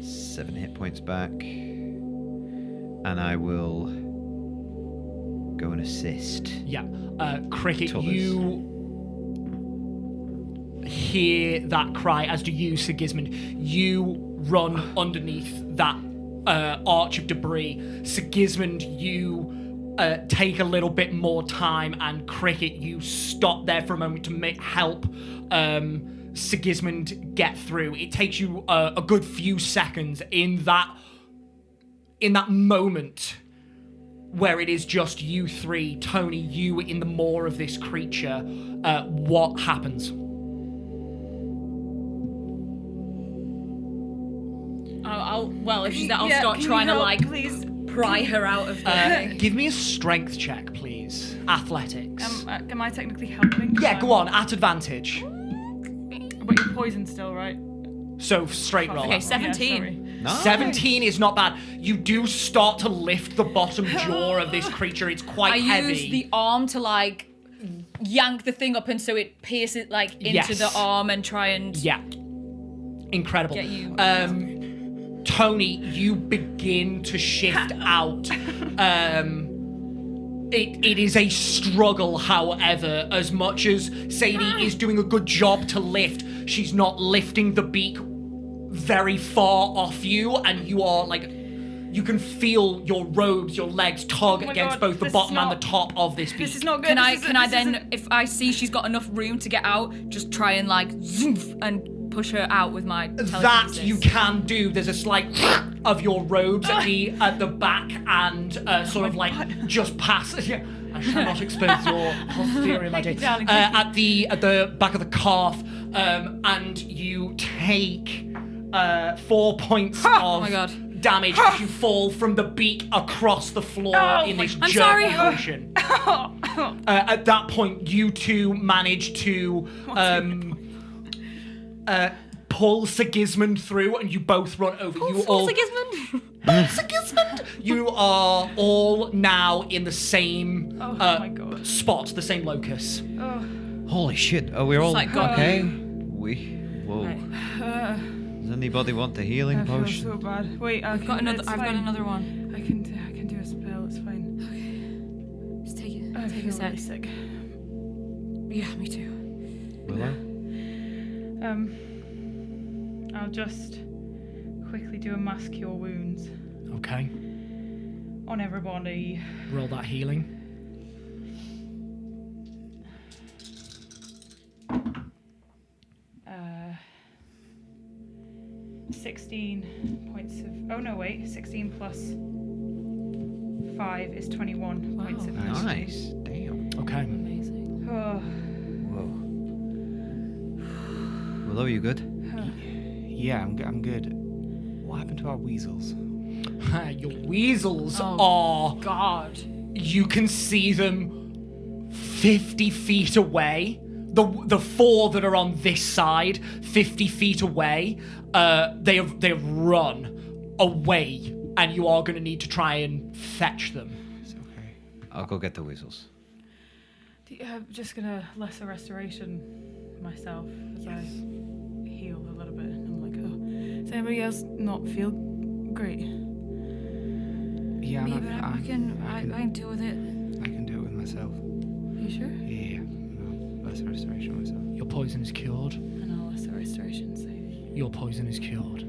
Speaker 6: 7 hit points back. And I will go and assist.
Speaker 1: Yeah. Cricket,
Speaker 6: Tullus.
Speaker 1: you hear that cry, as do you, Sigismond. You run underneath that arch of debris. Sigismond, you take a little bit more time, and Cricket, you stop there for a moment to help Sigismond get through. It takes you a good few seconds in that moment where it is just you three. Tony, you in the maw of this creature. What happens?
Speaker 7: If she's there, I'll
Speaker 9: Yeah,
Speaker 7: start
Speaker 9: can
Speaker 7: trying
Speaker 9: you
Speaker 7: to
Speaker 9: help,
Speaker 7: like
Speaker 9: please?
Speaker 7: pry her out of the thing.
Speaker 1: Give me a strength check, please. Athletics.
Speaker 9: Am I technically helping?
Speaker 1: Yeah, go on, at advantage.
Speaker 9: But you're poisoned still, right?
Speaker 1: So straight roll.
Speaker 7: Okay,
Speaker 9: Yeah,
Speaker 7: 17.
Speaker 9: sorry.
Speaker 6: Nice.
Speaker 1: 17 is not bad. You do start to lift the bottom jaw of this creature. It's quite
Speaker 7: I
Speaker 1: heavy.
Speaker 7: use the arm to like yank the thing up, and so it pierces like into
Speaker 1: Yes.
Speaker 7: the arm and try and
Speaker 1: Yeah. Incredible.
Speaker 7: get you.
Speaker 1: Tony, you begin to shift out. It is a struggle, however, as much as Sadie is doing a good job to lift, she's not lifting the beak very far off you, and you are like, you can feel your robes, your legs tug
Speaker 9: Oh my
Speaker 1: against
Speaker 9: God,
Speaker 1: both the
Speaker 9: this is
Speaker 1: bottom and
Speaker 9: not-
Speaker 1: the top of this beak.
Speaker 9: This is not good.
Speaker 7: Can I
Speaker 9: This isn't-
Speaker 7: then, if I see she's got enough room to get out, just try and like zoof and push her out with my telekinesis?
Speaker 1: That you can do. There's a slight of your robes at the back and sort of like just past. Yeah, I shall not expose your posterior, my dear.
Speaker 9: darling,
Speaker 1: At the back of the calf, and you take 4 points
Speaker 7: Oh
Speaker 1: of
Speaker 7: my God.
Speaker 1: damage as you fall from the beak across the floor in this
Speaker 7: I'm
Speaker 1: jerk
Speaker 7: sorry.
Speaker 1: motion. At that point, you two manage to pull Sigismond through, and you both run over. You all,
Speaker 7: Sigismond.
Speaker 1: Sigismond! You are all now in the same
Speaker 9: my God.
Speaker 1: spot, the same locus.
Speaker 6: Holy shit. Are we all
Speaker 7: like God.
Speaker 6: okay? Whoa. Does anybody want the healing
Speaker 9: I feel
Speaker 6: potion?
Speaker 9: so bad. Wait,
Speaker 7: I've got another one.
Speaker 9: I can do a spell. It's fine.
Speaker 7: Just take it.
Speaker 9: I
Speaker 7: Take
Speaker 9: feel
Speaker 7: a sec.
Speaker 9: really sick.
Speaker 7: Yeah, me too.
Speaker 6: Will I?
Speaker 9: I'll just quickly do a mass cure wounds
Speaker 1: Okay.
Speaker 9: on everybody.
Speaker 1: Roll that healing.
Speaker 9: Uh, 16 points of. Oh no, wait. 16 plus 5 is 21 points of.
Speaker 6: Nice. Damn.
Speaker 1: Okay.
Speaker 7: Amazing.
Speaker 9: Oh,
Speaker 6: Whoa. Willow, you good?
Speaker 5: Yeah, I'm good. What happened to our weasels?
Speaker 1: Your weasels
Speaker 7: Oh.
Speaker 1: are.
Speaker 7: God.
Speaker 1: You can see them 50 feet away. The 4 that are on this side, 50 feet away, they have run away, and you are going to need to try and fetch them.
Speaker 5: It's okay.
Speaker 6: I'll go get the weasels.
Speaker 9: I'm just gonna lesser restoration myself as I heal a little bit. I'm like, oh, does anybody else not feel great?
Speaker 5: Yeah,
Speaker 7: Me, but I can deal with it.
Speaker 5: I can do it with myself.
Speaker 9: You sure?
Speaker 5: Yeah. No, lesser restoration myself.
Speaker 1: Your poison is cured.
Speaker 9: And I'll lesser restoration save.
Speaker 1: Your poison is cured.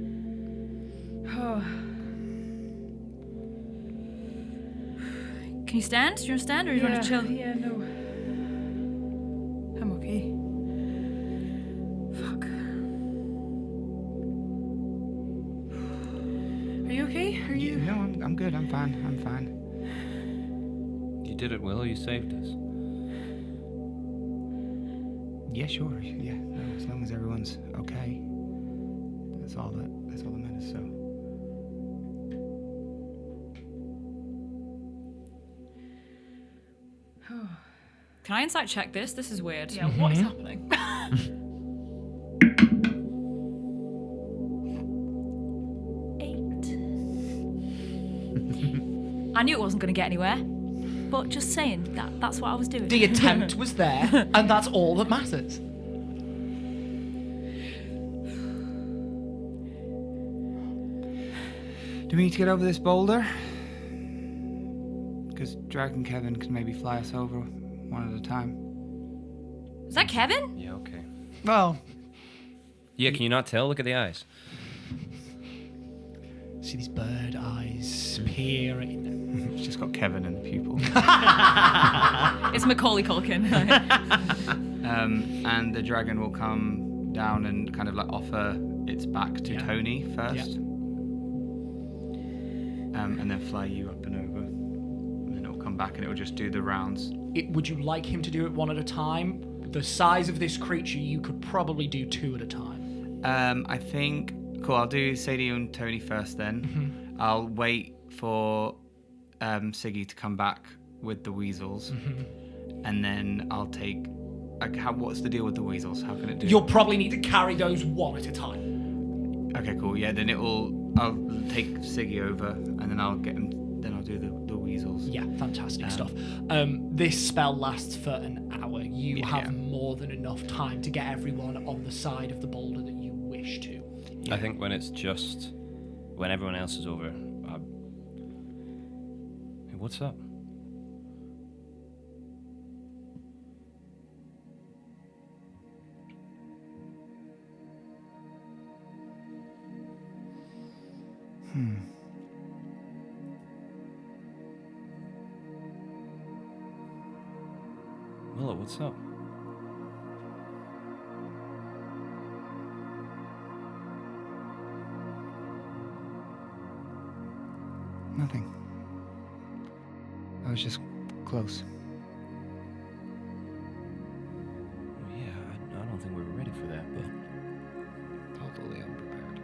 Speaker 9: Oh,
Speaker 7: Can you stand? Do you want to stand, or do you want to chill?
Speaker 9: Yeah, no. I'm okay. Fuck. Are you okay? Are you?
Speaker 5: No, I'm good. I'm fine.
Speaker 3: You did it, Willow. You saved us.
Speaker 5: Yeah, sure. Yeah, no, as long as everyone's okay. That's all that matters. So.
Speaker 7: Can I insight check this? This is weird.
Speaker 9: Yeah, what is happening?
Speaker 7: I knew it wasn't going to get anywhere, but just saying that's what I was doing.
Speaker 1: The attempt was there, and that's all that matters.
Speaker 5: Do we need to get over this boulder? Because Dragon Kevin can maybe fly us over one at a time.
Speaker 7: Is that Kevin?
Speaker 3: Yeah, okay.
Speaker 5: Well,
Speaker 3: Yeah, can you not tell? Look at the eyes.
Speaker 1: See these bird eyes peering.
Speaker 5: it's just got Kevin in the pupil.
Speaker 7: It's Macaulay Culkin.
Speaker 5: And the dragon will come down and kind of like offer its back to Tony first. And then fly you up and over. And then it'll come back and it'll just do the rounds.
Speaker 1: Would you like him to do it one at a time? The size of this creature, you could probably do 2 at a time.
Speaker 5: I think... Cool, I'll do Sadie and Tony first then. I'll wait for Siggy to come back with the weasels. And then I'll take... Like, what's the deal with the weasels? How can it do?
Speaker 1: You'll probably need to carry those 1 at a time.
Speaker 5: Okay, cool. Yeah, then I'll take Siggy over, and then I'll get him. Then I'll do the weasels.
Speaker 1: Yeah, fantastic stuff. This spell lasts for an hour. You have more than enough time to get everyone on the side of the boulder that you wish to.
Speaker 3: I think when everyone else is over, hey, what's up? Willow, what's up?
Speaker 5: Nothing. I was just close.
Speaker 3: Well, yeah, I don't think we were ready for that, but
Speaker 6: Totally unprepared.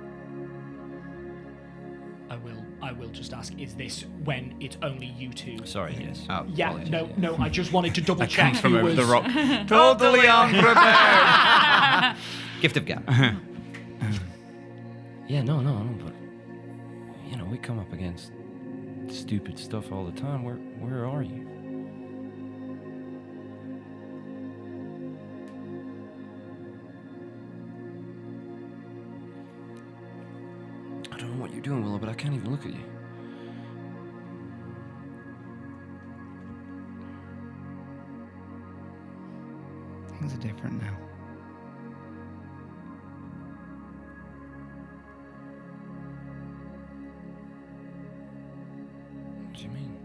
Speaker 1: I will just ask, is this when it's only you two?
Speaker 3: sorry, yes.
Speaker 6: Oh,
Speaker 1: Yeah,
Speaker 6: apologies,
Speaker 1: no, I just wanted to double check
Speaker 5: From
Speaker 1: who
Speaker 5: over
Speaker 1: was...
Speaker 5: the rock. Totally unprepared.
Speaker 6: Gift of gab.
Speaker 3: Yeah, no, but we come up against stupid stuff all the time. Where are you? I don't know what you're doing, Willow, but I can't even look at you.
Speaker 5: Things are different now.
Speaker 3: What do you mean?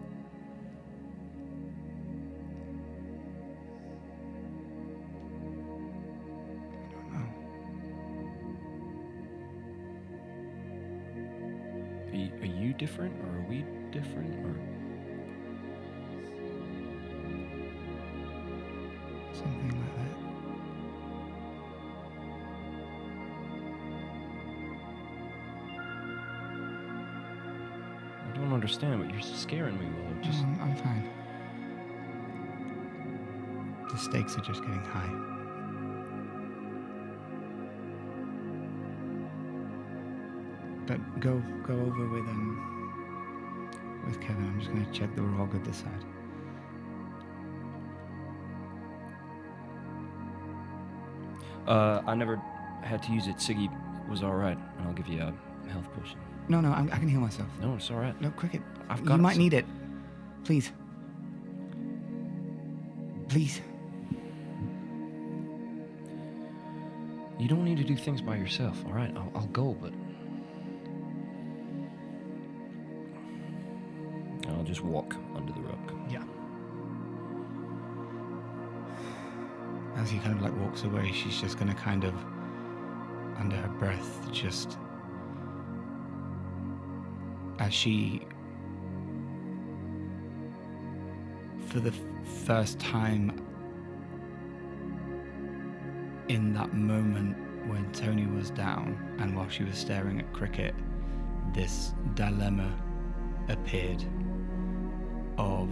Speaker 5: I don't know.
Speaker 3: Are you different, or are we different, or?
Speaker 5: Something like that.
Speaker 3: I don't understand, but you're scaring me, Willow. Just
Speaker 5: I'm fine. The stakes are just getting high. But go over with Kevin. I'm just gonna check that we're all good this side.
Speaker 3: I never had to use it. Siggy was all right, and I'll give you a health potion.
Speaker 5: No, I can heal myself.
Speaker 3: No, it's all right.
Speaker 5: No, Cricket.
Speaker 3: I've got
Speaker 5: You
Speaker 3: it,
Speaker 5: might
Speaker 3: sir.
Speaker 5: need it. Please. Please.
Speaker 3: You don't need to do things by yourself, all right? I'll go, but I'll just walk under the rock.
Speaker 1: Yeah.
Speaker 5: As he kind of like walks away, she's just gonna kind of, under her breath, just as she for the first time in that moment when Tony was down and while she was staring at Cricket, this dilemma appeared of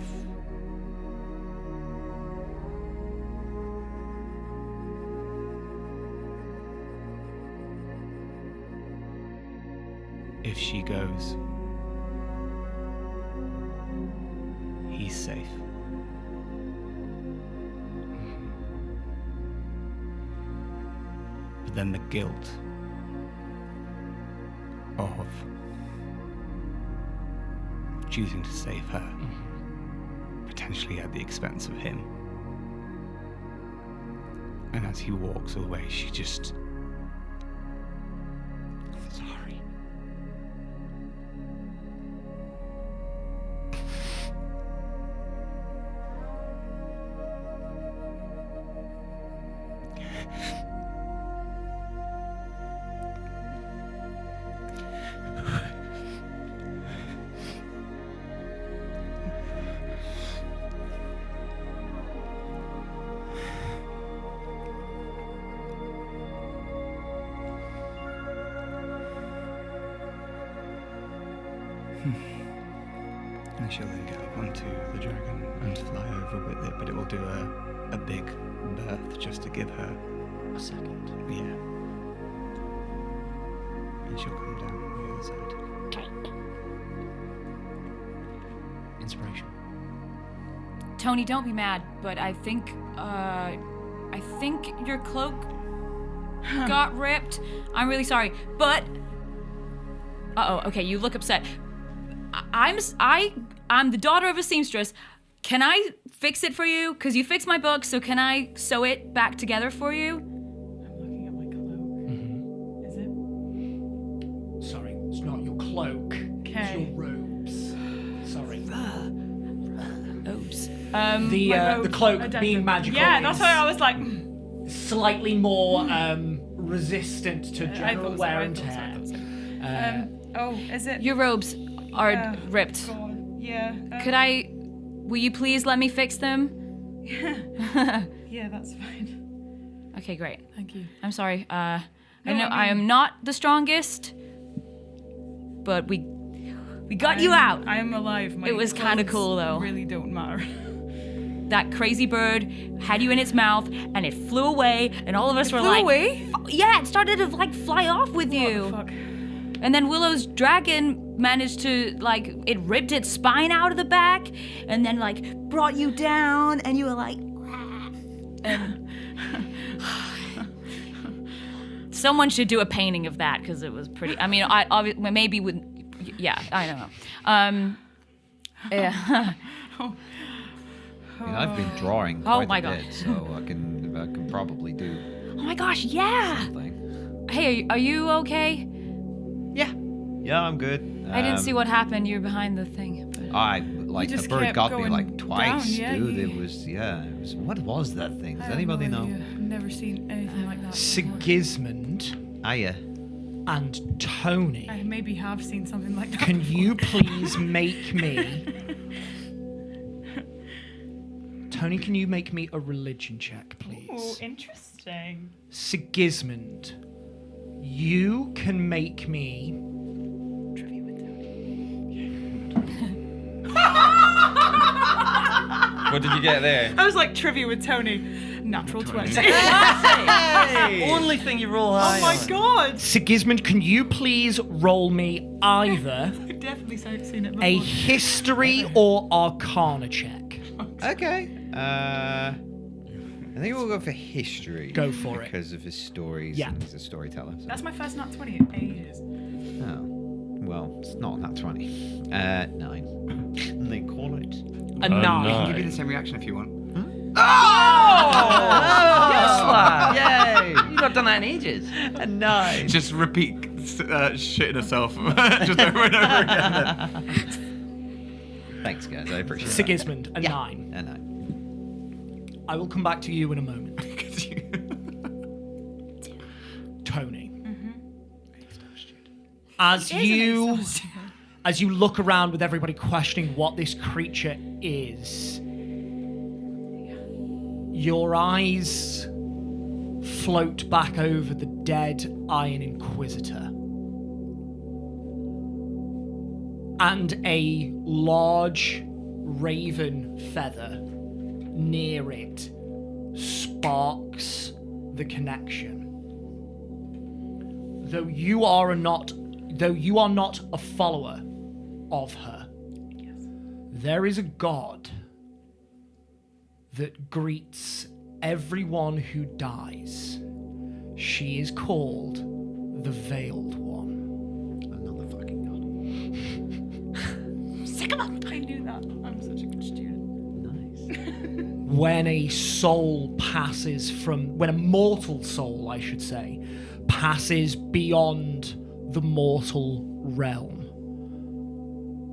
Speaker 5: if she goes, he's safe. But then the guilt of choosing to save her, potentially at the expense of him. And as he walks away, she just... Sorry. And she'll then get up onto the dragon and fly over with it, but it will do a big berth just to give her
Speaker 1: A second.
Speaker 5: yeah. And she'll come down on the other side.
Speaker 1: Inspiration.
Speaker 7: Tony, don't be mad, but I think your cloak got ripped. I'm really sorry, but okay, you look upset. I'm the daughter of a seamstress. Can I fix it for you? Cause you fixed my book, so can I sew it back together for you?
Speaker 9: I'm looking at my cloak. Is it?
Speaker 1: Sorry, it's not your cloak. It's
Speaker 9: Okay.
Speaker 1: your robes. Sorry.
Speaker 7: Oops.
Speaker 1: The
Speaker 9: robes,
Speaker 1: cloak
Speaker 9: addendum.
Speaker 1: being magical.
Speaker 9: Yeah, that's
Speaker 1: is
Speaker 9: why I was like.
Speaker 1: slightly more resistant to
Speaker 9: I
Speaker 1: general
Speaker 9: thought so,
Speaker 1: wear
Speaker 9: I
Speaker 1: and
Speaker 9: thought so, I
Speaker 1: tear.
Speaker 9: thought so. Is it?
Speaker 7: Your robes are
Speaker 9: Yeah.
Speaker 7: ripped.
Speaker 9: God. Yeah.
Speaker 7: Will you please let me fix them?
Speaker 9: Yeah, that's fine.
Speaker 7: Okay, great.
Speaker 9: Thank you.
Speaker 7: I'm sorry. I
Speaker 9: No,
Speaker 7: know
Speaker 9: I
Speaker 7: I
Speaker 9: mean-
Speaker 7: am not the strongest, but we got you out.
Speaker 9: I am alive. My
Speaker 7: It was kinda
Speaker 9: clothes
Speaker 7: cool, though.
Speaker 9: Really don't matter.
Speaker 7: That crazy bird had you in its mouth, and it flew away, and all of us were
Speaker 9: flew
Speaker 7: like,
Speaker 9: away?
Speaker 7: Yeah, it started to like fly off with you.
Speaker 9: What the fuck?
Speaker 7: And then Willow's dragon managed to, like, it ripped its spine out of the back and then, like, brought you down and you were like, and someone should do a painting of that because it was pretty, I mean, maybe with, yeah, I don't know. Yeah.
Speaker 6: I mean, I've been drawing
Speaker 7: Oh
Speaker 6: quite
Speaker 7: my
Speaker 6: a
Speaker 7: God.
Speaker 6: bit, so I can probably do
Speaker 7: Oh my gosh, yeah.
Speaker 6: something.
Speaker 7: Hey, are you okay?
Speaker 6: Yeah, I'm good.
Speaker 7: I didn't see what happened. You're behind the thing. But...
Speaker 6: I like
Speaker 9: You
Speaker 6: the
Speaker 9: just
Speaker 6: bird
Speaker 9: kept
Speaker 6: got me
Speaker 9: going
Speaker 6: like twice,
Speaker 9: down, yeah,
Speaker 6: dude.
Speaker 9: you-
Speaker 6: It was what was that thing? Does
Speaker 9: I have
Speaker 6: anybody
Speaker 9: no
Speaker 6: know?
Speaker 9: idea. I've never seen anything like that. before.
Speaker 1: Sigismond
Speaker 6: Aya.
Speaker 1: and Tony,
Speaker 9: I maybe have seen something like that.
Speaker 1: can
Speaker 9: before.
Speaker 1: you please make me... Tony, can you make me a religion check,
Speaker 9: Oh,
Speaker 1: please?
Speaker 9: interesting.
Speaker 1: Sigismund, you can make me...
Speaker 9: Trivia with Tony.
Speaker 3: What did you get there?
Speaker 9: I was like trivia with Tony. Natural 20.
Speaker 4: Only thing you roll
Speaker 9: Oh
Speaker 4: high
Speaker 9: my
Speaker 4: on.
Speaker 9: god!
Speaker 1: Sigismund, can you please roll me either
Speaker 9: I've definitely seen it before.
Speaker 1: a history or arcana check?
Speaker 6: Okay. I think we'll go for history.
Speaker 1: Go for it.
Speaker 6: Because of his stories.
Speaker 1: Yeah.
Speaker 6: And he's a storyteller. So.
Speaker 9: That's my first nat 20 in ages.
Speaker 6: Oh. Well, it's not that 20. 9. They call it.
Speaker 1: A
Speaker 2: nine.
Speaker 1: 9.
Speaker 5: I'll give you the same reaction if you want.
Speaker 4: Yes, lad.
Speaker 6: Yay!
Speaker 4: You've not done that in ages.
Speaker 1: A 9.
Speaker 5: Just repeat shitting herself just over and over again.
Speaker 6: Thanks, guys. I appreciate it.
Speaker 1: Sigismund, a 9.
Speaker 6: A 9.
Speaker 1: I will come back to you in a moment. Tony. As you look around with everybody questioning what this creature is, Your eyes float back over the dead Iron Inquisitor. And a large raven feather near it sparks the connection. Though you are not a follower of her, there is a god that greets everyone who dies. She is called the Veiled One.
Speaker 6: Another fucking god.
Speaker 9: I knew that. I'm such a good student.
Speaker 1: When a mortal soul, I should say, passes beyond the mortal realm,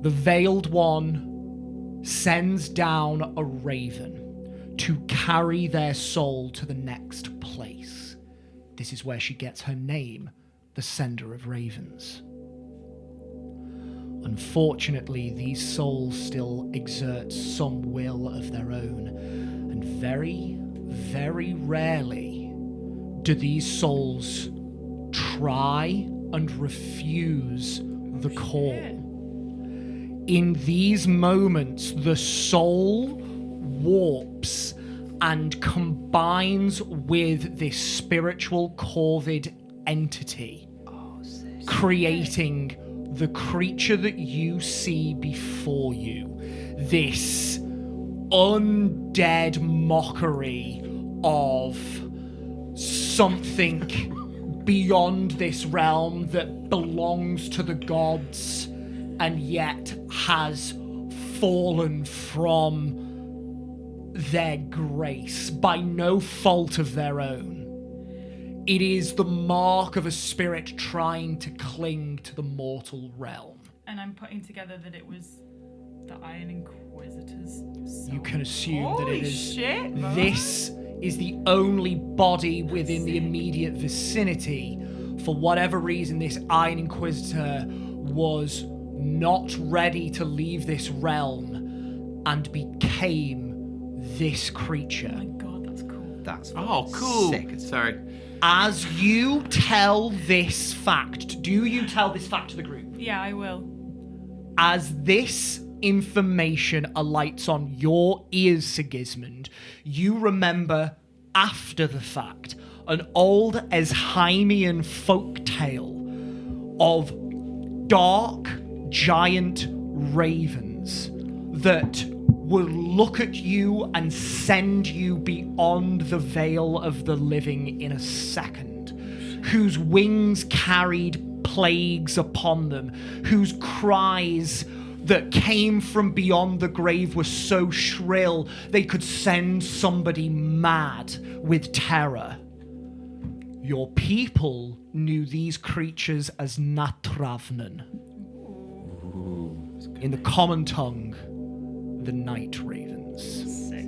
Speaker 1: the Veiled One sends down a raven to carry their soul to the next place. This is where she gets her name, the Sender of Ravens. Unfortunately, these souls still exert some will of their own, and very, very rarely do these souls try and refuse the call. In these moments, the soul warps and combines with this spiritual corvid entity, creating the creature that you see before you. This undead mockery of something beyond this realm that belongs to the gods and yet has fallen from their grace by no fault of their own. It is the mark of a spirit trying to cling to the mortal realm.
Speaker 9: And I'm putting together that it was the Iron Inquisitors.
Speaker 1: You can assume that it is.
Speaker 9: Shit, man.
Speaker 1: This is the only body within the immediate vicinity. For whatever reason, this Iron Inquisitor was not ready to leave this realm and became this creature.
Speaker 9: Oh my god, that's cool.
Speaker 6: That's
Speaker 5: cool.
Speaker 6: sick.
Speaker 5: Sorry.
Speaker 1: As you tell this fact, do you tell this fact to the group?
Speaker 9: Yeah, I will.
Speaker 1: As this information alights on your ears, Sigismond, you remember after the fact an old Esheimian folk tale of dark giant ravens that will look at you and send you beyond the veil of the living in a second, whose wings carried plagues upon them, whose cries that came from beyond the grave were so shrill they could send somebody mad with terror. Your people knew these creatures as Natravnen. In the common tongue, the Night Ravens.
Speaker 9: Sick.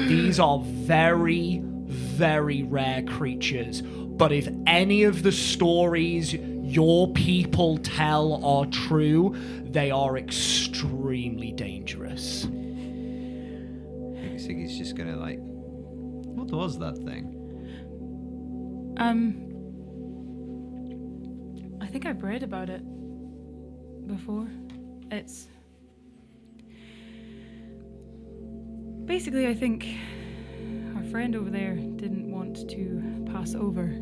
Speaker 1: These are very, very rare creatures, but if any of the stories your people tell are true, they are extremely dangerous.
Speaker 6: I think Siggy's just gonna what was that thing?
Speaker 9: I think I've read about it before. It's basically, I think our friend over there didn't want to pass over.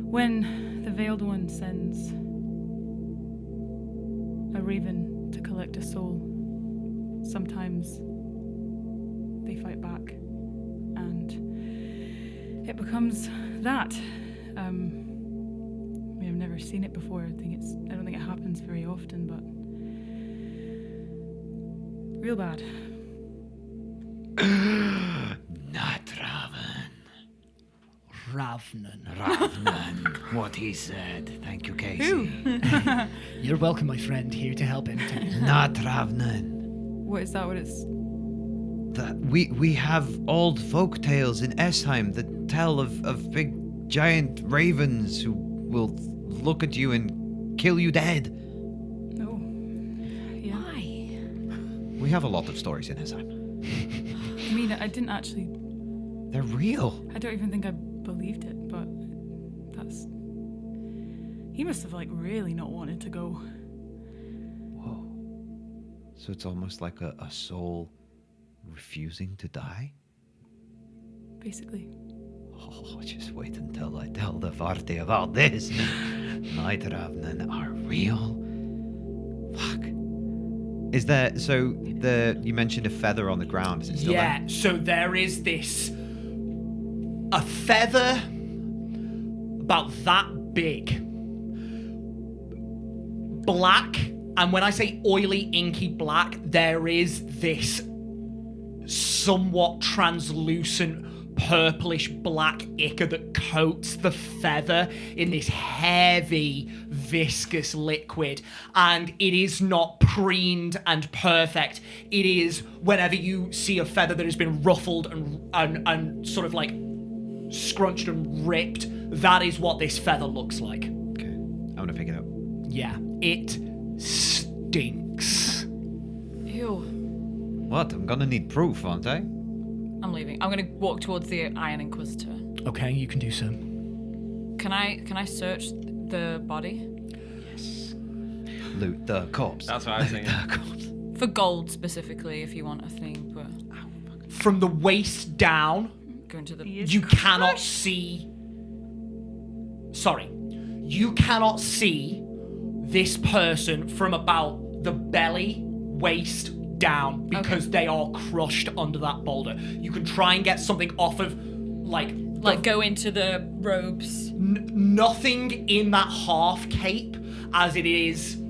Speaker 9: When the Veiled One sends a raven to collect a soul, sometimes they fight back, and it becomes that. I mean, I've never seen it before. I don't think it happens very often, but real bad.
Speaker 6: Not
Speaker 1: Ravnen.
Speaker 6: Ravnen. What he said. Thank you, Casey.
Speaker 9: Who?
Speaker 1: You're welcome, my friend. Here to help anytime.
Speaker 6: Not Ravnen.
Speaker 9: What is that? What it's?
Speaker 6: That we have old folk tales in Esheim that tell of big giant ravens who will look at you and kill you dead.
Speaker 9: No. Yeah.
Speaker 8: Why?
Speaker 6: We have a lot of stories in Assam.
Speaker 9: I mean, I didn't actually.
Speaker 6: They're real.
Speaker 9: I don't even think I believed it, but that's. He must have like really not wanted to go.
Speaker 6: Whoa. So it's almost like a soul refusing to die?
Speaker 9: Basically.
Speaker 6: Oh, just wait until I tell the party about this. Night Ravnen are real. Fuck. Is there, you mentioned a feather on the ground, is it still there?
Speaker 1: Yeah, so there is a feather about that big, black, and when I say oily, inky black, there is this somewhat translucent purplish black ichor that coats the feather in this heavy, viscous liquid, and it is not preened and perfect. It is, whenever you see a feather that has been ruffled and sort of like scrunched and ripped, that is what this feather looks like.
Speaker 6: Okay, I'm gonna pick it up.
Speaker 1: Yeah, it stinks.
Speaker 7: Ew.
Speaker 6: What? I'm gonna need proof, aren't I?
Speaker 7: I'm leaving. I'm gonna walk towards the Iron Inquisitor.
Speaker 1: Okay, you can do so.
Speaker 7: Can I search the body?
Speaker 6: Yes. Loot the corpse.
Speaker 3: That's what I was thinking.
Speaker 6: Loot the corpse.
Speaker 7: For gold specifically, if you want a thing, but
Speaker 1: From the waist down,
Speaker 7: go into the.
Speaker 1: you cannot see. Sorry, you cannot see this person from about the belly, waist down, because they are crushed under that boulder. You can try and get something off of, like
Speaker 7: go into the robes.
Speaker 1: nothing in that half cape, as it is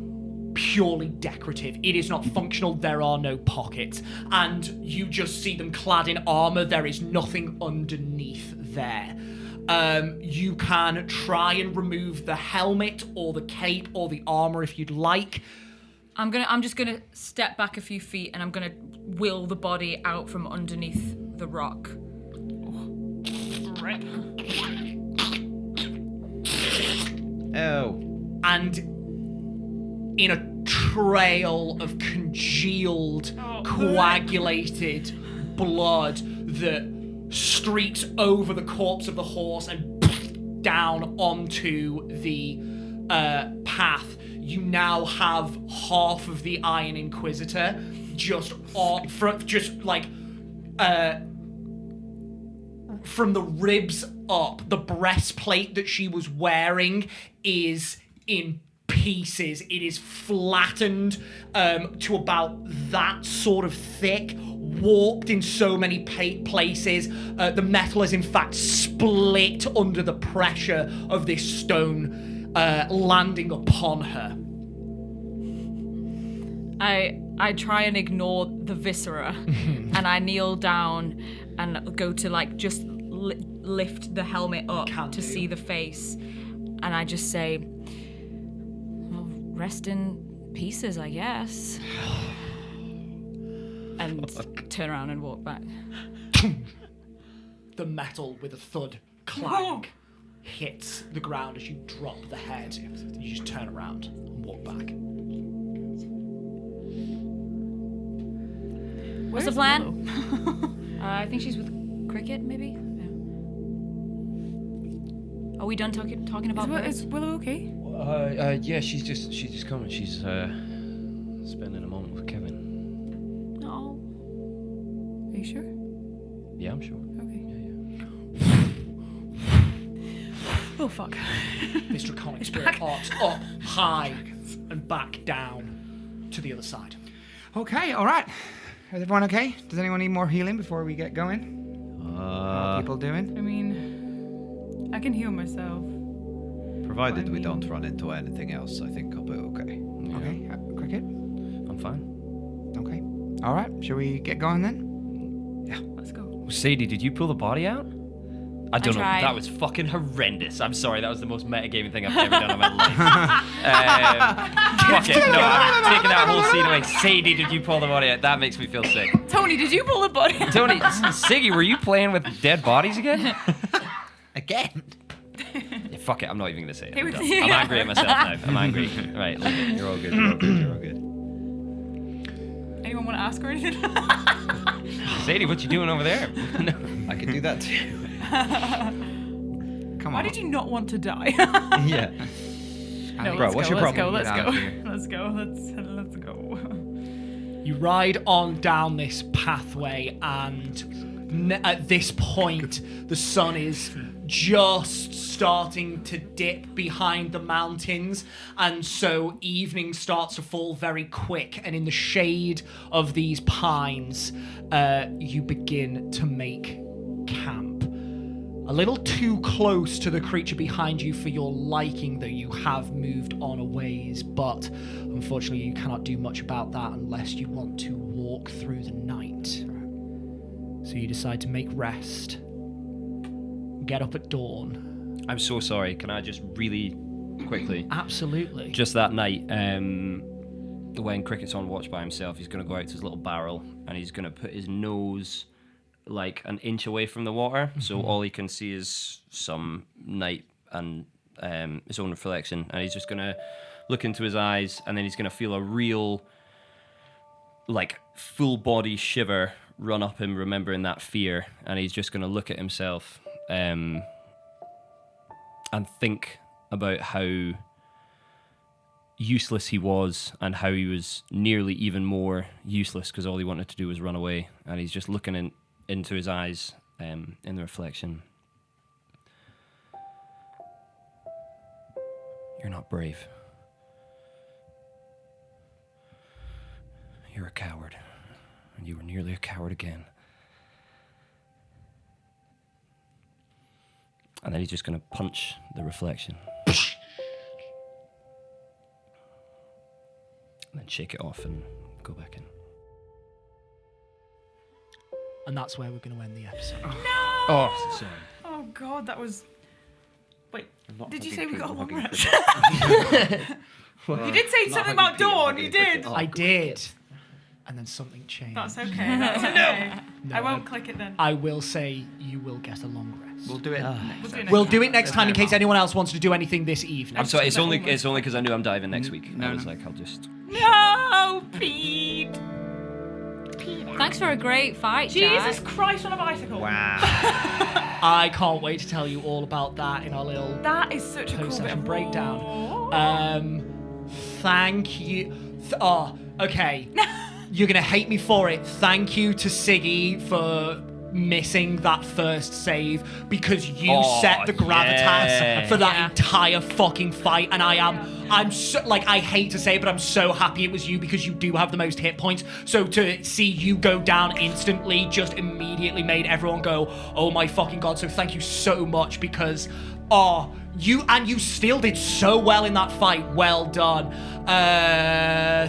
Speaker 1: purely decorative. It is not functional. There are no pockets, and you just see them clad in armor. There is nothing underneath there. You can try and remove the helmet or the cape or the armor if you'd like.
Speaker 7: I'm just gonna step back a few feet and I'm gonna will the body out from underneath the rock.
Speaker 6: Oh.
Speaker 1: And in a trail of congealed, coagulated blood that streaks over the corpse of the horse and down onto the path, you now have half of the Iron Inquisitor from the ribs up. The breastplate that she was wearing is in pieces. It is flattened to about that sort of thick, warped in so many places. The metal is in fact split under the pressure of this stone landing upon her.
Speaker 7: I try and ignore the viscera and I kneel down and go to like just lift the helmet up to see the face, and I just say, well, rest in pieces, I guess, and turn around and walk back.
Speaker 1: The metal with a thud clang hits the ground as you drop the head. You just turn around and walk back.
Speaker 7: What's the plan? I think she's with Cricket, maybe? Yeah. Are we done talking about birds?
Speaker 9: Is Willow okay?
Speaker 3: Yeah, she's just coming. She's spending a moment with Kevin.
Speaker 7: No.
Speaker 9: Are you sure?
Speaker 3: Yeah, I'm sure.
Speaker 9: Okay.
Speaker 3: Yeah.
Speaker 9: Oh fuck.
Speaker 1: This draconic spirit arcs up high and back down to the other side.
Speaker 5: Okay, all right. Is everyone okay? Does anyone need more healing before we get going? How are people doing?
Speaker 9: I mean, I can heal myself.
Speaker 6: Provided we don't run into anything else, I think I'll be okay.
Speaker 3: Yeah.
Speaker 5: Okay, Cricket?
Speaker 3: I'm fine.
Speaker 5: Okay. All right, shall we get going then?
Speaker 9: Yeah, let's go.
Speaker 3: Sadie, did you pull the body out? I don't know.
Speaker 7: tried.
Speaker 3: That was fucking horrendous. I'm sorry. That was the most metagaming thing I've ever done in my life. Fuck it. No, I'm taking that whole scene away. Sadie, did you pull the body out? That makes me feel sick.
Speaker 7: Tony, did you pull the body?
Speaker 3: Tony, Siggy, were you playing with dead bodies again?
Speaker 6: Again?
Speaker 3: Yeah, fuck it. I'm not even going to say it. I'm,
Speaker 9: was-
Speaker 3: done. I'm angry at myself now. I'm angry. Right, leave it.
Speaker 6: You're all good. You're all good. You're all good.
Speaker 9: Anyone anyone want to ask or anything?
Speaker 3: Sadie, what you doing over there?
Speaker 6: I could do that too.
Speaker 5: Come
Speaker 9: Why
Speaker 5: on.
Speaker 9: did you not want to die?
Speaker 6: Yeah.
Speaker 9: No,
Speaker 6: Bro,
Speaker 9: let's
Speaker 6: what's
Speaker 9: go,
Speaker 6: your
Speaker 9: let's
Speaker 6: problem?
Speaker 9: go,
Speaker 5: Get out of here.
Speaker 9: let's go. Let's go.
Speaker 1: You ride on down this pathway, and at this point, the sun is just starting to dip behind the mountains, and so evening starts to fall very quick. And in the shade of these pines, you begin to make camp. A little too close to the creature behind you for your liking, though you have moved on a ways, but unfortunately you cannot do much about that unless you want to walk through the night. So you decide to make rest, get up at dawn.
Speaker 3: I'm so sorry. Can I just really quickly?
Speaker 1: Absolutely.
Speaker 3: Just that night, when Cricket's on watch by himself, he's going to go out to his little barrel and he's going to put his nose like an inch away from the water, so all he can see is some night and his own reflection, and he's just going to look into his eyes, and then he's going to feel a real like full body shiver run up him, remembering that fear, and he's just going to look at himself and think about how useless he was and how he was nearly even more useless because all he wanted to do was run away, and he's just looking into his eyes in the reflection. You're not brave. You're a coward. And you were nearly a coward again. And then he's just going to punch the reflection. And then shake it off and go back in.
Speaker 1: And that's where we're going to end the episode.
Speaker 3: Oh, sorry.
Speaker 9: Oh god, that was. Wait,
Speaker 6: not
Speaker 9: did you say
Speaker 6: hugging
Speaker 9: we got a long
Speaker 6: hugging
Speaker 9: rest? You did say something about dawn. You did.
Speaker 1: I did. And then something changed.
Speaker 9: That's okay. That's okay.
Speaker 1: No,
Speaker 9: I won't click it then.
Speaker 1: I will say you will get a long rest.
Speaker 5: We'll do it next
Speaker 9: We'll do it
Speaker 5: time.
Speaker 1: We'll do it next time in case anyone else wants to do anything this evening.
Speaker 3: I'm sorry, it's only
Speaker 9: almost-
Speaker 3: because I knew I'm diving next week.
Speaker 5: No,
Speaker 3: I was
Speaker 5: no.
Speaker 3: like, I'll just...
Speaker 9: No, Pete.
Speaker 7: Thanks for a great fight,
Speaker 9: Jesus
Speaker 7: Jack.
Speaker 9: Christ on a bicycle.
Speaker 6: Wow.
Speaker 1: I can't wait to tell you all about that in our little
Speaker 9: That is such a cool bit
Speaker 1: post-session
Speaker 9: of
Speaker 1: breakdown. Thank you. Okay. You're gonna hate me for it. Thank you to Siggy for missing that first save because you set the gravitas for that entire fucking fight, and I'm so, like, I hate to say it, but I'm so happy it was you because you do have the most hit points. So to see you go down instantly just immediately made everyone go, oh my fucking god. So thank you so much because you still did so well in that fight. Well done.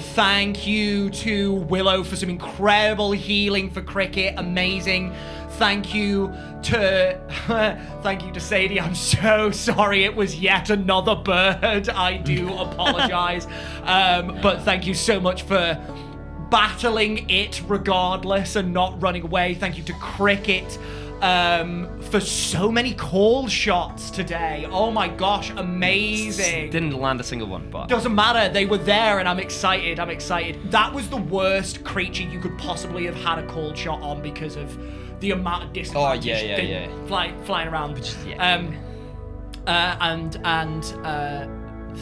Speaker 1: Thank you to Willow for some incredible healing for Cricket. Amazing. Thank you to Sadie. I'm so sorry it was yet another bird. I do apologize. But thank you so much for battling it regardless and not running away. Thank you to Cricket for so many call shots today. Oh my gosh, amazing.
Speaker 3: Didn't land a single one, but...
Speaker 1: Doesn't matter, they were there and I'm excited. That was the worst creature you could possibly have had a call shot on because of the amount of disadvantage flying around.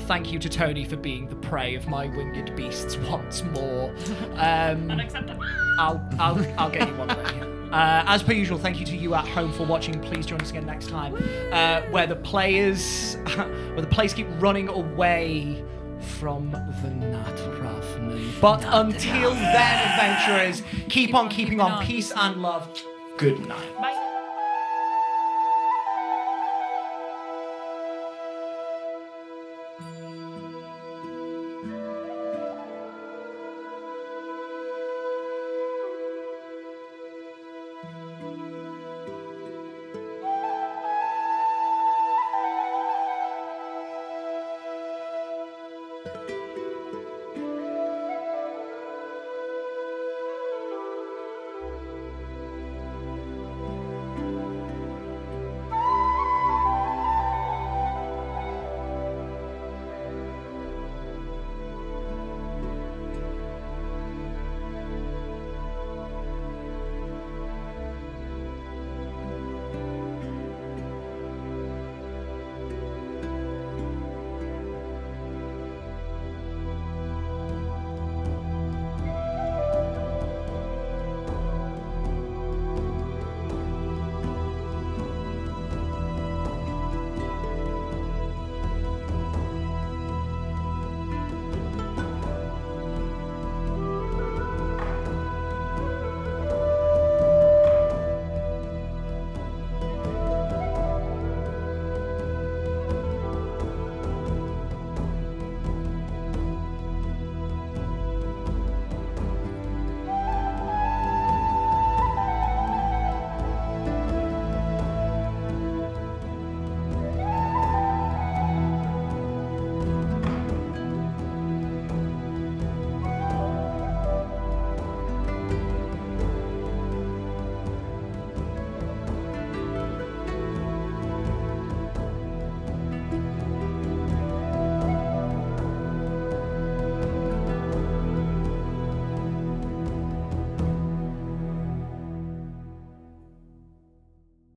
Speaker 1: Thank you to Tony for being the prey of my winged beasts once more.
Speaker 9: Unacceptable.
Speaker 1: I'll get you one day. As per usual, thank you to you at home for watching. Please join us again next time, where the players keep running away from the Natravman. But until then, adventurers, keep on keeping on. Peace and love. Good night.
Speaker 9: Bye.